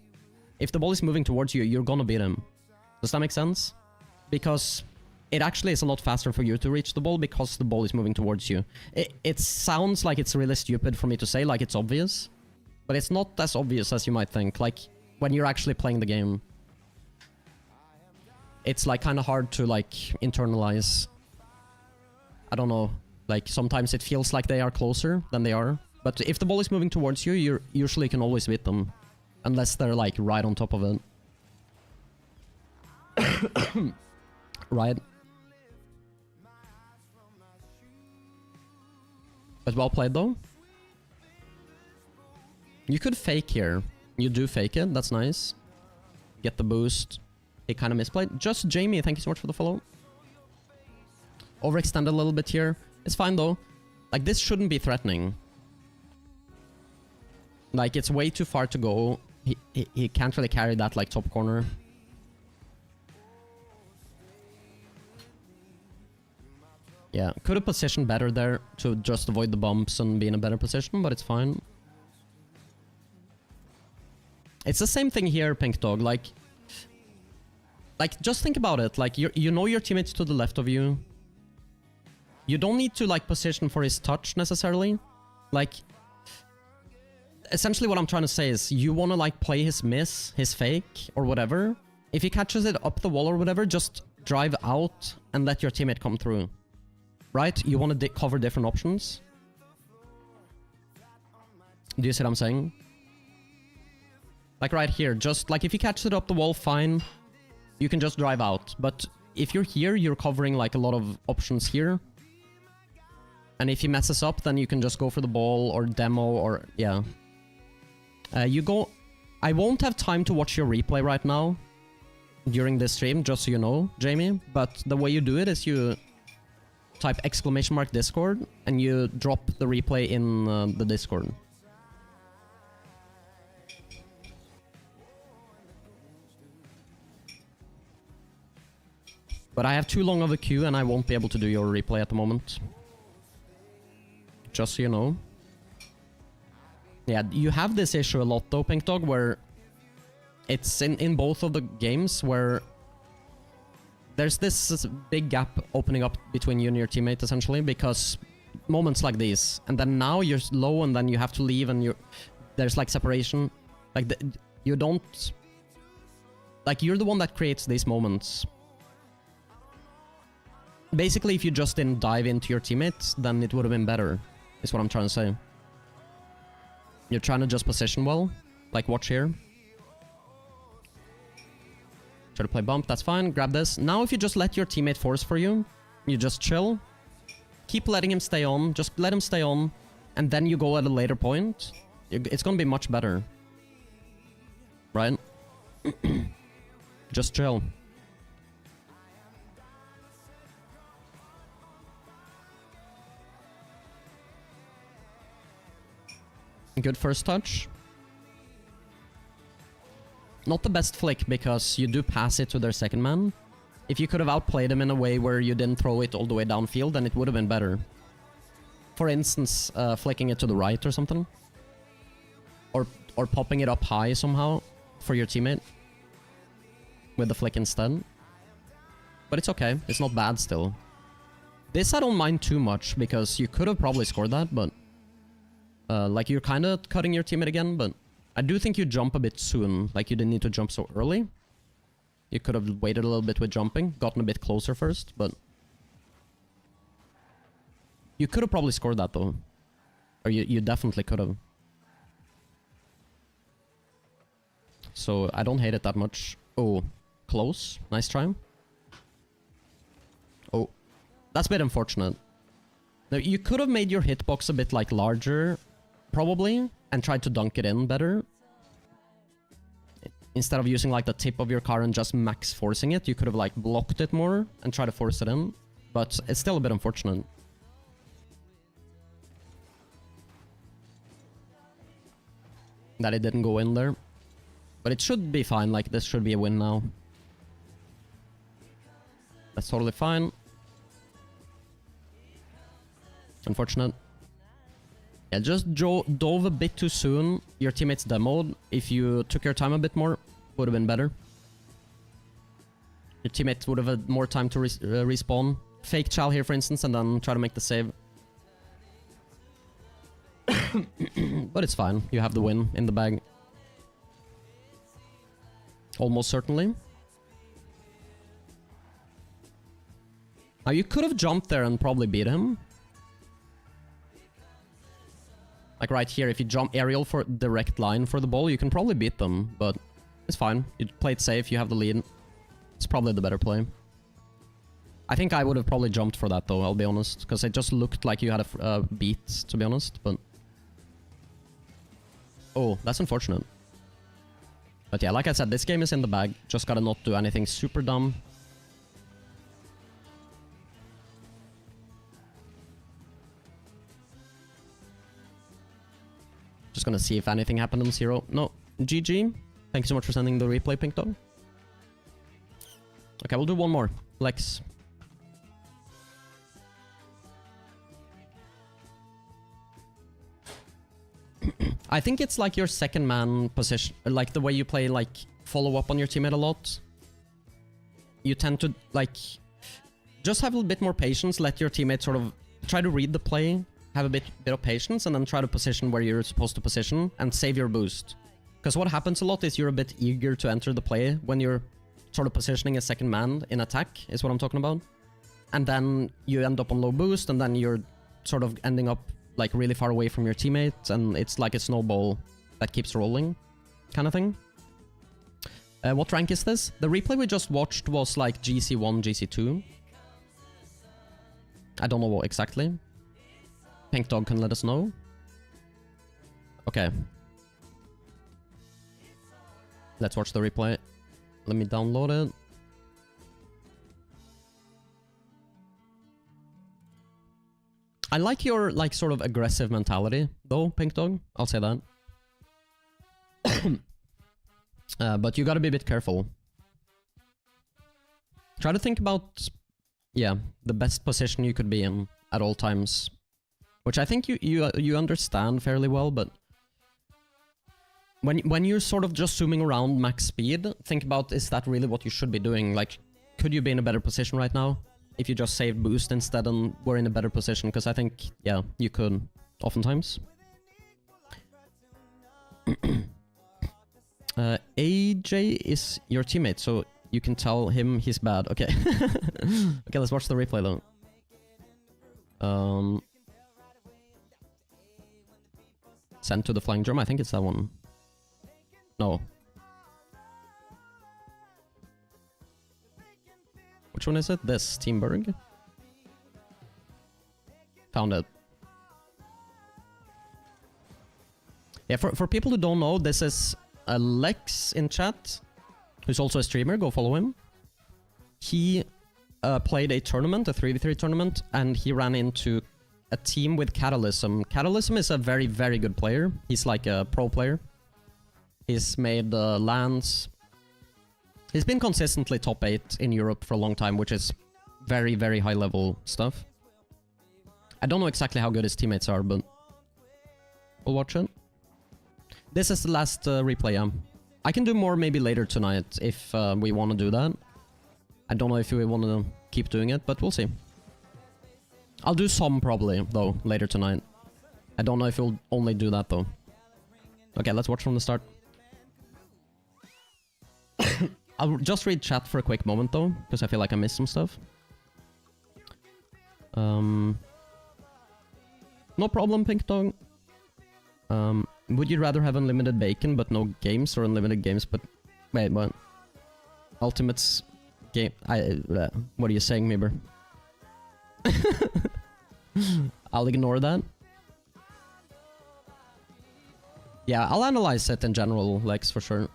S3: If the ball is moving towards you, you're gonna beat him. Does that make sense? Because it actually is a lot faster for you to reach the ball because the ball is moving towards you. It sounds like it's really stupid for me to say, like it's obvious. But it's not as obvious as you might think. Like, when you're actually playing the game. It's like kind of hard to like internalize. I don't know. Like, sometimes it feels like they are closer than they are. But if the ball is moving towards you, you usually can always beat them. Unless they're like right on top of it. Right. But well played though. You could fake here. You do fake it, that's nice. Get the boost. He kind of misplayed. Just Jamie, thank you so much for the follow. Overextended a little bit here. It's fine though. Like, this shouldn't be threatening. Like, it's way too far to go. He can't really carry that like top corner. Yeah, could have positioned better there to just avoid the bumps and be in a better position, but it's fine. It's the same thing here, Pink Dog. Like, just think about it. Like, you know your teammates to the left of you. You don't need to, like, position for his touch, necessarily. Like, essentially what I'm trying to say is, you want to, like, play his miss, his fake, or whatever. If he catches it up the wall or whatever, just drive out and let your teammate come through. Right? You want to cover different options. Do you see what I'm saying? Like right here, just like if you catch it up the wall, fine. You can just drive out. But if you're here, you're covering like a lot of options here. And if he messes up, then you can just go for the ball or demo or... yeah. You go... I won't have time to watch your replay right now during this stream, just so you know, Jamie. But the way you do it is you type !Discord and you drop the replay in the Discord. But I have too long of a queue and I won't be able to do your replay at the moment. Just so you know. Yeah, you have this issue a lot though, Pink Dog, where it's in both of the games where there's this big gap opening up between you and your teammate, essentially, because moments like these, and then now you're low and then you have to leave and there's like separation. Like, you don't... like, you're the one that creates these moments. Basically, if you just didn't dive into your teammates, then it would have been better, is what I'm trying to say. You're trying to just position well. Like, watch here. Try to play bump, that's fine. Grab this. Now if you just let your teammate force for you, you just chill. keep letting him stay on. Just let him stay on. And then you go at a later point. It's gonna be much better. Right? Just chill. Good first touch. Not the best flick because you do pass it to their second man. If you could have outplayed him in a way where you didn't throw it all the way downfield, then it would have been better. For instance, flicking it to the right or something. Or popping it up high somehow for your teammate. With the flick instead. But it's okay. It's not bad still. This I don't mind too much because you could have probably scored that, but... like you're kind of cutting your teammate again, but... I do think you jump a bit soon. Like you didn't need to jump so early. You could have waited a little bit with jumping. Gotten a bit closer first, but... You could have probably scored that though. Or you definitely could have. So I don't hate it that much. Oh, close. Nice try. Oh, that's a bit unfortunate. Now you could have made your hitbox a bit like larger, probably, and tried to dunk it in better. Instead of using like the tip of your car and just max forcing it, you could have like blocked it more and try to force it in. But it's still a bit unfortunate. That it didn't go in there. But it should be fine, like this should be a win now. That's totally fine. Unfortunate. Yeah, just dove a bit too soon. Your teammates demoed. If you took your time a bit more, would have been better. Your teammates would have had more time to respawn. Fake chow here, for instance, and then try to make the save. But it's fine. You have the win in the bag. Almost certainly. Now you could have jumped there and probably beat him. Like right here, if you jump aerial for direct line for the ball, you can probably beat them, but it's fine. You play it safe, you have the lead. It's probably the better play. I think I would have probably jumped for that though, I'll be honest, because it just looked like you had a beat, to be honest, but... Oh, that's unfortunate. But yeah, like I said, this game is in the bag. Just gotta not do anything super dumb. Just gonna see if anything happened on 0. No. GG. Thank you so much for sending the replay, Pink Dog. Okay, we'll do one more. Lex. I think it's like your second man position, like the way you play, like follow up on your teammate a lot. You tend to like just have a little bit more patience, let your teammate sort of try to read the play, have a bit of patience, and then try to position where you're supposed to position and save your boost. Because what happens a lot is you're a bit eager to enter the play when you're sort of positioning a second man in attack, is what I'm talking about. And then you end up on low boost, and then you're sort of ending up like really far away from your teammate, and it's like a snowball that keeps rolling, kind of thing. What rank is this? The replay we just watched was like GC1, GC2. I don't know what exactly. Pink Dog can let us know. Okay. Let's watch the replay. Let me download it. I like your, like, sort of aggressive mentality, though, Pink Dog. I'll say that. But you gotta be a bit careful. Try to think about, yeah, the best position you could be in at all times. Which I think you understand fairly well, but... When you're sort of just zooming around max speed, think about, is that really what you should be doing? Like, could you be in a better position right now? If you just saved boost instead and were in a better position, because I think, yeah, you could, oftentimes. AJ is your teammate, so you can tell him he's bad. Okay. Okay, let's watch the replay though. Send to the flying drum, I think it's that one. No. Which one is it? This, Teamberg? Found it. Yeah, for people who don't know, this is Lex in chat, who's also a streamer. Go follow him. He played a tournament, a 3v3 tournament, and he ran into a team with Catalysm. Catalysm is a very, very good player. He's like a pro player. He's made lands. He's been consistently top 8 in Europe for a long time, which is very, very high level stuff. I don't know exactly how good his teammates are, but we'll watch it. This is the last replay, yeah. I can do more maybe later tonight if we want to do that. I don't know if we want to keep doing it, but we'll see. I'll do some probably, though, later tonight. I don't know if we'll only do that, though. Okay, let's watch from the start. I'll just read chat for a quick moment, though, because I feel like I missed some stuff. No problem, Pink Dog. Would you rather have unlimited bacon but no games, or unlimited games but... Wait, what? Ultimate's game... what are you saying, Mieber? I'll ignore that. Yeah, I'll analyze it in general, Lex, for sure.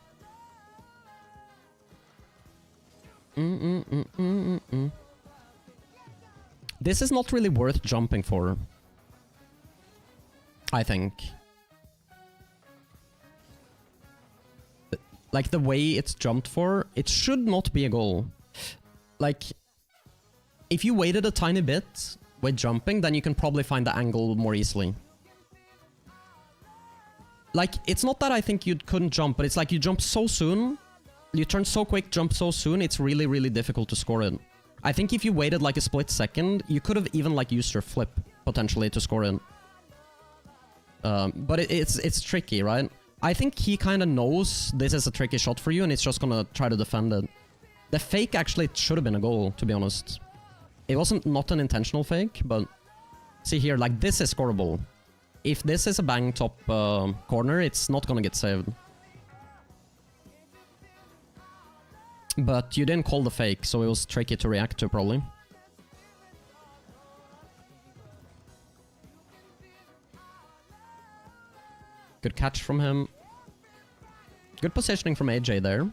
S3: This is not really worth jumping for, I think. Like, the way it's jumped for, it should not be a goal. Like, if you waited a tiny bit with jumping, then you can probably find the angle more easily. Like, it's not that I think you couldn't jump, but it's like you jump so soon, you turn so quick, jump so soon, it's really, really difficult to score it. I think if you waited like a split second, you could have even like used your flip, potentially, to score it. But it's tricky, right? I think he kind of knows this is a tricky shot for you, and it's just gonna try to defend it. The fake actually should have been a goal, to be honest. It wasn't not an intentional fake, but... See here, like, this is scoreable. If this is a bang top corner, it's not gonna get saved. But you didn't call the fake, so it was tricky to react to, probably. Good catch from him. Good positioning from AJ there.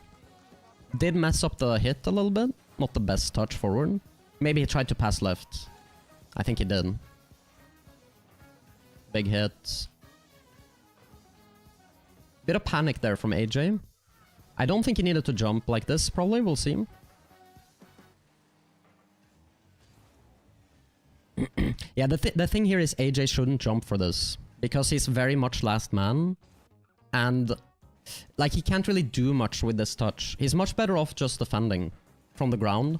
S3: Did mess up the hit a little bit. Not the best touch forward. Maybe he tried to pass left. I think he did. Big hit. Bit of panic there from AJ. I don't think he needed to jump like this, probably. We'll see. Yeah, the thing here is AJ shouldn't jump for this, because he's very much last man, and like, he can't really do much with this touch. He's much better off just defending from the ground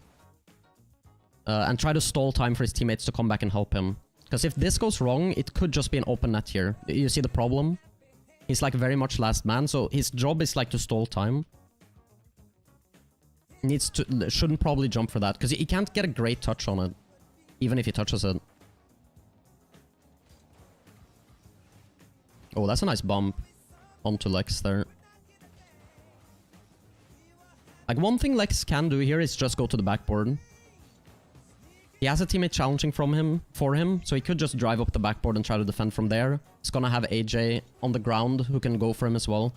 S3: and try to stall time for his teammates to come back and help him. Because if this goes wrong, it could just be an open net here. You see the problem? He's like very much last man, so his job is like to stall time. Shouldn't probably jump for that, because he can't get a great touch on it, even if he touches it. Oh, that's a nice bump onto Lex there. Like, one thing Lex can do here is just go to the backboard. He has a teammate challenging for him, so he could just drive up the backboard and try to defend from there. He's gonna have AJ on the ground who can go for him as well.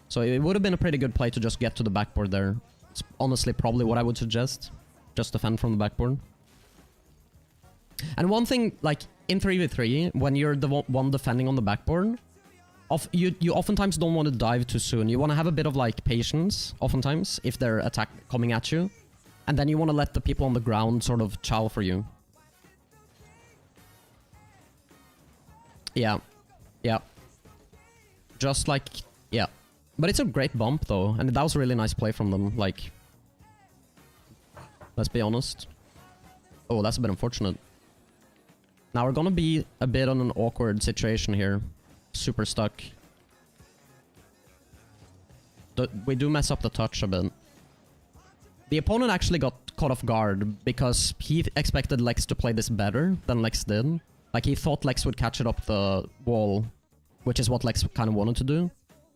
S3: So it would have been a pretty good play to just get to the backboard there. It's honestly probably what I would suggest. Just defend from the backboard. And one thing, like, in 3v3, when you're the one defending on the backboard, you oftentimes don't want to dive too soon. You want to have a bit of, like, patience, oftentimes, if they're coming at you. And then you want to let the people on the ground sort of chow for you. Yeah. Yeah. Just like... Yeah. But it's a great bump, though. And that was a really nice play from them. Like... Let's be honest. Oh, that's a bit unfortunate. Now we're gonna be a bit on an awkward situation here. Super stuck. We do mess up the touch a bit. The opponent actually got caught off guard because he expected Lex to play this better than Lex did. Like, he thought Lex would catch it up the wall, which is what Lex kind of wanted to do.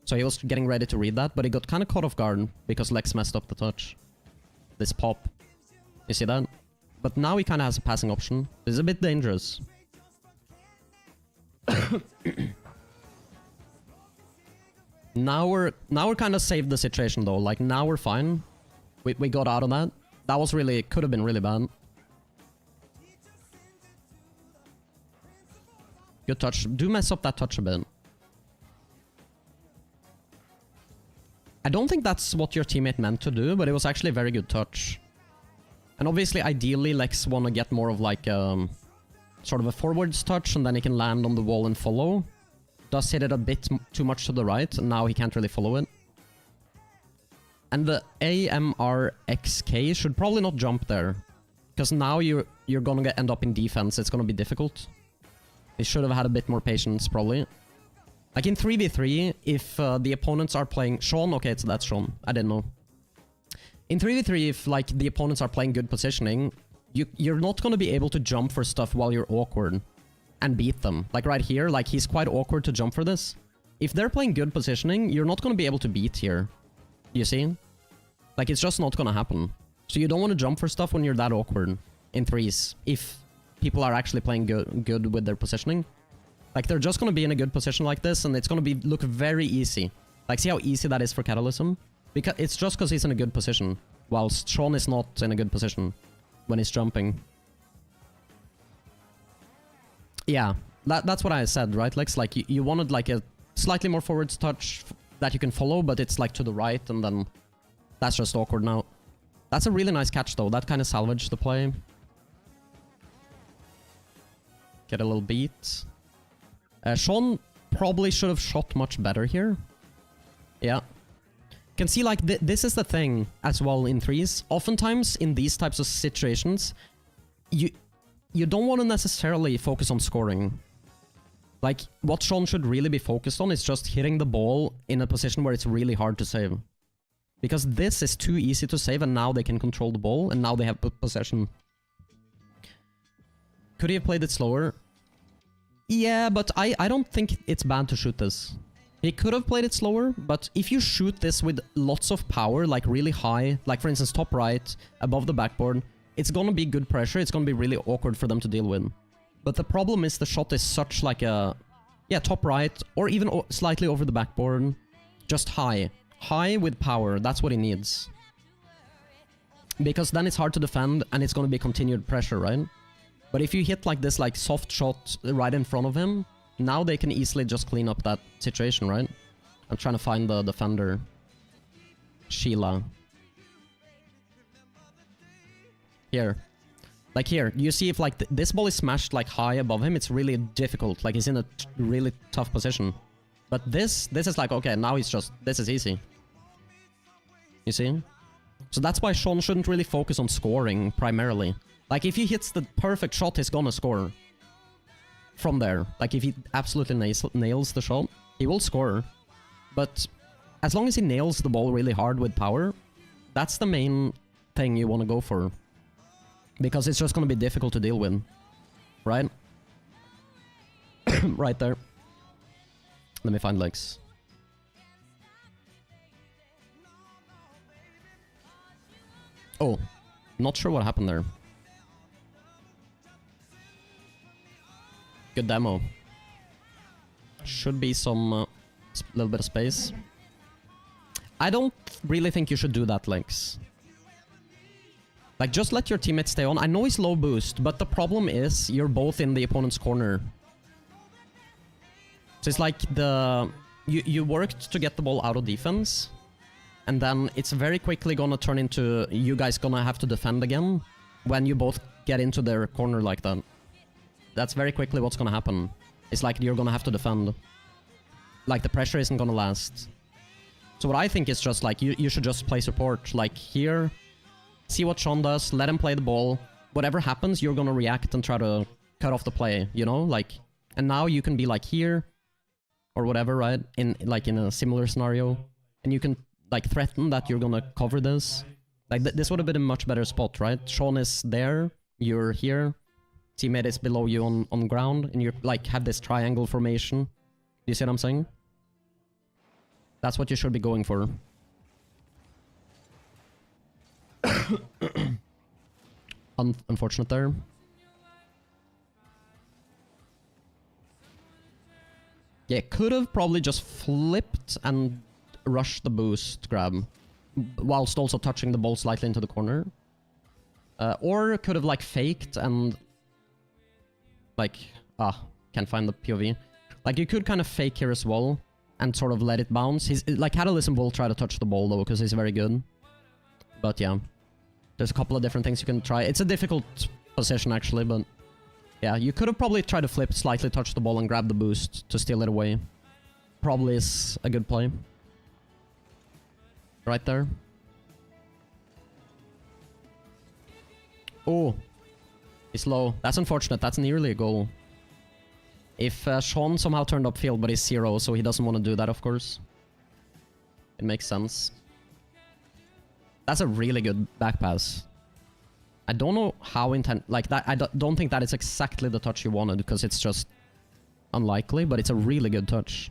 S3: So he was getting ready to read that, but he got kind of caught off guard because Lex messed up the touch. This pop. You see that? But now he kind of has a passing option. This is a bit dangerous. Now we're kind of saved the situation though. Like now we're fine. We got out of that. That was really, could have been really bad. Good touch. Do mess up that touch a bit. I don't think that's what your teammate meant to do, but it was actually a very good touch. And obviously, ideally, Lex want to get more of like sort of a forwards touch, and then he can land on the wall and follow. Does hit it a bit too much to the right, and now he can't really follow it. And the AMRXK should probably not jump there, because now you're gonna end up in defense. It's gonna be difficult. He should have had a bit more patience, probably. Like in 3v3, if the opponents are playing... Sean? Okay, so that's Sean. I didn't know. In 3v3, if like the opponents are playing good positioning, you're not going to be able to jump for stuff while you're awkward and beat them. Like right here, like he's quite awkward to jump for this. If they're playing good positioning, you're not going to be able to beat here. You see? Like it's just not going to happen. So you don't want to jump for stuff when you're that awkward in threes. If people are actually playing good with their positioning. Like, they're just gonna be in a good position like this, and it's gonna look very easy. Like, see how easy that is for Catalysm? Because it's just because he's in a good position, whilst Sean is not in a good position when he's jumping. Yeah, that's what I said, right, Lex? Like, you wanted, like, a slightly more forwards touch that you can follow, but it's, like, to the right, and then that's just awkward now. That's a really nice catch, though. That kind of salvaged the play. Get a little beat. Sean probably should have shot much better here. Yeah. Can see, like, this is the thing as well in threes. Oftentimes, in these types of situations, you don't want to necessarily focus on scoring. Like, what Sean should really be focused on is just hitting the ball in a position where it's really hard to save. Because this is too easy to save, and now they can control the ball, and now they have possession. Could he have played it slower? Yeah, but I don't think it's bad to shoot this. He could have played it slower, but if you shoot this with lots of power, like really high, like for instance top right, above the backboard, it's gonna be good pressure, it's gonna be really awkward for them to deal with. But the problem is the shot is such like a... Yeah, top right, or even slightly over the backboard. Just high. High with power, that's what he needs. Because then it's hard to defend, and it's gonna be continued pressure, right? But if you hit like this like soft shot right in front of him, now they can easily just clean up that situation, right? I'm trying to find the defender. Sheila. Here. Like here, you see if like this ball is smashed like high above him, it's really difficult. Like he's in a really tough position. But this is like, okay, now he's just, this is easy. You see? So that's why Sean shouldn't really focus on scoring primarily. Like, if he hits the perfect shot, he's gonna score. From there. Like, if he absolutely nails the shot, he will score. But as long as he nails the ball really hard with power, that's the main thing you want to go for. Because it's just gonna be difficult to deal with. Right? Right there. Let me find Lex. Oh. Not sure what happened there. Good demo. Should be some little bit of space. I don't really think you should do that, Lex. Like, just let your teammate stay on. I know he's low boost, but the problem is you're both in the opponent's corner. So it's like you worked to get the ball out of defense, and then it's very quickly gonna turn into you guys gonna have to defend again when you both get into their corner like that. That's very quickly what's gonna happen. It's like you're gonna have to defend. Like, the pressure isn't gonna last. So what I think is just like, you should just play support. Like, here, see what Sean does, let him play the ball. Whatever happens, you're gonna react and try to cut off the play, you know? Like, and now you can be like here, or whatever, right? In a similar scenario. And you can, like, threaten that you're gonna cover this. Like, this would have been a much better spot, right? Sean is there, you're here. Teammate is below you on ground, and you like have this triangle formation. You see what I'm saying? That's what you should be going for. Unfortunate there. Yeah, could have probably just flipped and rushed the boost grab, whilst also touching the ball slightly into the corner. Or could have like faked and like, can't find the POV. Like you could kind of fake here as well and sort of let it bounce. He's like Catalysm will try to touch the ball though, because he's very good. But yeah, there's a couple of different things you can try. It's a difficult position actually, but yeah, you could have probably tried to flip, slightly touch the ball and grab the boost to steal it away. Probably is a good play. Right there. Oh, he's low. That's unfortunate. That's nearly a goal. If Sean somehow turned upfield, but he's 0, so he doesn't want to do that, of course. It makes sense. That's a really good back pass. I don't know how like that. I don't think that is exactly the touch you wanted, because it's just unlikely, but it's a really good touch.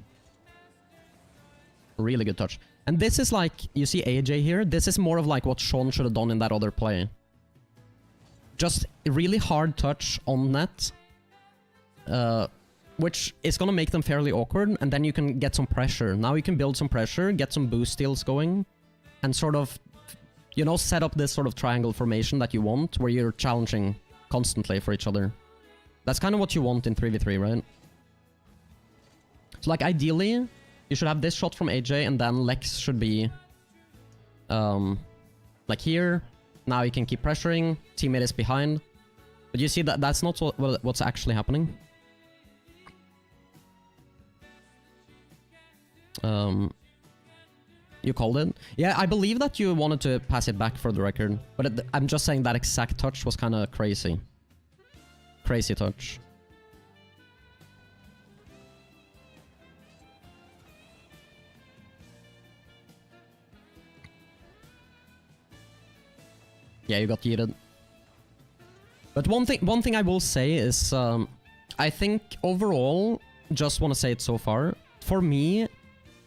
S3: Really good touch. And this is like, you see AJ here? This is more of like what Sean should have done in that other play. Just a really hard touch on net, which is going to make them fairly awkward, and then you can get some pressure. Now you can build some pressure, get some boost steals going, and sort of, you know, set up this sort of triangle formation that you want, where you're challenging constantly for each other. That's kind of what you want in 3v3, right? So like ideally, you should have this shot from AJ, and then Lex should be like here. Now you can keep pressuring, teammate is behind. But you see that that's not what's actually happening. You called it? Yeah, I believe that you wanted to pass it back for the record. But I'm just saying that exact touch was kind of crazy. Crazy touch. Yeah, you got yeeted. But one thing I will say is, I think overall, just want to say it so far, for me,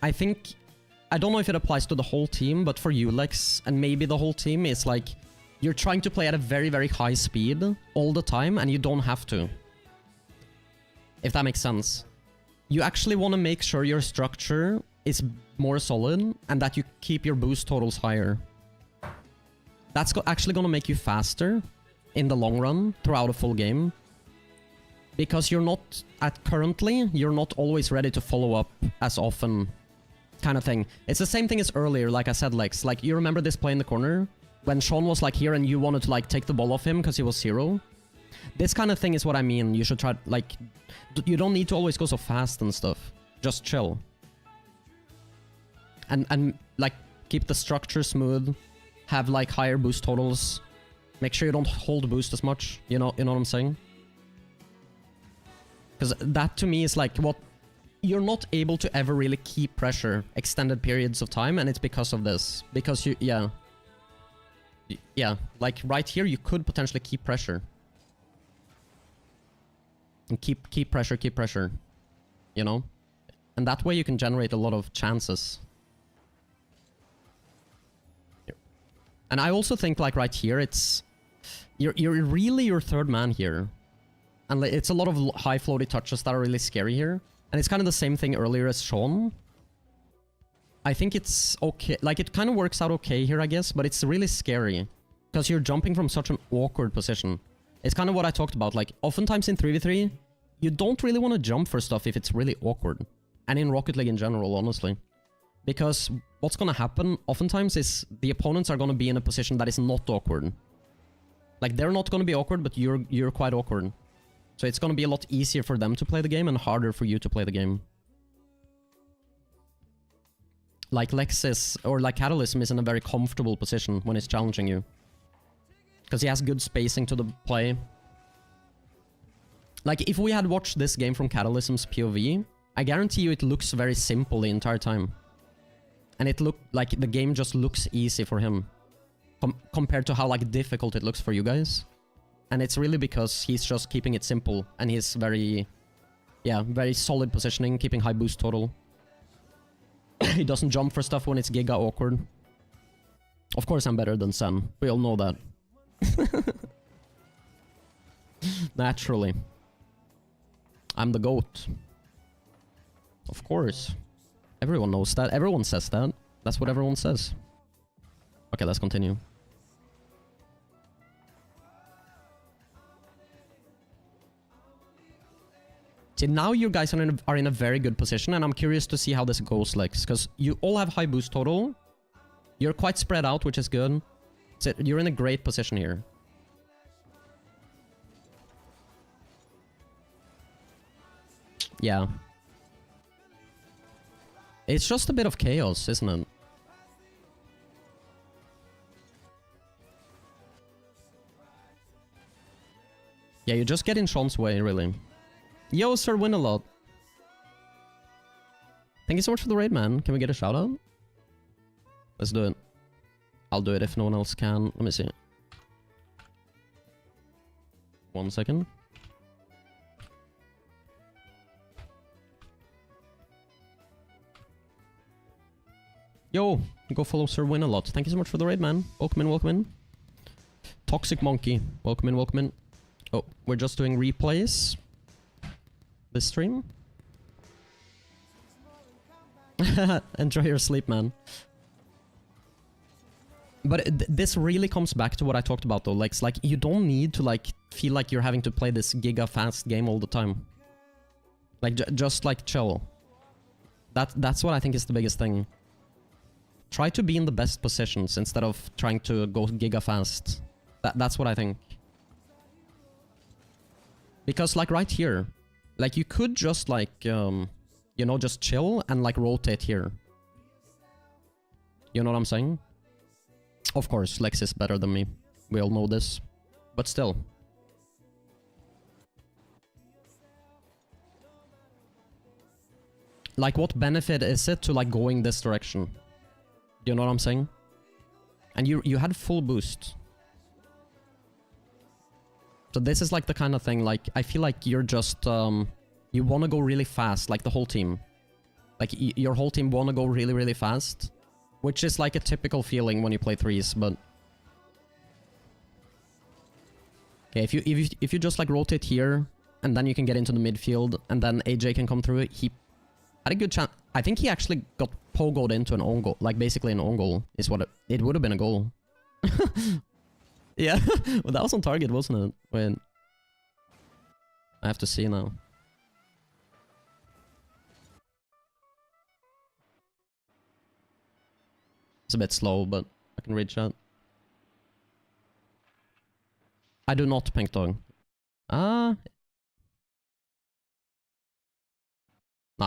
S3: I think, I don't know if it applies to the whole team, but for you, Lex, and maybe the whole team, it's like, you're trying to play at a very, very high speed all the time, and you don't have to. If that makes sense. You actually want to make sure your structure is more solid, and that you keep your boost totals higher. That's actually going to make you faster in the long run throughout a full game. Because you're not, currently, you're not always ready to follow up as often, kind of thing. It's the same thing as earlier, like I said, Lex. Like, you remember this play in the corner? When Sean was like here and you wanted to like take the ball off him because he was 0? This kind of thing is what I mean. You should try, like, you don't need to always go so fast and stuff. Just chill. And like, keep the structure smooth. Have like higher boost totals. Make sure you don't hold boost as much. You know what I'm saying? Because that to me is like what you're not able to ever really keep pressure extended periods of time, and it's because of this. Because you, yeah, like right here you could potentially keep pressure. And keep pressure, you know? And that way you can generate a lot of chances. And I also think like right here, it's you're really your third man here. And it's a lot of high floaty touches that are really scary here. And it's kind of the same thing earlier as Sean. I think it's okay. Like it kind of works out okay here, I guess, but it's really scary. Because you're jumping from such an awkward position. It's kind of what I talked about. Like oftentimes in 3v3, you don't really want to jump for stuff if it's really awkward. And in Rocket League in general, honestly. Because what's going to happen oftentimes is the opponents are going to be in a position that is not awkward. Like they're not going to be awkward, but you're quite awkward. So it's going to be a lot easier for them to play the game and harder for you to play the game. Like Lex is, or like Catalysm is in a very comfortable position when he's challenging you. Because he has good spacing to the play. Like if we had watched this game from Catalysm's POV, I guarantee you it looks very simple the entire time. And it looked like the game just looks easy for him. Compared to how like difficult it looks for you guys. And it's really because he's just keeping it simple. And he's very, yeah, very solid positioning, keeping high boost total. He doesn't jump for stuff when it's giga awkward. Of course I'm better than Sen. We all know that. Naturally. I'm the GOAT. Of course. Everyone knows that. Everyone says that. That's what everyone says. Okay, let's continue. See, now you guys are in a very good position, and I'm curious to see how this goes, Lex, because you all have high boost total. You're quite spread out, which is good. So you're in a great position here. Yeah. It's just a bit of chaos, isn't it? Yeah, you just get in Sean's way, really. Yo, Sir Win-A-Lot. Thank you so much for the raid, man. Can we get a shout out? Let's do it. I'll do it if no one else can. Let me see. 1 second. Yo, go follow Sir Win-A-Lot. Thank you so much for the raid, man. Welcome in, welcome in. Toxic Monkey. Welcome in, welcome in. Oh, we're just doing replays. This stream. Enjoy your sleep, man. But this really comes back to what I talked about, though. Like, you don't need to, like, feel like you're having to play this giga-fast game all the time. Like, just, like, chill. That's what I think is the biggest thing. Try to be in the best positions instead of trying to go giga-fast. That's what I think. Because, like, right here, like, you could just, like, you know, just chill and, like, rotate here. You know what I'm saying? Of course, Lex is better than me. We all know this. But still. Like, what benefit is it to, like, going this direction? You know what I'm saying? And you had full boost. So this is like the kind of thing, like, I feel like you're just, you want to go really fast, like the whole team. Like, your whole team want to go really, really fast. Which is like a typical feeling when you play threes, but... Okay, if you just like rotate here, and then you can get into the midfield, and then AJ can come through, he had a good chance. I think he actually got pogoed into an own goal, like basically an own goal, is what it would have been a goal. Yeah, well, that was on target, wasn't it? Wait. I have to see now. It's a bit slow, but I can read chat. I do not, Pink Dog. Nah,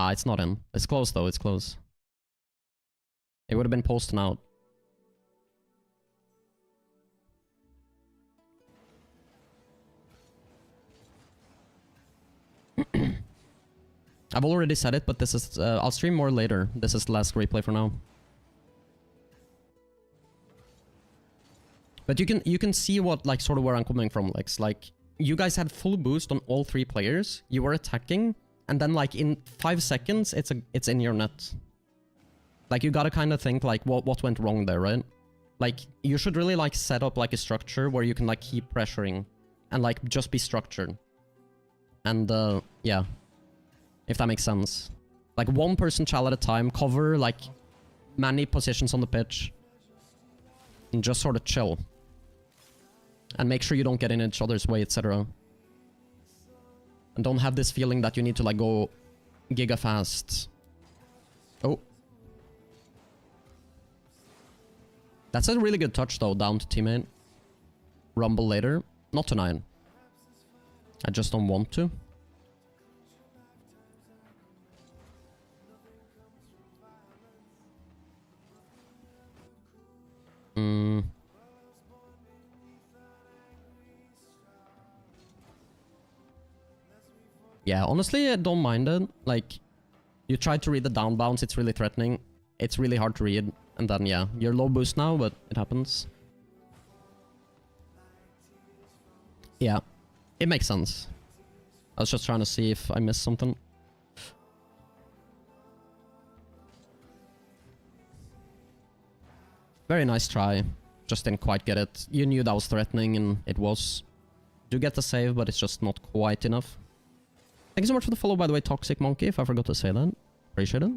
S3: it's not in. It's close, though. It's close. It would have been posted out. I've already said it, but this is... I'll stream more later. This is the last replay for now. But you can see what, like, sort of where I'm coming from, Lex. Like, you guys had full boost on all 3 players. You were attacking, and then, like, in 5 seconds, it's in your net. Like, you gotta kind of think, like, what went wrong there, right? Like, you should really, like, set up, like, a structure where you can, like, keep pressuring and, like, just be structured. And, yeah. If that makes sense. Like, 1 person chal at a time, cover, like, many positions on the pitch. And just sort of chill. And make sure you don't get in each other's way, etc. And don't have this feeling that you need to, like, go giga fast. Oh. That's a really good touch, though, down to teammate. Rumble later. Not tonight. I just don't want to. Yeah, honestly, I don't mind it. Like, you try to read the down bounce, it's really threatening. It's really hard to read. And then, yeah, you're low boost now, but it happens. Yeah, it makes sense. I was just trying to see if I missed something. Very nice try. Just didn't quite get it. You knew that was threatening, and it was. Do get the save, but it's just not quite enough. Thank you so much for the follow, by the way, Toxic Monkey, if I forgot to say that. Appreciate it.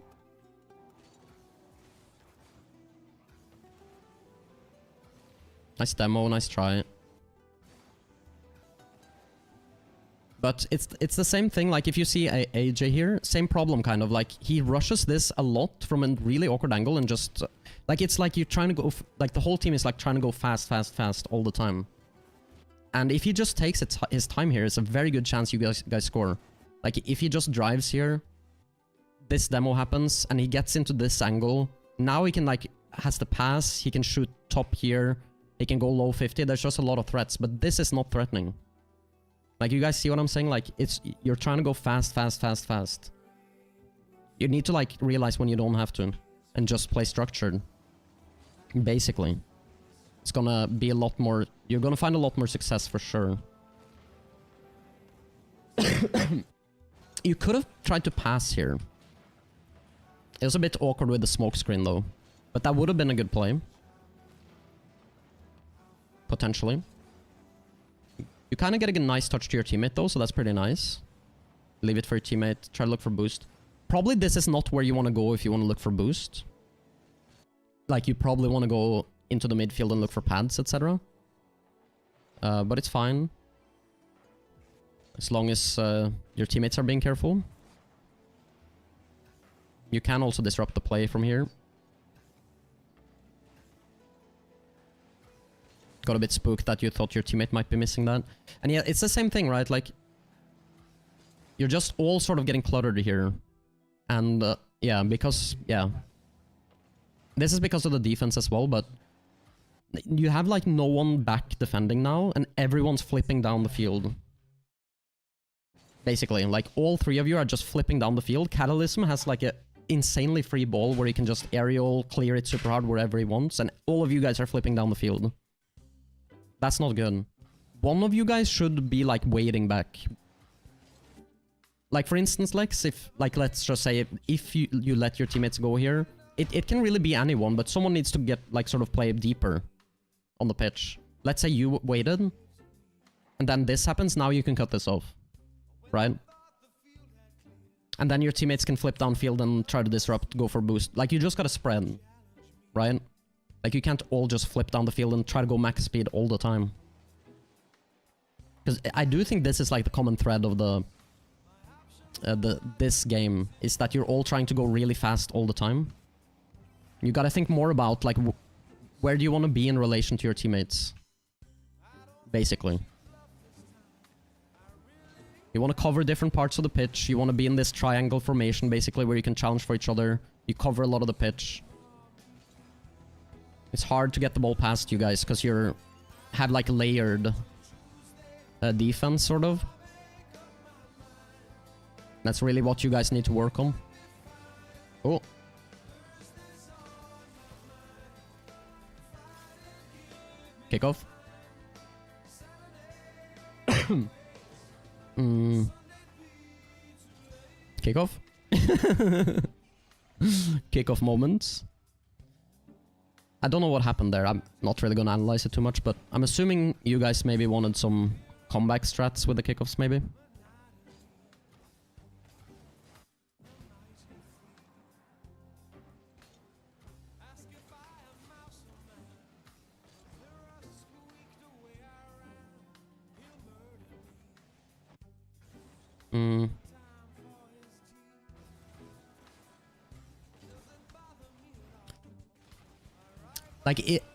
S3: Nice demo, nice try. But it's the same thing, like if you see AJ here, same problem kind of, like he rushes this a lot from a really awkward angle and just, like it's like you're trying to go, like the whole team is like trying to go fast all the time. And if he just takes his time here, it's a very good chance you guys score. Like if he just drives here, this demo happens and he gets into this angle, now he can like, has the pass, he can shoot top here, he can go low 50, there's just a lot of threats, but this is not threatening. Like, you guys see what I'm saying? Like, you're trying to go fast. You need to, like, realize when you don't have to. And just play structured. Basically. It's gonna be a lot more... You're gonna find a lot more success for sure. You could have tried to pass here. It was a bit awkward with the smoke screen, though. But that would have been a good play. Potentially. You kind of get a nice touch to your teammate though, so that's pretty nice. Leave it for your teammate. Try to look for boost. Probably this is not where you want to go if you want to look for boost. Like, you probably want to go into the midfield and look for pads, etc. But it's fine. As long as your teammates are being careful. You can also disrupt the play from here. Got a bit spooked that you thought your teammate might be missing that. And yeah, it's the same thing, right? Like, you're just all sort of getting cluttered here. And yeah, because, yeah. This is because of the defense as well, but you have like no one back defending now, and everyone's flipping down the field. Basically, like all three of you are just flipping down the field. Catalysm has like a insanely free ball where he can just aerial clear it super hard wherever he wants, and all of you guys are flipping down the field. That's not good. One of you guys should be, like, waiting back. Like, for instance, Lex, if, like, let's just say, if you let your teammates go here, it can really be anyone, but someone needs to get, like, sort of play deeper on the pitch. Let's say you waited, and then this happens, now you can cut this off. Right? And then your teammates can flip downfield and try to disrupt, go for boost. Like, you just gotta spread. Right? Like, you can't all just flip down the field and try to go max speed all the time. Because I do think this is like the common thread of this game, is that you're all trying to go really fast all the time. You gotta think more about, like, where do you want to be in relation to your teammates? Basically. You want to cover different parts of the pitch. You want to be in this triangle formation, basically, where you can challenge for each other. You cover a lot of the pitch. It's hard to get the ball past you guys, because you have like layered defense, sort of. That's really what you guys need to work on. Oh. Kickoff. Kickoff. Kickoff moments. I don't know what happened there. I'm not really gonna analyze it too much, but I'm assuming you guys maybe wanted some comeback strats with the kickoffs, maybe.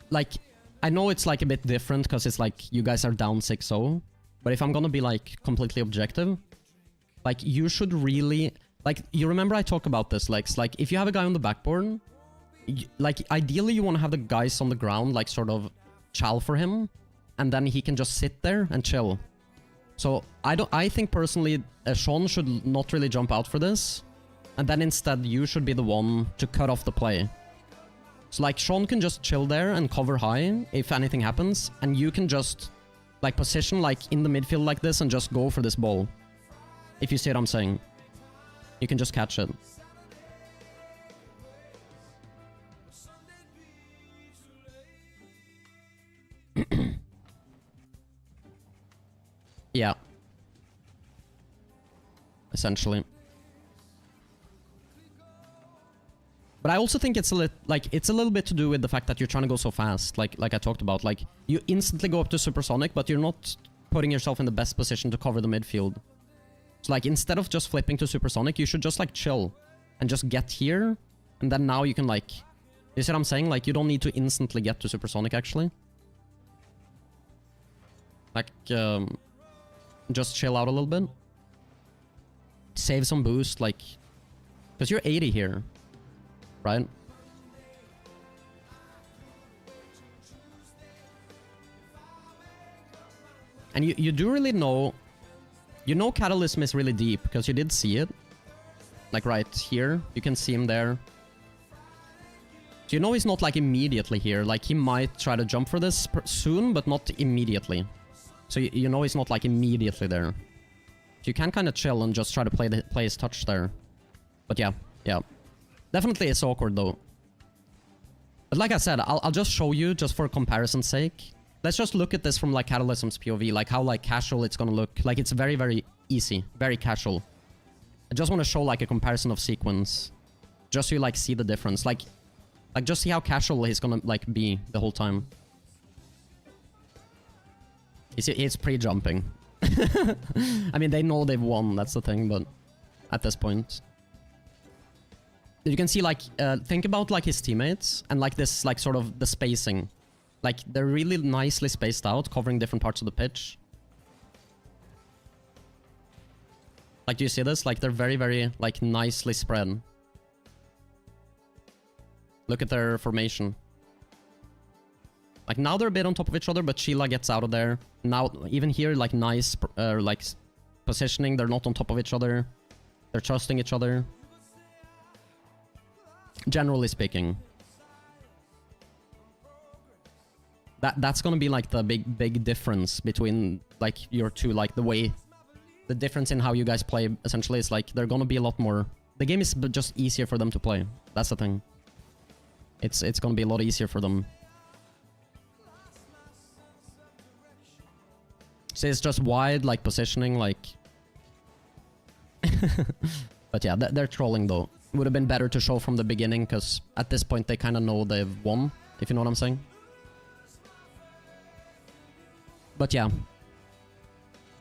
S3: Like, I know it's like a bit different because it's like you guys are down 6-0, but if I'm gonna be like completely objective, like you should really, like, you remember I talked about this, like if you have a guy on the backboard, like ideally you want to have the guys on the ground like sort of chow for him, and then he can just sit there and chill. So I think personally Sean should not really jump out for this, and then instead you should be the one to cut off the play. So like Sean can just chill there and cover high if anything happens, and you can just like position like in the midfield like this and just go for this ball. If you see what I'm saying. You can just catch it. Yeah. But I also think it's a little bit to do with the fact that you're trying to go so fast, like I talked about. Like, you instantly go up to supersonic, but you're not putting yourself in the best position to cover the midfield. So like, instead of just flipping to supersonic, you should just like chill and just get here, and then now you can like, you see what I'm saying? Like, you don't need to instantly get to supersonic actually. Like, just chill out a little bit. Save some boost, like, because you're 80 here, right? And you do really know, you know Catalysm is really deep, because you did see it. Like right here, you can see him there. So you know he's not like immediately here, like he might try to jump for this soon, but not immediately. So you know he's not like immediately there. So you can kind of chill and just try to play his touch there. But yeah. Definitely it's awkward though. But like I said, I'll just show you just for comparison's sake. Let's just look at this from like Catalysm's POV, like how like casual it's gonna look. Like it's very, very easy, very casual. I just want to show like a comparison of sequence. Just so you like see the difference. Like just see how casual he's gonna like be the whole time. It's pre-jumping. I mean, they know they've won, that's the thing, but at this point. You can see, like, think about, like, his teammates and, like, this, like, sort of the spacing. Like, they're really nicely spaced out, covering different parts of the pitch. Like, do you see this? Like, they're very, very, like, nicely spread. Look at their formation. Like, now they're a bit on top of each other, but Sheila gets out of there. Now, even here, like, nice, like, positioning. They're not on top of each other. They're trusting each other. Generally speaking. That's gonna be, like, the big difference between, like, your two, like, the way... The difference in how you guys play, essentially, is, like, they're gonna be a lot more... The game is just easier for them to play. That's the thing. It's gonna be a lot easier for them. So it's just wide, like, positioning, like... But yeah, they're trolling, though. Would have been better to show from the beginning, because at this point they kind of know they've won, if you know what I'm saying. But yeah.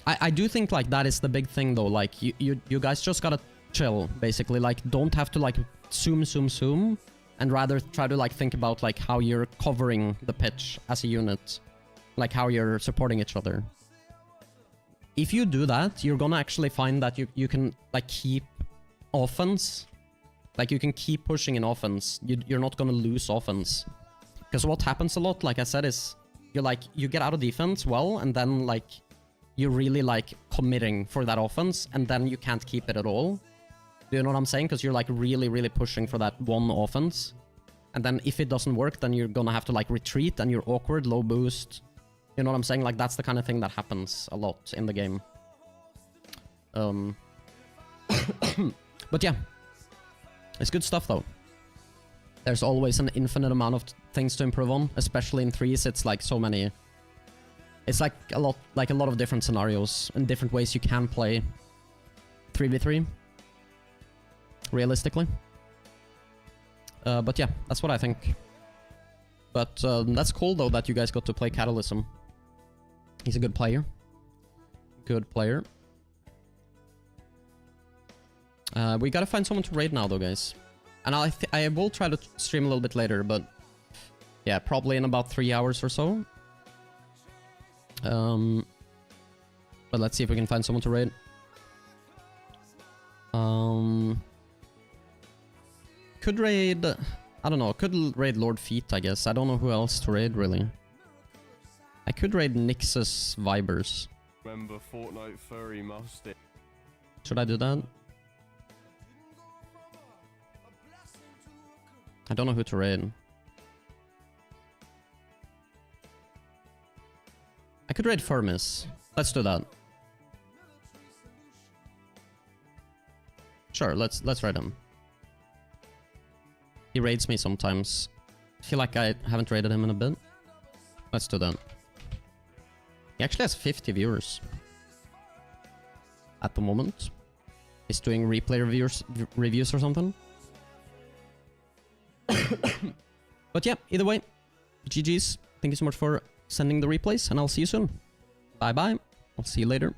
S3: I do think, like, that is the big thing, though. Like, you guys just gotta chill, basically. Like, don't have to, like, zoom, and rather try to, like, think about, like, how you're covering the pitch as a unit. Like, how you're supporting each other. If you do that, you're gonna actually find that you can, like, keep offense. Like, you can keep pushing in offense. You're not gonna lose offense. Because what happens a lot, like I said, is you get out of defense well, and then, like, you're really, like, committing for that offense, and then you can't keep it at all. Do you know what I'm saying? Because you're, like, really pushing for that one offense. And then if it doesn't work, then you're gonna have to, like, retreat, and you're awkward, low boost. You know what I'm saying? Like, that's the kind of thing that happens a lot in the game. But yeah. It's good stuff, though. There's always an infinite amount of things to improve on. Especially in threes, it's like so many... It's like a lot of different scenarios and different ways you can play 3v3. Realistically. But yeah, that's what I think. But that's cool, though, that you guys got to play Catalysm. He's a good player. Good player. We gotta find someone to raid now, though, guys. And I will try to stream a little bit later, but... Yeah, probably in about 3 hours or so. But let's see if we can find someone to raid. Could raid... I don't know, could raid Lord Feet, I guess. I don't know who else to raid, really. I could raid Nix's Vibers.
S5: Remember Fortnite furry mustard.
S3: Should I do that? I don't know who to raid. I could raid Firmis. Let's do that. Sure, let's raid him. He raids me sometimes. I feel like I haven't raided him in a bit. Let's do that. He actually has 50 viewers. At the moment. He's doing replay reviews or something. But yeah, either way, GG's. Thank you so much for sending the replays, and I'll see you soon. Bye bye. I'll see you later.